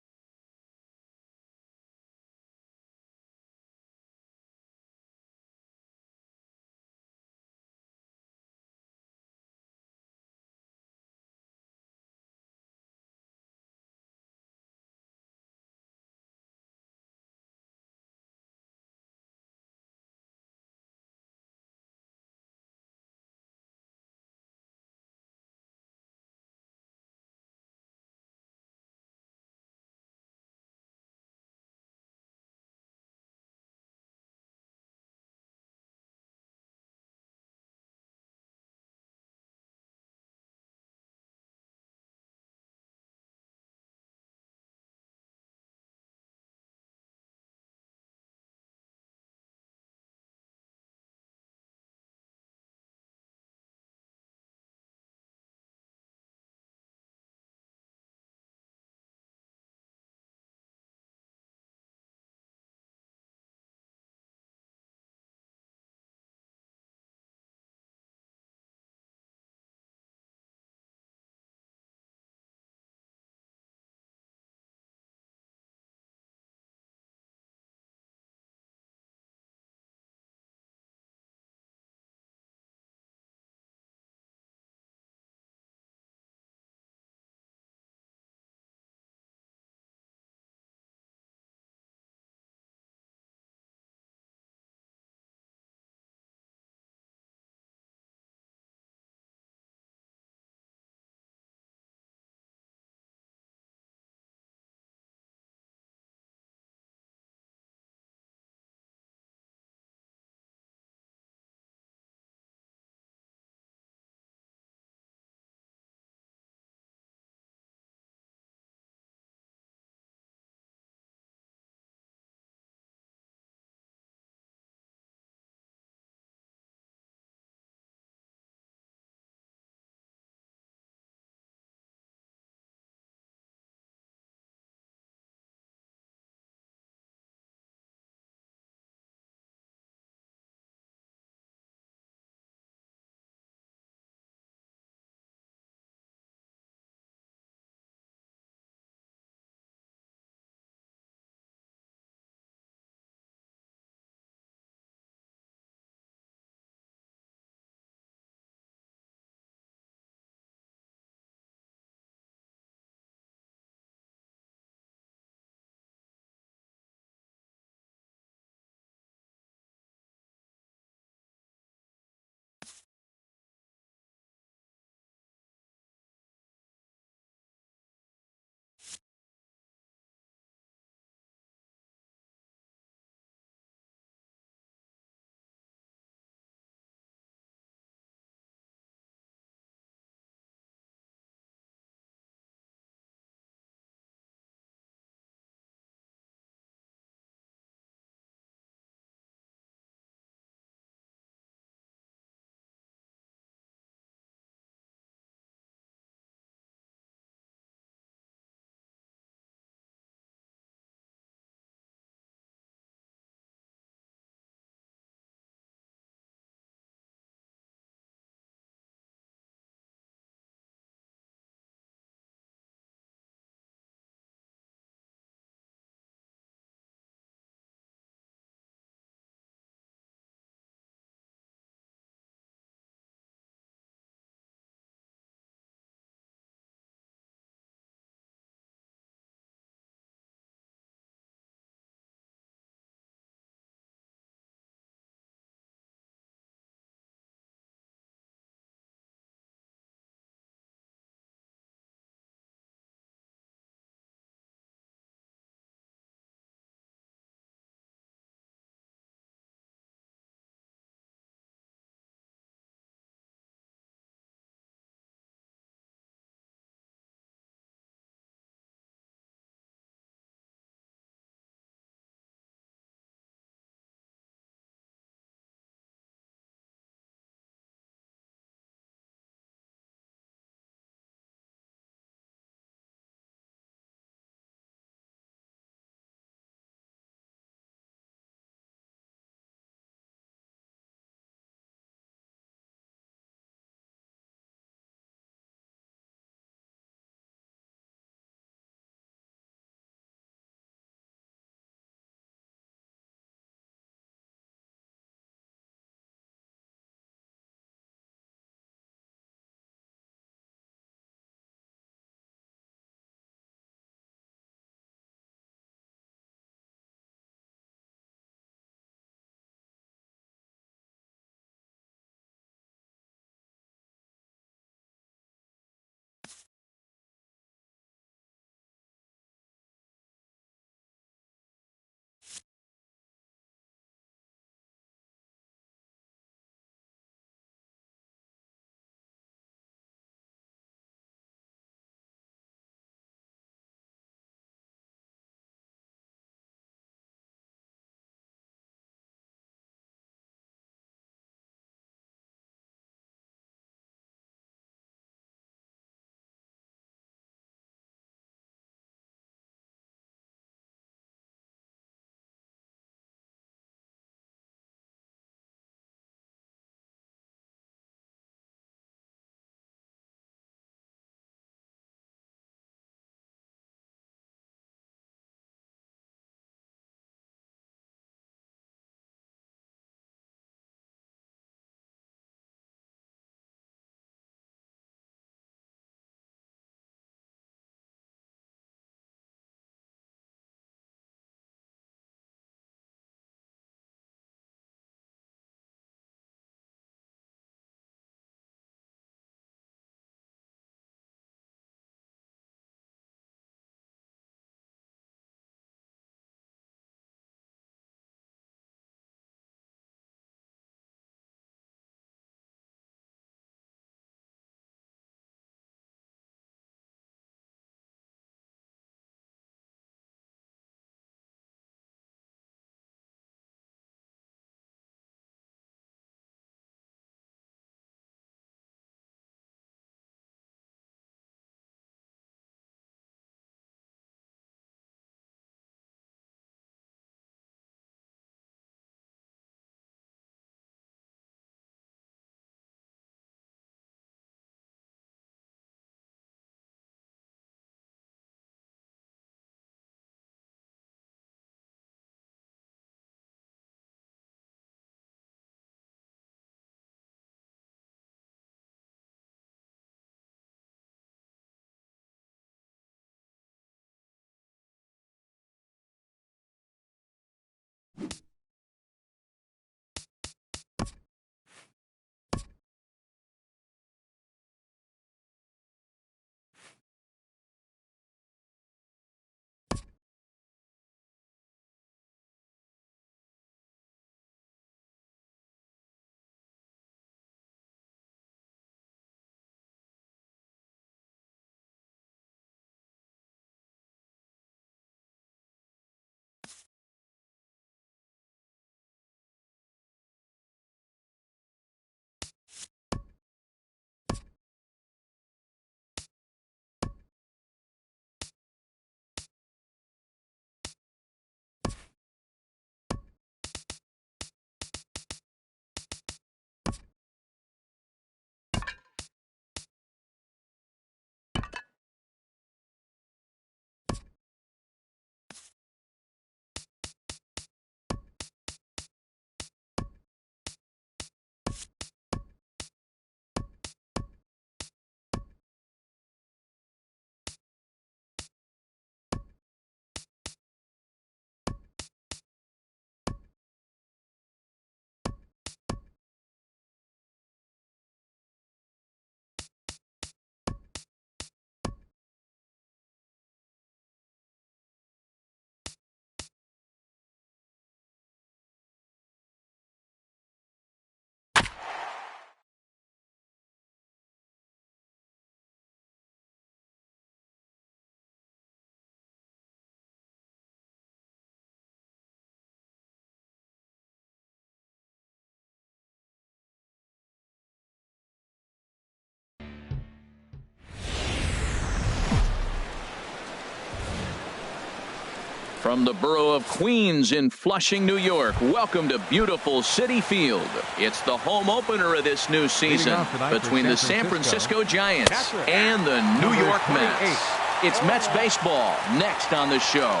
From the borough of Queens in Flushing, New York, welcome to beautiful Citi Field. It's the home opener of this new season between the San Francisco Giants and the New York Mets. It's Mets baseball next on the show.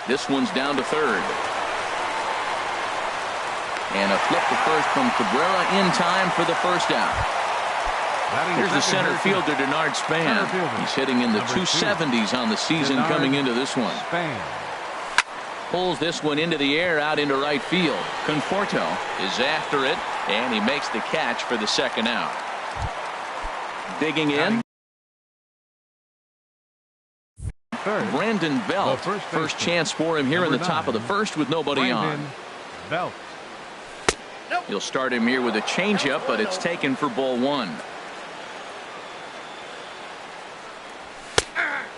This one's down to third. And a flip to first from Cabrera in time for the first out. Here's the center fielder, Denard Span. He's hitting in the 270s on the season coming into this one. Pulls this one into the air out into right field. Conforto is after it, and he makes the catch for the second out. Digging in. Brandon Belt. First chance for him here in the top of the first with nobody on. He'll start him here with a changeup, but it's taken for ball one.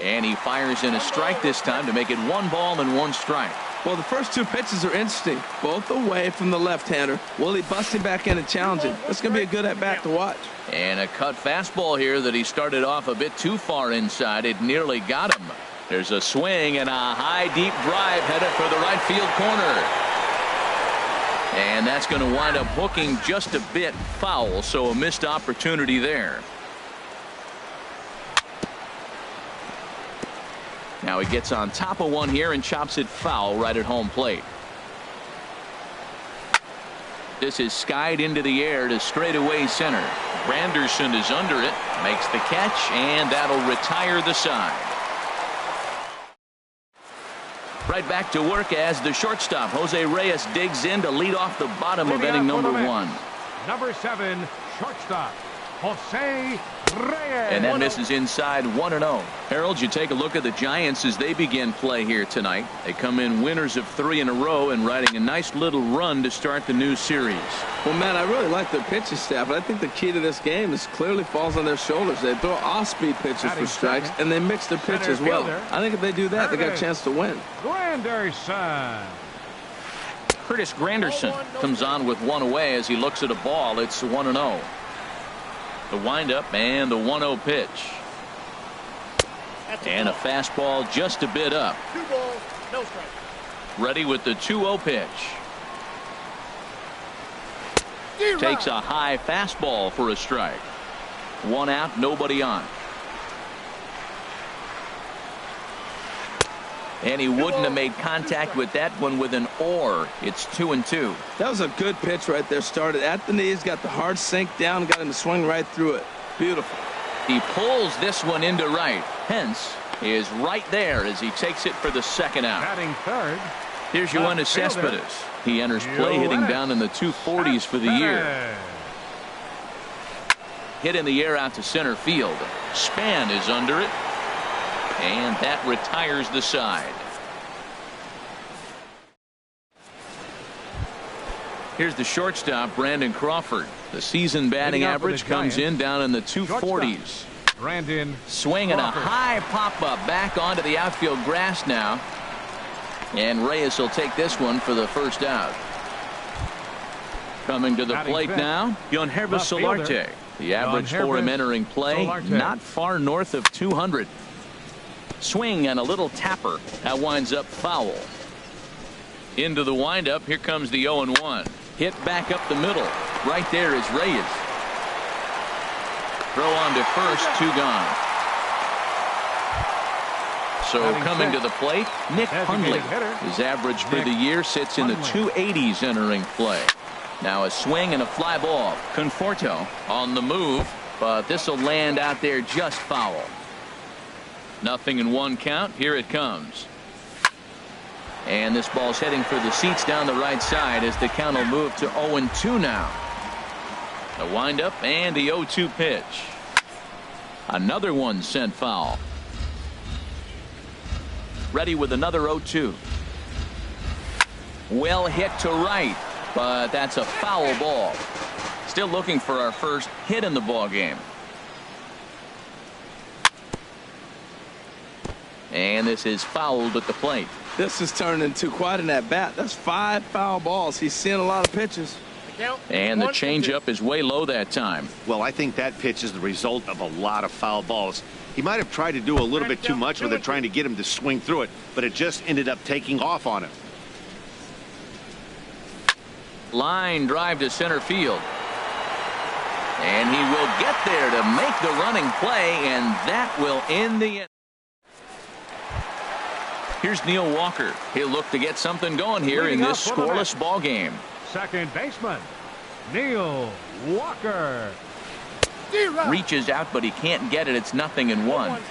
And he fires in a strike this time to make it 1 ball and 1 strike. Well, the first 2 pitches are interesting, both away from the left-hander. Will he bust him back in and challenge him? That's going to be a good at-bat to watch. And a cut fastball here that he started off a bit too far inside. It nearly got him. There's a swing and a high, deep drive headed for the right field corner. And that's going to wind up hooking just a bit foul, so a missed opportunity there. Now he gets on top of one here and chops it foul right at home plate. This is skied into the air to straightaway center. Granderson is under it, makes the catch, and that'll retire the side. Right back to work as the shortstop, Jose Reyes, digs in to lead off the bottom of inning number 1. Number 7, shortstop, Jose Reyes. And that misses inside 1-0. Harold, you take a look at the Giants as they begin play here tonight. They come in winners of 3 in a row and riding a nice little run to start the new series. Well, man, I really like their pitching staff, but I think the key to this game is clearly falls on their shoulders. They throw off-speed pitches for strikes, and they mix their pitch as well. I think if they do that, they got a chance to win. Granderson. Curtis Granderson comes on with 1 away as he looks at a ball. It's 1-0. The windup and the 1-0 pitch. And a fastball just a bit up. 2 balls, no strikes. Ready with the 2-0 pitch. Takes a high fastball for a strike. 1 out, nobody on. And he wouldn't have made contact with that one with an or. It's 2-2. That was a good pitch right there. Started at the knees, got the hard sink down, got him to swing right through it. Beautiful. He pulls this one into right. Hence is right there as he takes it for the second out. Batting third. Here's Yoenis Cespedes. He enters play hitting down in the 240s for the year. Hit in the air out to center field. Span is under it. And that retires the side. Here's the shortstop, Brandon Crawford. The season batting average comes in down in the 240s. Brandon swinging a high pop-up back onto the outfield grass now. And Reyes will take this one for the first out. Coming to the plate now, Hrezzo Solarte. The average for him entering play, not far north of 200. Swing and a little tapper. That winds up foul. Into the windup. Here comes the 0-1. Hit back up the middle. Right there is Reyes. Throw on to first. 2 gone. So coming to the plate, Nick Hundley. His average for the year sits in the 280s entering play. Now a swing and a fly ball. Conforto on the move, but this will land out there just foul. 0-1 count. Here it comes. And this ball's heading for the seats down the right side as the count will move to 0-2 now. The windup and the 0-2 pitch. Another one sent foul. Ready with another 0-2. Well hit to right, but that's a foul ball. Still looking for our first hit in the ball game. And this is fouled at the plate. This has turned into quite an at-bat. That's 5 foul balls. He's seeing a lot of pitches. And the changeup is way low that time. Well, I think that pitch is the result of a lot of foul balls. He might have tried to do a little bit too much with it, trying to get him to swing through it, but it just ended up taking off on him. Line drive to center field. And he will get there to make the running play, and that will end the inning. Here's Neil Walker. He'll look to get something going here in this scoreless ball game. Second baseman, Neil Walker. Reaches out, but he can't get it. It's 0-1.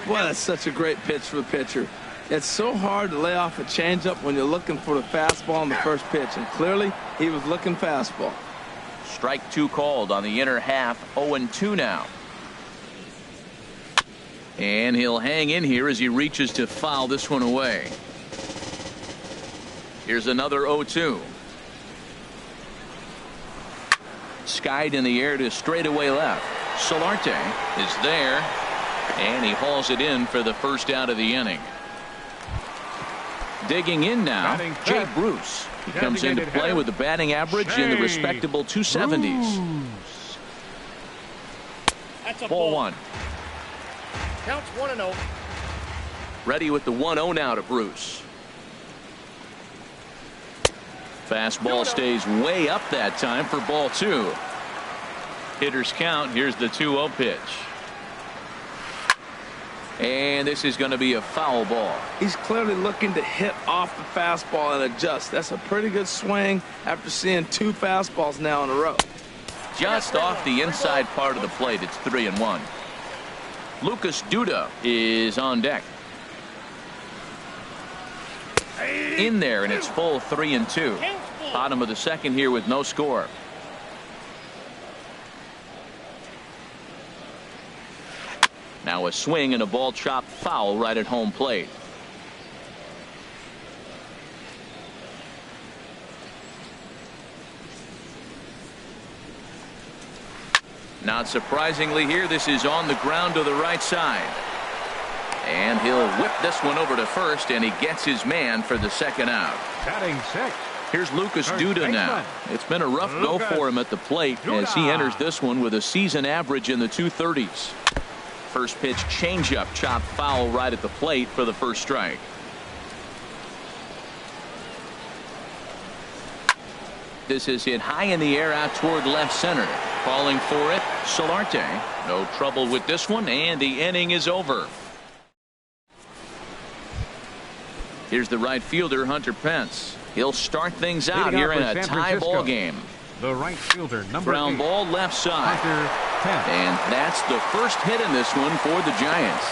Well, that's such a great pitch for the pitcher. It's so hard to lay off a changeup when you're looking for the fastball on the first pitch, and clearly he was looking fastball. Strike 2 called on the inner half. 0-2 now. And he'll hang in here as he reaches to foul this one away. Here's another 0-2. Skied in the air to straightaway left. Solarte is there, and he hauls it in for the first out of the inning. Digging in now, Jay Bruce. He comes into play with a batting average in the respectable 270s. That's a Ball 1. Counts 1-0. Ready with the 1-0 now to Bruce. Fastball stays way up that time for ball 2. Hitters count. Here's the 2-0 pitch. And this is going to be a foul ball. He's clearly looking to hit off the fastball and adjust. That's a pretty good swing after seeing 2 fastballs now in a row. Just off the inside part of the plate. It's 3-1. Lucas Duda is on deck. In there, and it's full 3-2. Bottom of the second here with no score. Now a swing and a ball chopped foul right at home plate. Not surprisingly here, this is on the ground to the right side. And he'll whip this one over to first, and he gets his man for the second out. Batting 6. Here's Lucas Duda now. It's been a rough go for him at the plate as he enters this one with a season average in the 230s. First pitch changeup chopped foul right at the plate for the first strike. This is hit high in the air out toward left center. Calling for it, Solarte. No trouble with this one, and the inning is over. Here's the right fielder, Hunter Pence. He'll start things out here in a tie ball game. The right fielder, number Ground 8. ball left side. Hunter Pence. And that's the first hit in this one for the Giants.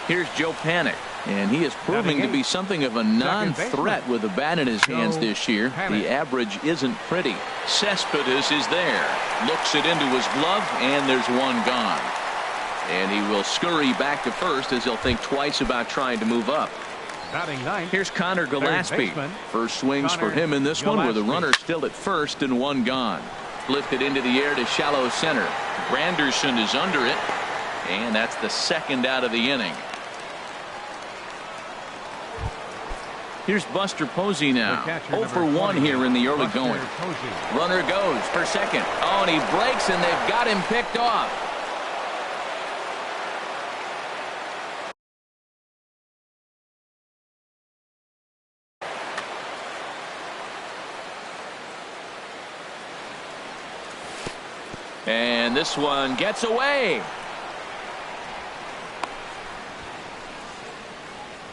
Here's Joe Panic, and he is proving to be something of a non-threat with a bat in his hands this year. The average isn't pretty. Cespedes is there. Looks it into his glove, and there's one gone. And he will scurry back to first as he'll think twice about trying to move up. Batting 9. Here's Connor Gillespie. First swings for him in this one with a runner still at first and one gone. Lifted into the air to shallow center. Granderson is under it, and that's the second out of the inning. Here's Buster Posey now. 0 for 1 here in the early going. Runner goes for second. Oh, and he breaks, and they've got him picked off. And this one gets away.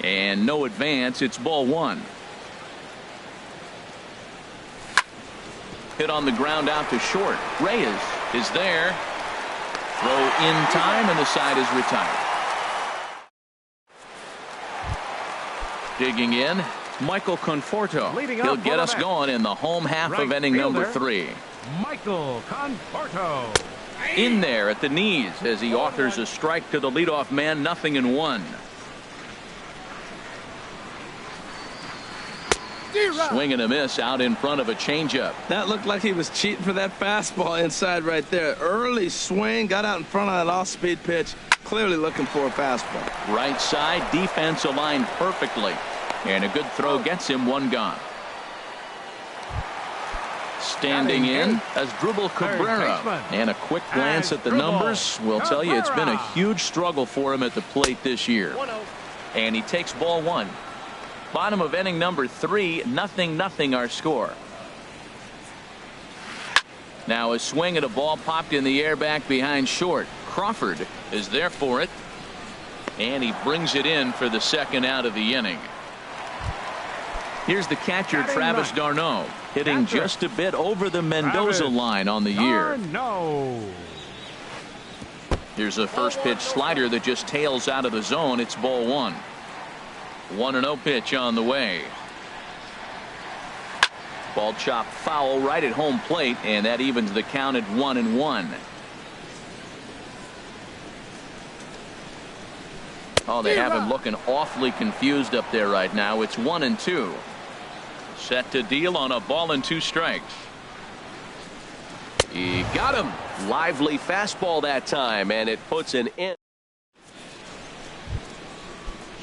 And no advance. It's ball 1. Hit on the ground out to short. Reyes is there. Throw in time, and the side is retired. Digging in, Michael Conforto. He'll get us going in the home half of inning number 3. Michael Conforto. In there at the knees as he offers a strike to the leadoff man. 0-1. Swing and a miss out in front of a changeup. That looked like he was cheating for that fastball inside right there. Early swing, got out in front of that off-speed pitch. Clearly looking for a fastball. Right side, defense aligned perfectly. And a good throw gets him one gone. Standing in as Dribble Cabrera. And a quick glance at the numbers will tell you it's been a huge struggle for him at the plate this year. And he takes ball one. Bottom of inning number 3, 0-0 our score. Now a swing at a ball popped in the air back behind short. Crawford is there for it. And he brings it in for the second out of the inning. Here's the catcher, Travis d'Arnaud, hitting just a bit over the Mendoza line on the year. Here's a first pitch slider that just tails out of the zone. It's ball one. 1-0 pitch on the way. Ball chopped foul right at home plate, and that evens the count at 1-1. Oh, they have him looking awfully confused up there right now. It's 1-2. Set to deal on a ball and 2 strikes. He got him. Lively fastball that time, and it puts an end.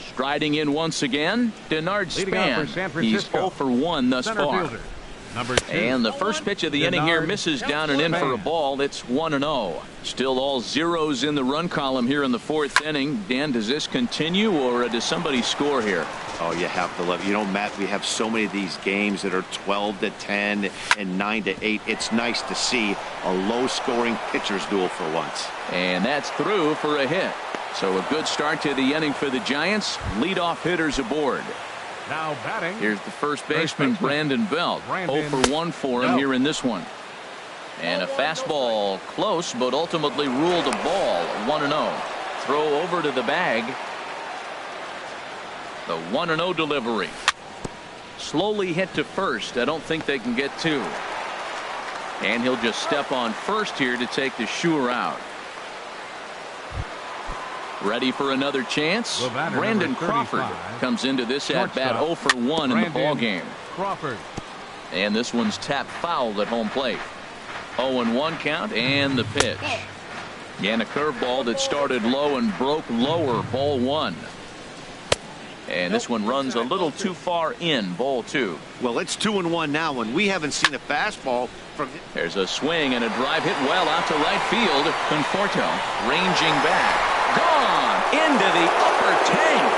Striding in once again, Denard Span. He's 0 for 1 thus far. And the first pitch of the inning here misses down and in for a ball. It's 1-0. Still all zeros in the run column here in the 4th inning. Dan, does this continue, or does somebody score here? Oh, you have to love it. You know, Matt, we have so many of these games that are 12-10 and 9-8. It's nice to see a low-scoring pitcher's duel for once. And that's through for a hit. So a good start to the inning for the Giants. Leadoff hitters aboard. Now batting. Here's the first baseman, Brandon Belt. 0 for 1 for him here in this one. And a fastball close, but ultimately ruled a ball. 1-0. Throw over to the bag. The 1-0 delivery. Slowly hit to first. I don't think they can get 2. And he'll just step on first here to take the sure out. Ready for another chance. Brandon Crawford comes into this at bat 0 for 1 in the ball game. And this one's tapped foul at home plate. 0-1 count and the pitch. And a curveball that started low and broke lower. Ball 1. And this one runs a little too far in. Ball 2. Well, it's 2-1 now, and we haven't seen a fastball from. There's a swing and a drive hit well out to right field. Conforto ranging back. Gone into the upper tank.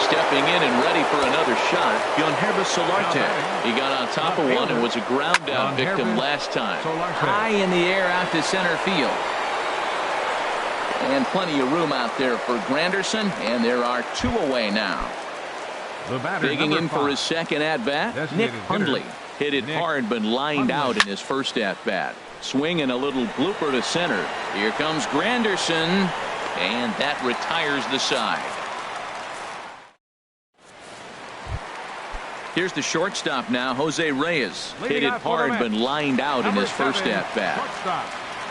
Stepping in and ready for another shot, Hrezzo Solarte. He got on top of one and was a ground out victim last time. High in the air out to center field. And plenty of room out there for Granderson, and there are 2 away now. Digging in for his second at-bat, Nick Hundley. Hit it hard but lined out in his first at-bat. Swing and a little blooper to center. Here comes Granderson, and that retires the side. Here's the shortstop now, Jose Reyes. Hit it hard but lined out in his first at-bat.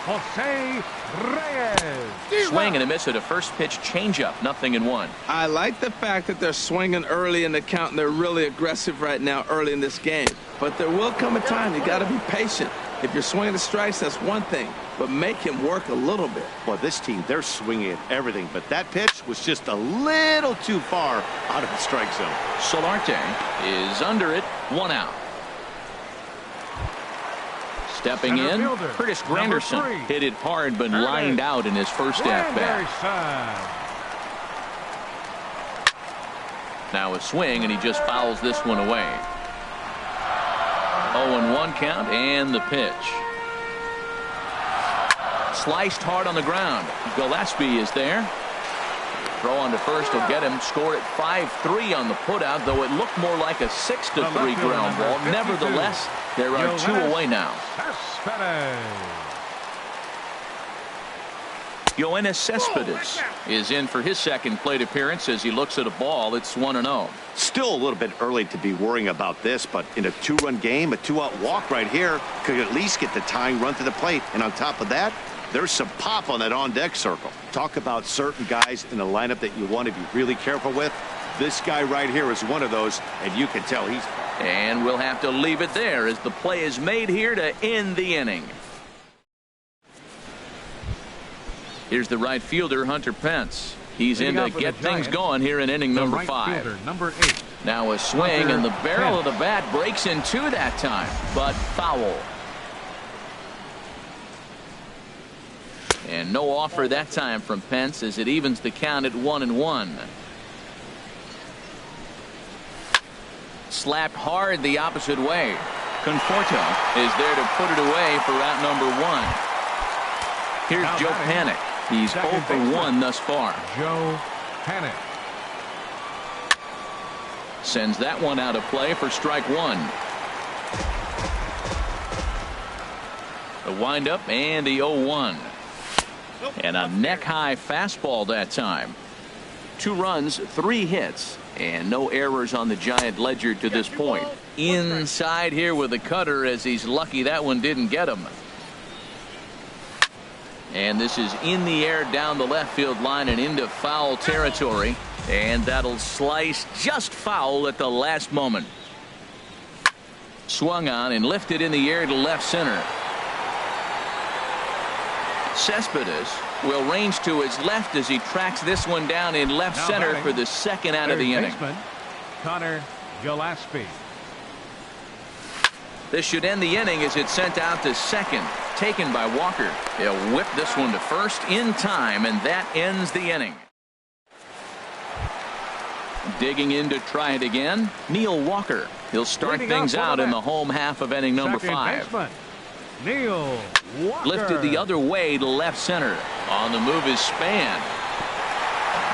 Jose Reyes. Swing and a miss at a first pitch changeup. 0-1. I like the fact that they're swinging early in the count, and they're really aggressive right now early in this game. But there will come a time you got to be patient. If you're swinging the strikes, that's one thing, but make him work a little bit. Well, this team, they're swinging at everything, but that pitch was just a little too far out of the strike zone. Solarte is under it. 1 out. Stepping in, Curtis Granderson. Hit it hard but lined out in his first at-bat. Now a swing, and he just fouls this one away. 0-1 count and the pitch. Sliced hard on the ground. Gillespie is there. Throw on to first will get him. Score at 5-3 on the putout, though it looked more like a 6-3 ground ball. Nevertheless, there are 2 away now. Yoenis Cespedes is in for his second plate appearance as he looks at a ball. It's 1-0. Still a little bit early to be worrying about this, but in a 2-run game, a 2-out walk right here could at least get the tying run to the plate. And on top of that, there's some pop on that on-deck circle. Talk about certain guys in the lineup that you want to be really careful with. This guy right here is one of those, and you can tell he's. And we'll have to leave it there as the play is made here to end the inning. Here's the right fielder, Hunter Pence. He's in to get things going here in inning number 5. Number 8, Now a swing, and the barrel of the bat breaks in two that time, but foul. And no offer that time from Pence as it evens the count at 1-1. Slapped hard the opposite way. Conforto is there to put it away for out number one. Here's Joe Panik. He's 0 for 1 thus far. Joe Panik sends that one out of play for strike one. The windup and the 0-1. And a neck-high fastball that time. 2 runs, 3 hits, and no errors on the Giant ledger to this point. Inside here with the cutter, as he's lucky that one didn't get him. And this is in the air down the left field line and into foul territory. And that'll slice just foul at the last moment. Swung on and lifted in the air to left center. Cespedes will range to his left as he tracks this one down in left center for the second out of the inning. Connor Gillespie. This should end the inning as it's sent out to second, taken by Walker. He'll whip this one to first in time, and that ends the inning. Digging in to try it again, Neil Walker. He'll start things out in the home half of inning number 5. Neil Walker. Lifted the other way to left center. On the move is Span.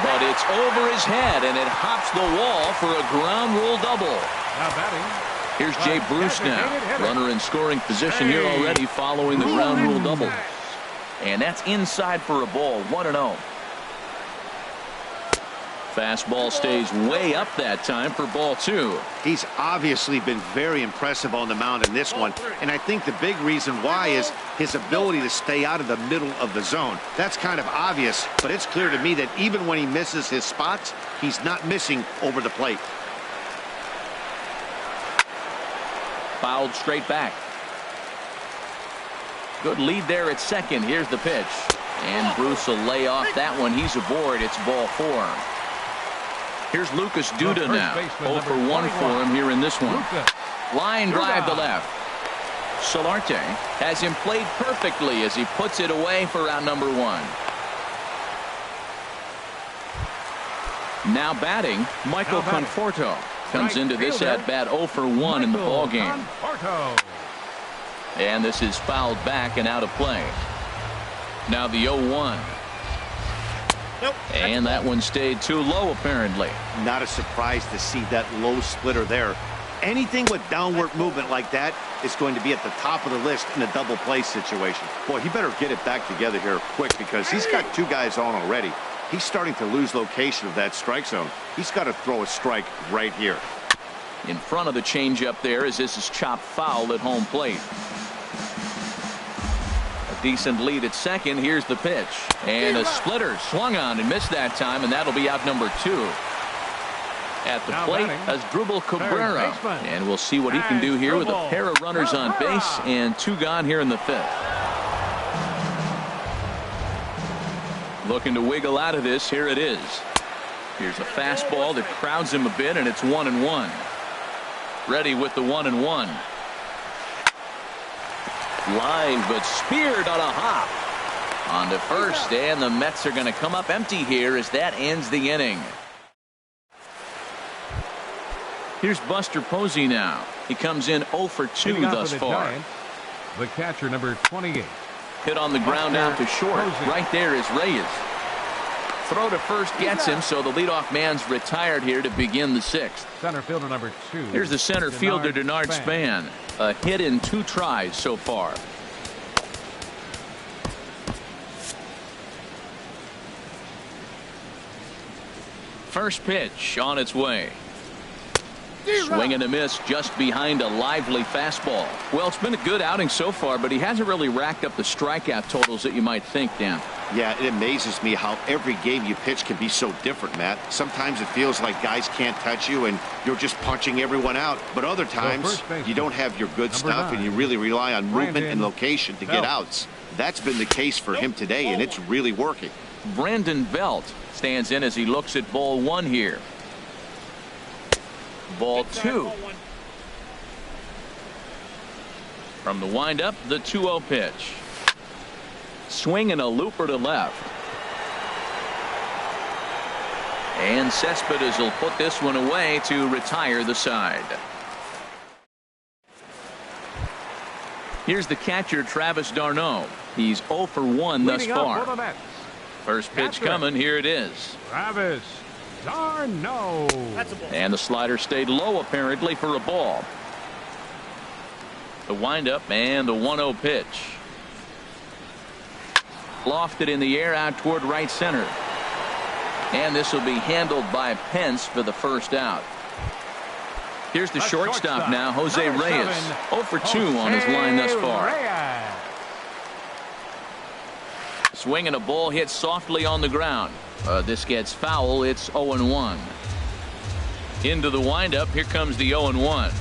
But it's over his head, and it hops the wall for a ground rule double. Now batting. Here's Jay Bruce now. Runner in scoring position here already following the ground rule double. And that's inside for a ball, 1-0. Fastball stays way up that time for ball 2. He's obviously been very impressive on the mound in this one, and I think the big reason why is his ability to stay out of the middle of the zone. That's kind of obvious, but it's clear to me that even when he misses his spots, he's not missing over the plate. Fouled straight back. Good lead there at second. Here's the pitch. And Bruce will lay off that one. He's aboard. It's ball 4. Here's Lucas Duda now. 0 for 1 for him here in this one. Line drive to left. Solarte has him played perfectly as he puts it away for out number 1. Now batting, Michael Conforto. Comes into this at bat 0 for 1 in the ball game. And this is fouled back and out of play. Now the 0-1. And that one stayed too low apparently. Not a surprise to see that low splitter there. Anything with downward movement like that is going to be at the top of the list in a double play situation. Boy, he better get it back together here quick because he's got 2 guys on already. He's starting to lose location of that strike zone. He's got to throw a strike right here. In front of the changeup there as this is chopped foul at home plate. A decent lead at second. Here's the pitch. And a splitter swung on and missed that time, and that'll be out number 2. At the plate, Asdrubal Cabrera. And we'll see what he can do here with a pair of runners on base and 2 gone here in the 5th. Looking to wiggle out of this. Here it is. Here's a fastball that crowds him a bit, and it's 1-1. Ready with the 1-1. Line, but speared on a hop. On to first, and the Mets are going to come up empty here as that ends the inning. Here's Buster Posey now. He comes in 0 for 2 thus far. The catcher, number 28. Hit on the ground out to short. Right there is Reyes. Throw to first gets him, so the leadoff man's retired here to begin the 6th. Center fielder number 2. Here's the center fielder, Denard Span. A hit in 2 tries so far. First pitch on its way. Swing and a miss just behind a lively fastball. Well, it's been a good outing so far, but he hasn't really racked up the strikeout totals that you might think, Dan. Yeah, it amazes me how every game you pitch can be so different, Matt. Sometimes it feels like guys can't touch you and you're just punching everyone out. But other times you don't have your good stuff and you really rely on movement and location to get outs. That's been the case for him today, and it's really working. Brandon Belt stands in as he looks at ball 1 here. Ball 2. From the windup, the 2-0 pitch. Swing and a looper to left. And Cespedes will put this one away to retire the side. Here's the catcher, Travis d'Arnaud. He's 0 for 1 thus far. First pitch coming. Here it is. Travis d'Arnaud. And the slider stayed low apparently for a ball. The windup and the 1-0 pitch. Lofted in the air out toward right center. And this will be handled by Pence for the first out. Here's the shortstop now, Jose Reyes. 0 for 2 on his line thus far. Swing and a ball hit softly on the ground. This gets foul. It's 0-1. Into the windup. Here comes the 0-1.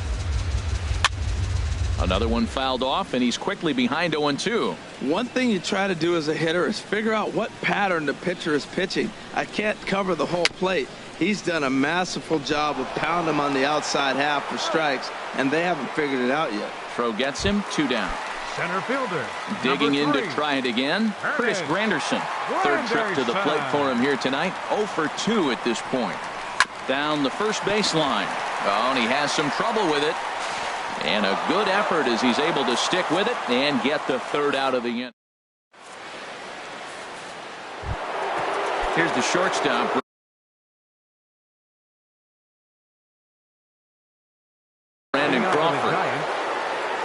Another one fouled off, and he's quickly behind 0-2. One thing you try to do as a hitter is figure out what pattern the pitcher is pitching. I can't cover the whole plate. He's done a masterful job of pounding him on the outside half for strikes, and they haven't figured it out yet. Throw gets him. 2 down. Center fielder. Digging in to try it again. Chris Granderson. Third trip to the plate for him here tonight. 0 for 2 at this point. Down the first baseline. Oh, and he has some trouble with it. And a good effort as he's able to stick with it and get the third out of the inning. Here's the shortstop. Brandon Crawford.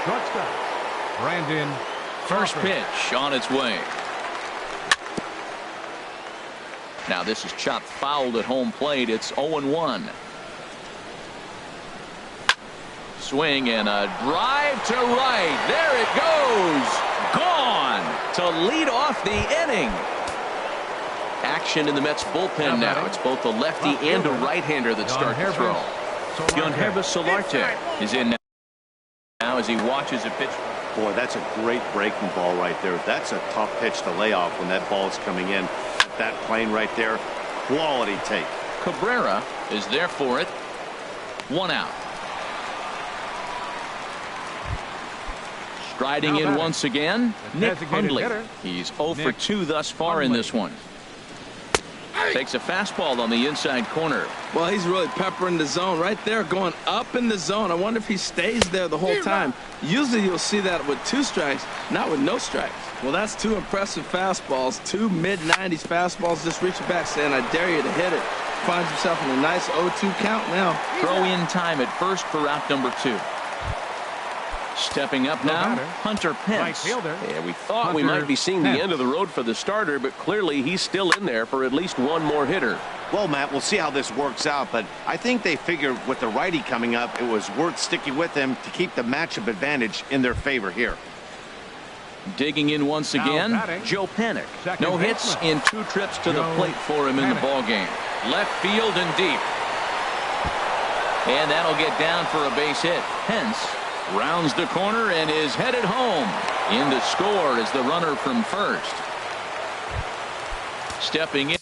Shortstop Brandon First Crawford. pitch on its way. Now this is chopped fouled at home plate. It's 0-1. Swing and a drive to right. There it goes. Gone to lead off the inning. Action in the Mets bullpen now. It's both a lefty and a right-hander that start to throw. Yangervis Solarte is in now as he watches a pitch. Boy, that's a great breaking ball right there. That's a tough pitch to lay off when that ball is coming in. That plane right there, quality take. Cabrera is there for it. 1 out. Striding in once again, Nick Hundley. He's 0 for 2 thus far in this one. Takes a fastball on the inside corner. Well, he's really peppering the zone right there, going up in the zone. I wonder if he stays there the whole time. Usually you'll see that with 2 strikes, not with no strikes. Well, that's 2 impressive fastballs, 2 mid-90s fastballs. Just reaching back saying, I dare you to hit it. Finds himself in a nice 0-2 count now. Throw in time at first for out number 2. Stepping up now, Hunter Pence. Yeah, we thought we might be seeing the end of the road for the starter, but clearly he's still in there for at least one more hitter. Well, Matt, we'll see how this works out, but I think they figured with the righty coming up, it was worth sticking with him to keep the matchup advantage in their favor here. Digging in once again, Joe Panik. No hits in 2 trips to the plate for him in the ballgame. Left field and deep. And that'll get down for a base hit. Pence rounds the corner and is headed home. In to score is the runner from first. Stepping in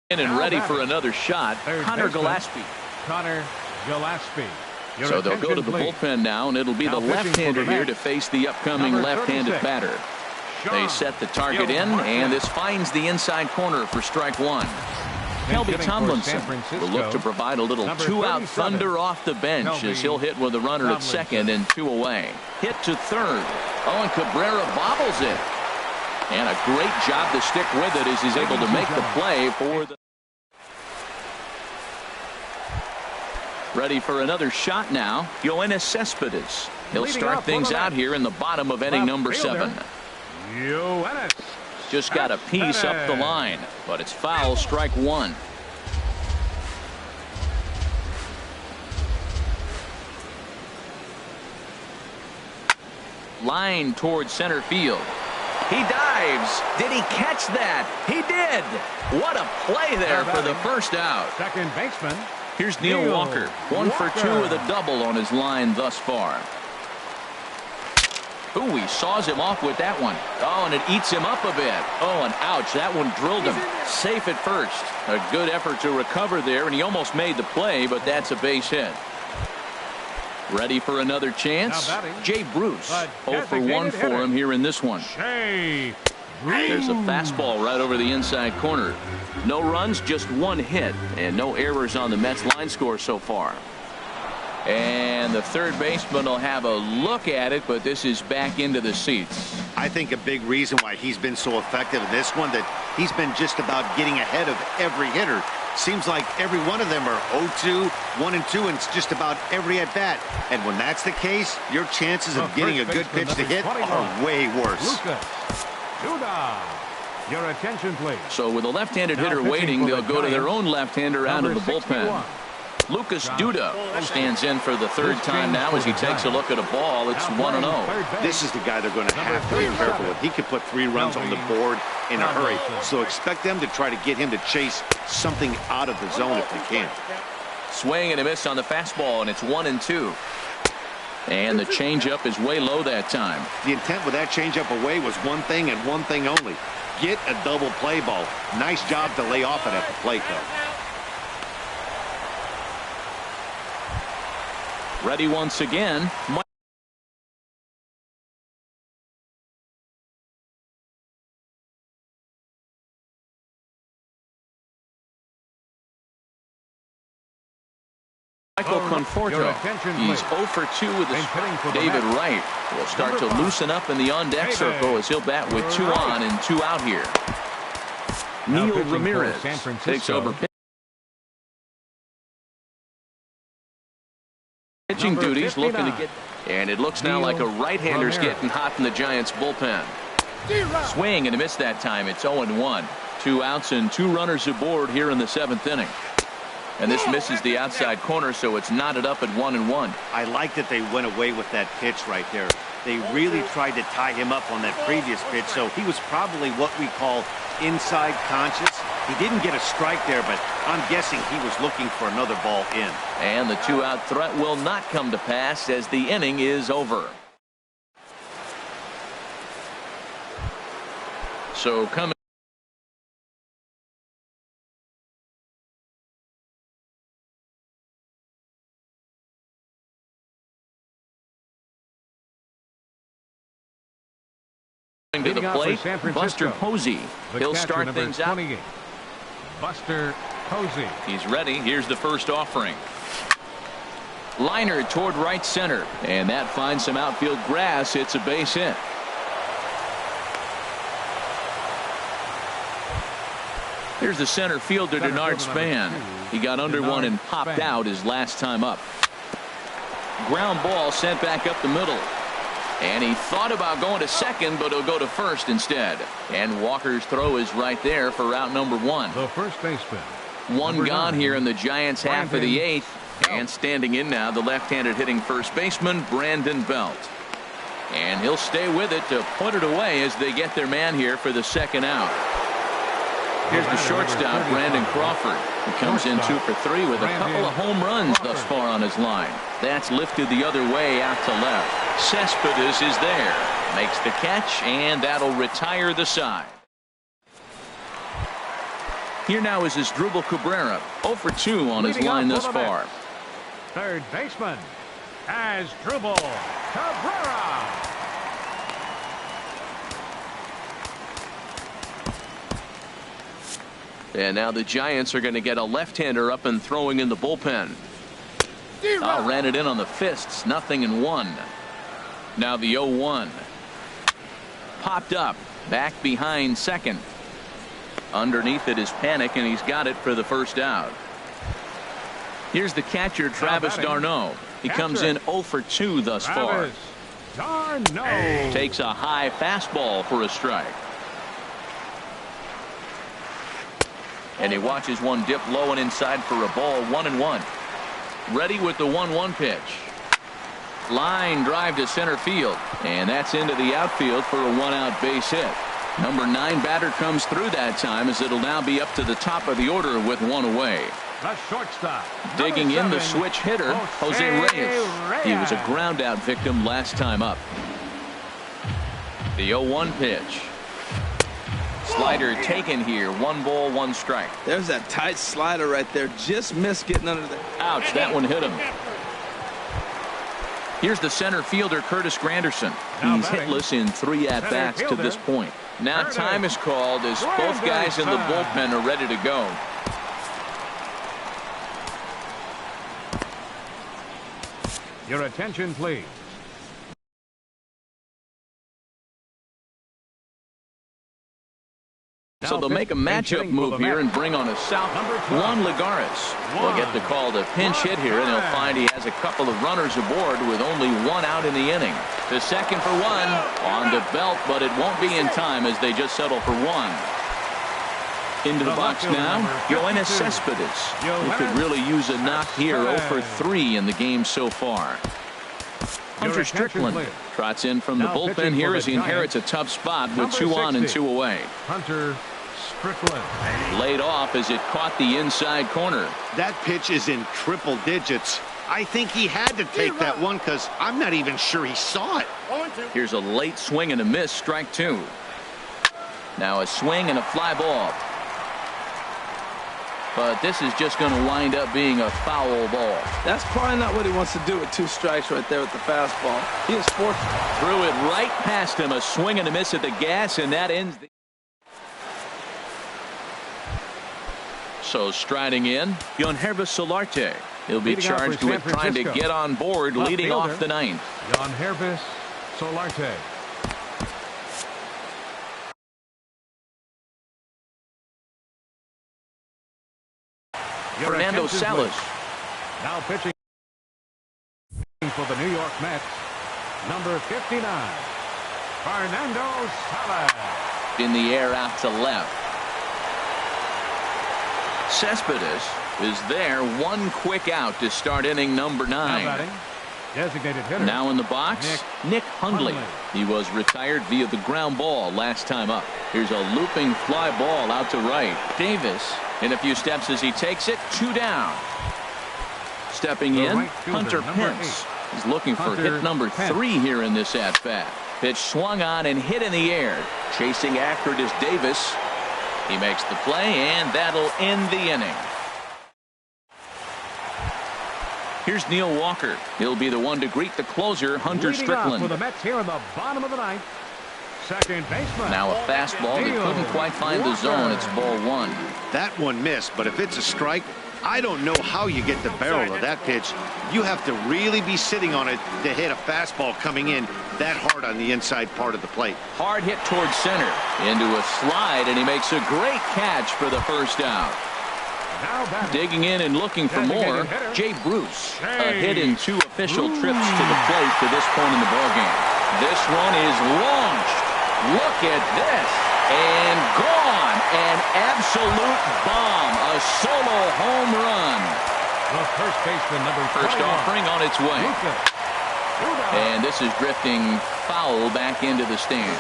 and ready for another shot, Connor Gillespie. Connor Gillespie. So they'll go to the bullpen now, and it'll be the left-hander here to face the upcoming left-handed batter. They set the target in, and this finds the inside corner for strike 1. Kelby Tomlinson will look to provide a little 2-out thunder off the bench as he'll hit with a runner at second and 2 away. Hit to third. Oh, and Cabrera bobbles it. And a great job to stick with it as he's able to make the play for the... Ready for another shot now, Yoenis Cespedes. He'll start things out here in the bottom of inning number 7. Just got a piece up the line, but it's foul, strike 1. Line towards center field. He dives. Did he catch that? He did. What a play there for the first out. Second baseman. Here's Neil Walker. 1 for 2 with a double on his line thus far. Ooh, he saws him off with that one. Oh, and it eats him up a bit. Oh, and ouch, that one drilled him. Safe at first. A good effort to recover there, and he almost made the play, but that's a base hit. Ready for another chance? Jay Bruce. 0 for 1 for him here in this one. There's a fastball right over the inside corner. No runs, just one hit, and no errors on the Mets line score so far. And the third baseman will have a look at it, but this is back into the seats. I think a big reason why he's been so effective in this one, that he's been just about getting ahead of every hitter. Seems like every one of them are 0-2, 1-2, and it's just about every at-bat. And when that's the case, your chances of getting a good pitch to hit are way worse. Your attention, please. So with a left-handed hitter waiting, they'll go to their own left-hander out of the bullpen. Lucas Duda stands in for the third time now as he takes a look at a ball. It's 1-0. This is the guy they're going to have to be careful with. He could put 3 runs on the board in a hurry. So expect them to try to get him to chase something out of the zone if they can. Swing and a miss on the fastball, and it's 1-2. And the changeup is way low that time. The intent with that changeup away was one thing and one thing only. Get a double play ball. Nice job to lay off it at the plate, though. Ready once again. Michael Conforto. He's 0 for 2 with his David Wright will start to loosen up in the on-deck circle as he'll bat with 2 on and 2 out here. Neil Ramirez takes over pitching duties, looking to get, and it looks now like a right-hander's getting hot in the Giants bullpen. Swing and a miss that time. It's 0-1. 2 outs and 2 runners aboard here in the 7th inning. And this misses the outside corner, so it's knotted up at 1-1. I like that they went away with that pitch right there. They really tried to tie him up on that previous pitch, so he was probably what we call inside conscious. He didn't get a strike there, but I'm guessing he was looking for another ball in. And the 2-out threat will not come to pass as the inning is over. So coming to the plate, Buster Posey. He'll start things out. Buster Posey. He's ready. Here's the first offering. Liner toward right center, and that finds some outfield grass. It's a base hit. Here's the center fielder, Denard Span. He got under one and popped out his last time up. Ground ball sent back up the middle. And he thought about going to second, but he'll go to first instead. And Walker's throw is right there for route number 1. The first baseman. 1 gone here in the Giants' half of the 8th. And standing in now, the left-handed hitting first baseman, Brandon Belt. And he'll stay with it to put it away as they get their man here for the second out. Here's the shortstop, Brandon Crawford. He comes in 2 for 3 with a couple of home runs thus far on his line. That's lifted the other way out to left. Cespedes is there. Makes the catch, and that'll retire the side. Here now is Asdrubal Cabrera. 0 for 2 on his line thus far. Third baseman, Asdrubal Cabrera. And now the Giants are going to get a left-hander up and throwing in the bullpen. Oh, ran it in on the fists. 0-1. Now the 0-1. Popped up. Back behind second. Underneath it is Panic, and he's got it for the first out. Here's the catcher, Travis d'Arnaud. He comes in 0 for 2 thus far. d'Arnaud takes a high fastball for a strike. And he watches one dip low and inside for a ball. 1-1. Ready with the 1-1 pitch. Line drive to center field. And that's into the outfield for a 1-out base hit. Number 9 batter comes through that time as it'll now be up to the top of the order with 1 away. The shortstop. Digging in the switch hitter, Jose Reyes. He was a ground out victim last time up. The 0-1 pitch. Slider taken here. 1 ball, 1 strike. There's that tight slider right there. Just missed getting under there. Ouch, that one hit him. Here's the center fielder, Curtis Granderson. He's hitless in 3 at-bats to this point. Now time is called as both guys in the bullpen are ready to go. Your attention, please. So they'll make a matchup move here and bring on a south. Juan Lagares will get the call to pinch hit here, and he'll find he has a couple of runners aboard with only 1 out in the inning. To second for 1 on the belt, but it won't be in time as they just settle for 1. Into the box now, Yoenis Cespedes, who could really use a knock here. 0 for 3 in the game so far. Hunter Strickland trots in from the bullpen here as he inherits a tough spot with 2 on and 2 away. Hunter Strickland. Laid off as it caught the inside corner. That pitch is in triple digits. I think he had to take that one because I'm not even sure he saw it. Here's a late swing and a miss, strike 2. Now a swing and a fly ball. But this is just going to wind up being a foul ball. That's probably not what he wants to do with 2 strikes right there with the fastball. He is forced. Threw it right past him. A swing and a miss at the gas, and that ends the... So striding in, Hrezzo Solarte. He'll be charged with trying to get on board, leading off the 9th. Hrezzo Solarte. Fernando Salas. Now pitching for the New York Mets, number 59, Fernando Salas. In the air out to left. Cespedes is there. 1 quick out to start inning number 9. Designated hitter. Now in the box, Nick Hundley. He was retired via the ground ball last time up. Here's a looping fly ball out to right. Davis in a few steps as he takes it. 2 down. Stepping in, Hunter Pence. He's looking for hit number 3 here in this at-bat. Pitch swung on and hit in the air. Chasing after it is Davis. He makes the play, and that'll end the inning. Here's Neil Walker. He'll be the one to greet the closer, Hunter Strickland. For the Mets here in the bottom of the 9th. Second baseman. Now a fastball that couldn't quite find the zone. It's ball 1. That one missed, but if it's a strike, I don't know how you get the barrel of that pitch. You have to really be sitting on it to hit a fastball coming in that hard on the inside part of the plate. Hard hit towards center. Into a slide, and he makes a great catch for the first out. Digging in and looking for more, Jay Bruce. A hit in 2 official trips to the plate to this point in the ballgame. This one is launched. Look at this. And gone. An absolute bomb. A solo home run. The first baseman, number 21. First offering on its way. And this is drifting foul back into the stands.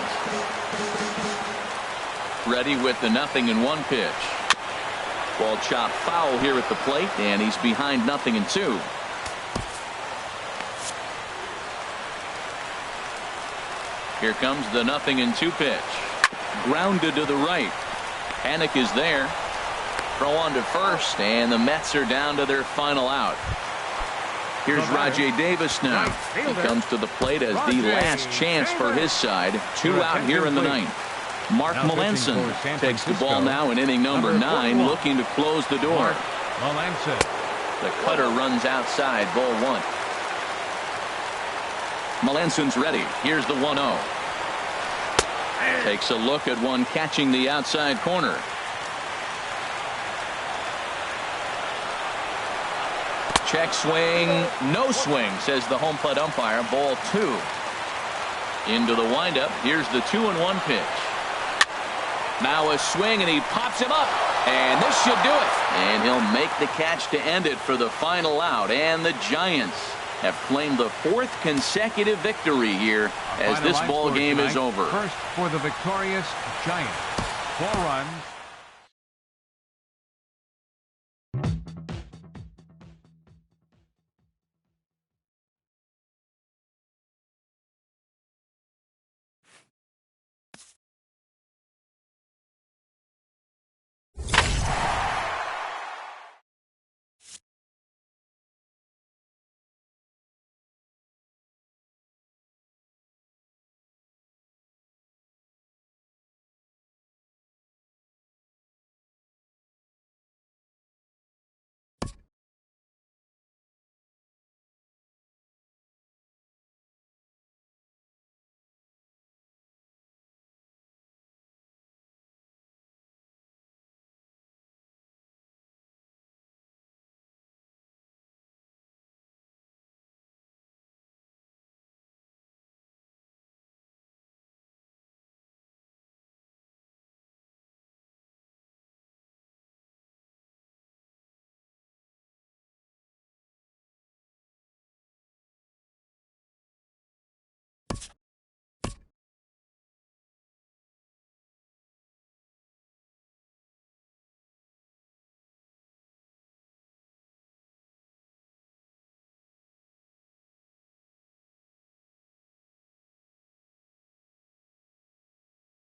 Ready with the 0-1 pitch. Ball chopped foul here at the plate, and he's behind 0-2. Here comes the 0-2 pitch. Grounded to the right. Panic is there. Throw on to first, and the Mets are down to their final out. Here's Rajay Davis now. He comes to the plate as the last chance for his side. 2 out here in the 9th. Mark Melanson takes the ball now in inning number 9, looking to close the door. The cutter runs outside, ball 1. Melanson's ready. Here's the 1-0. Takes a look at one catching the outside corner. Check swing, no swing, says the home plate umpire. Ball 2. Into the windup. Here's the 2-1 pitch. Now a swing, and he pops him up, and this should do it. And he'll make the catch to end it for the final out. And the Giants have claimed the 4th consecutive victory here as this ball game is over. First for the victorious Giants. 4 runs.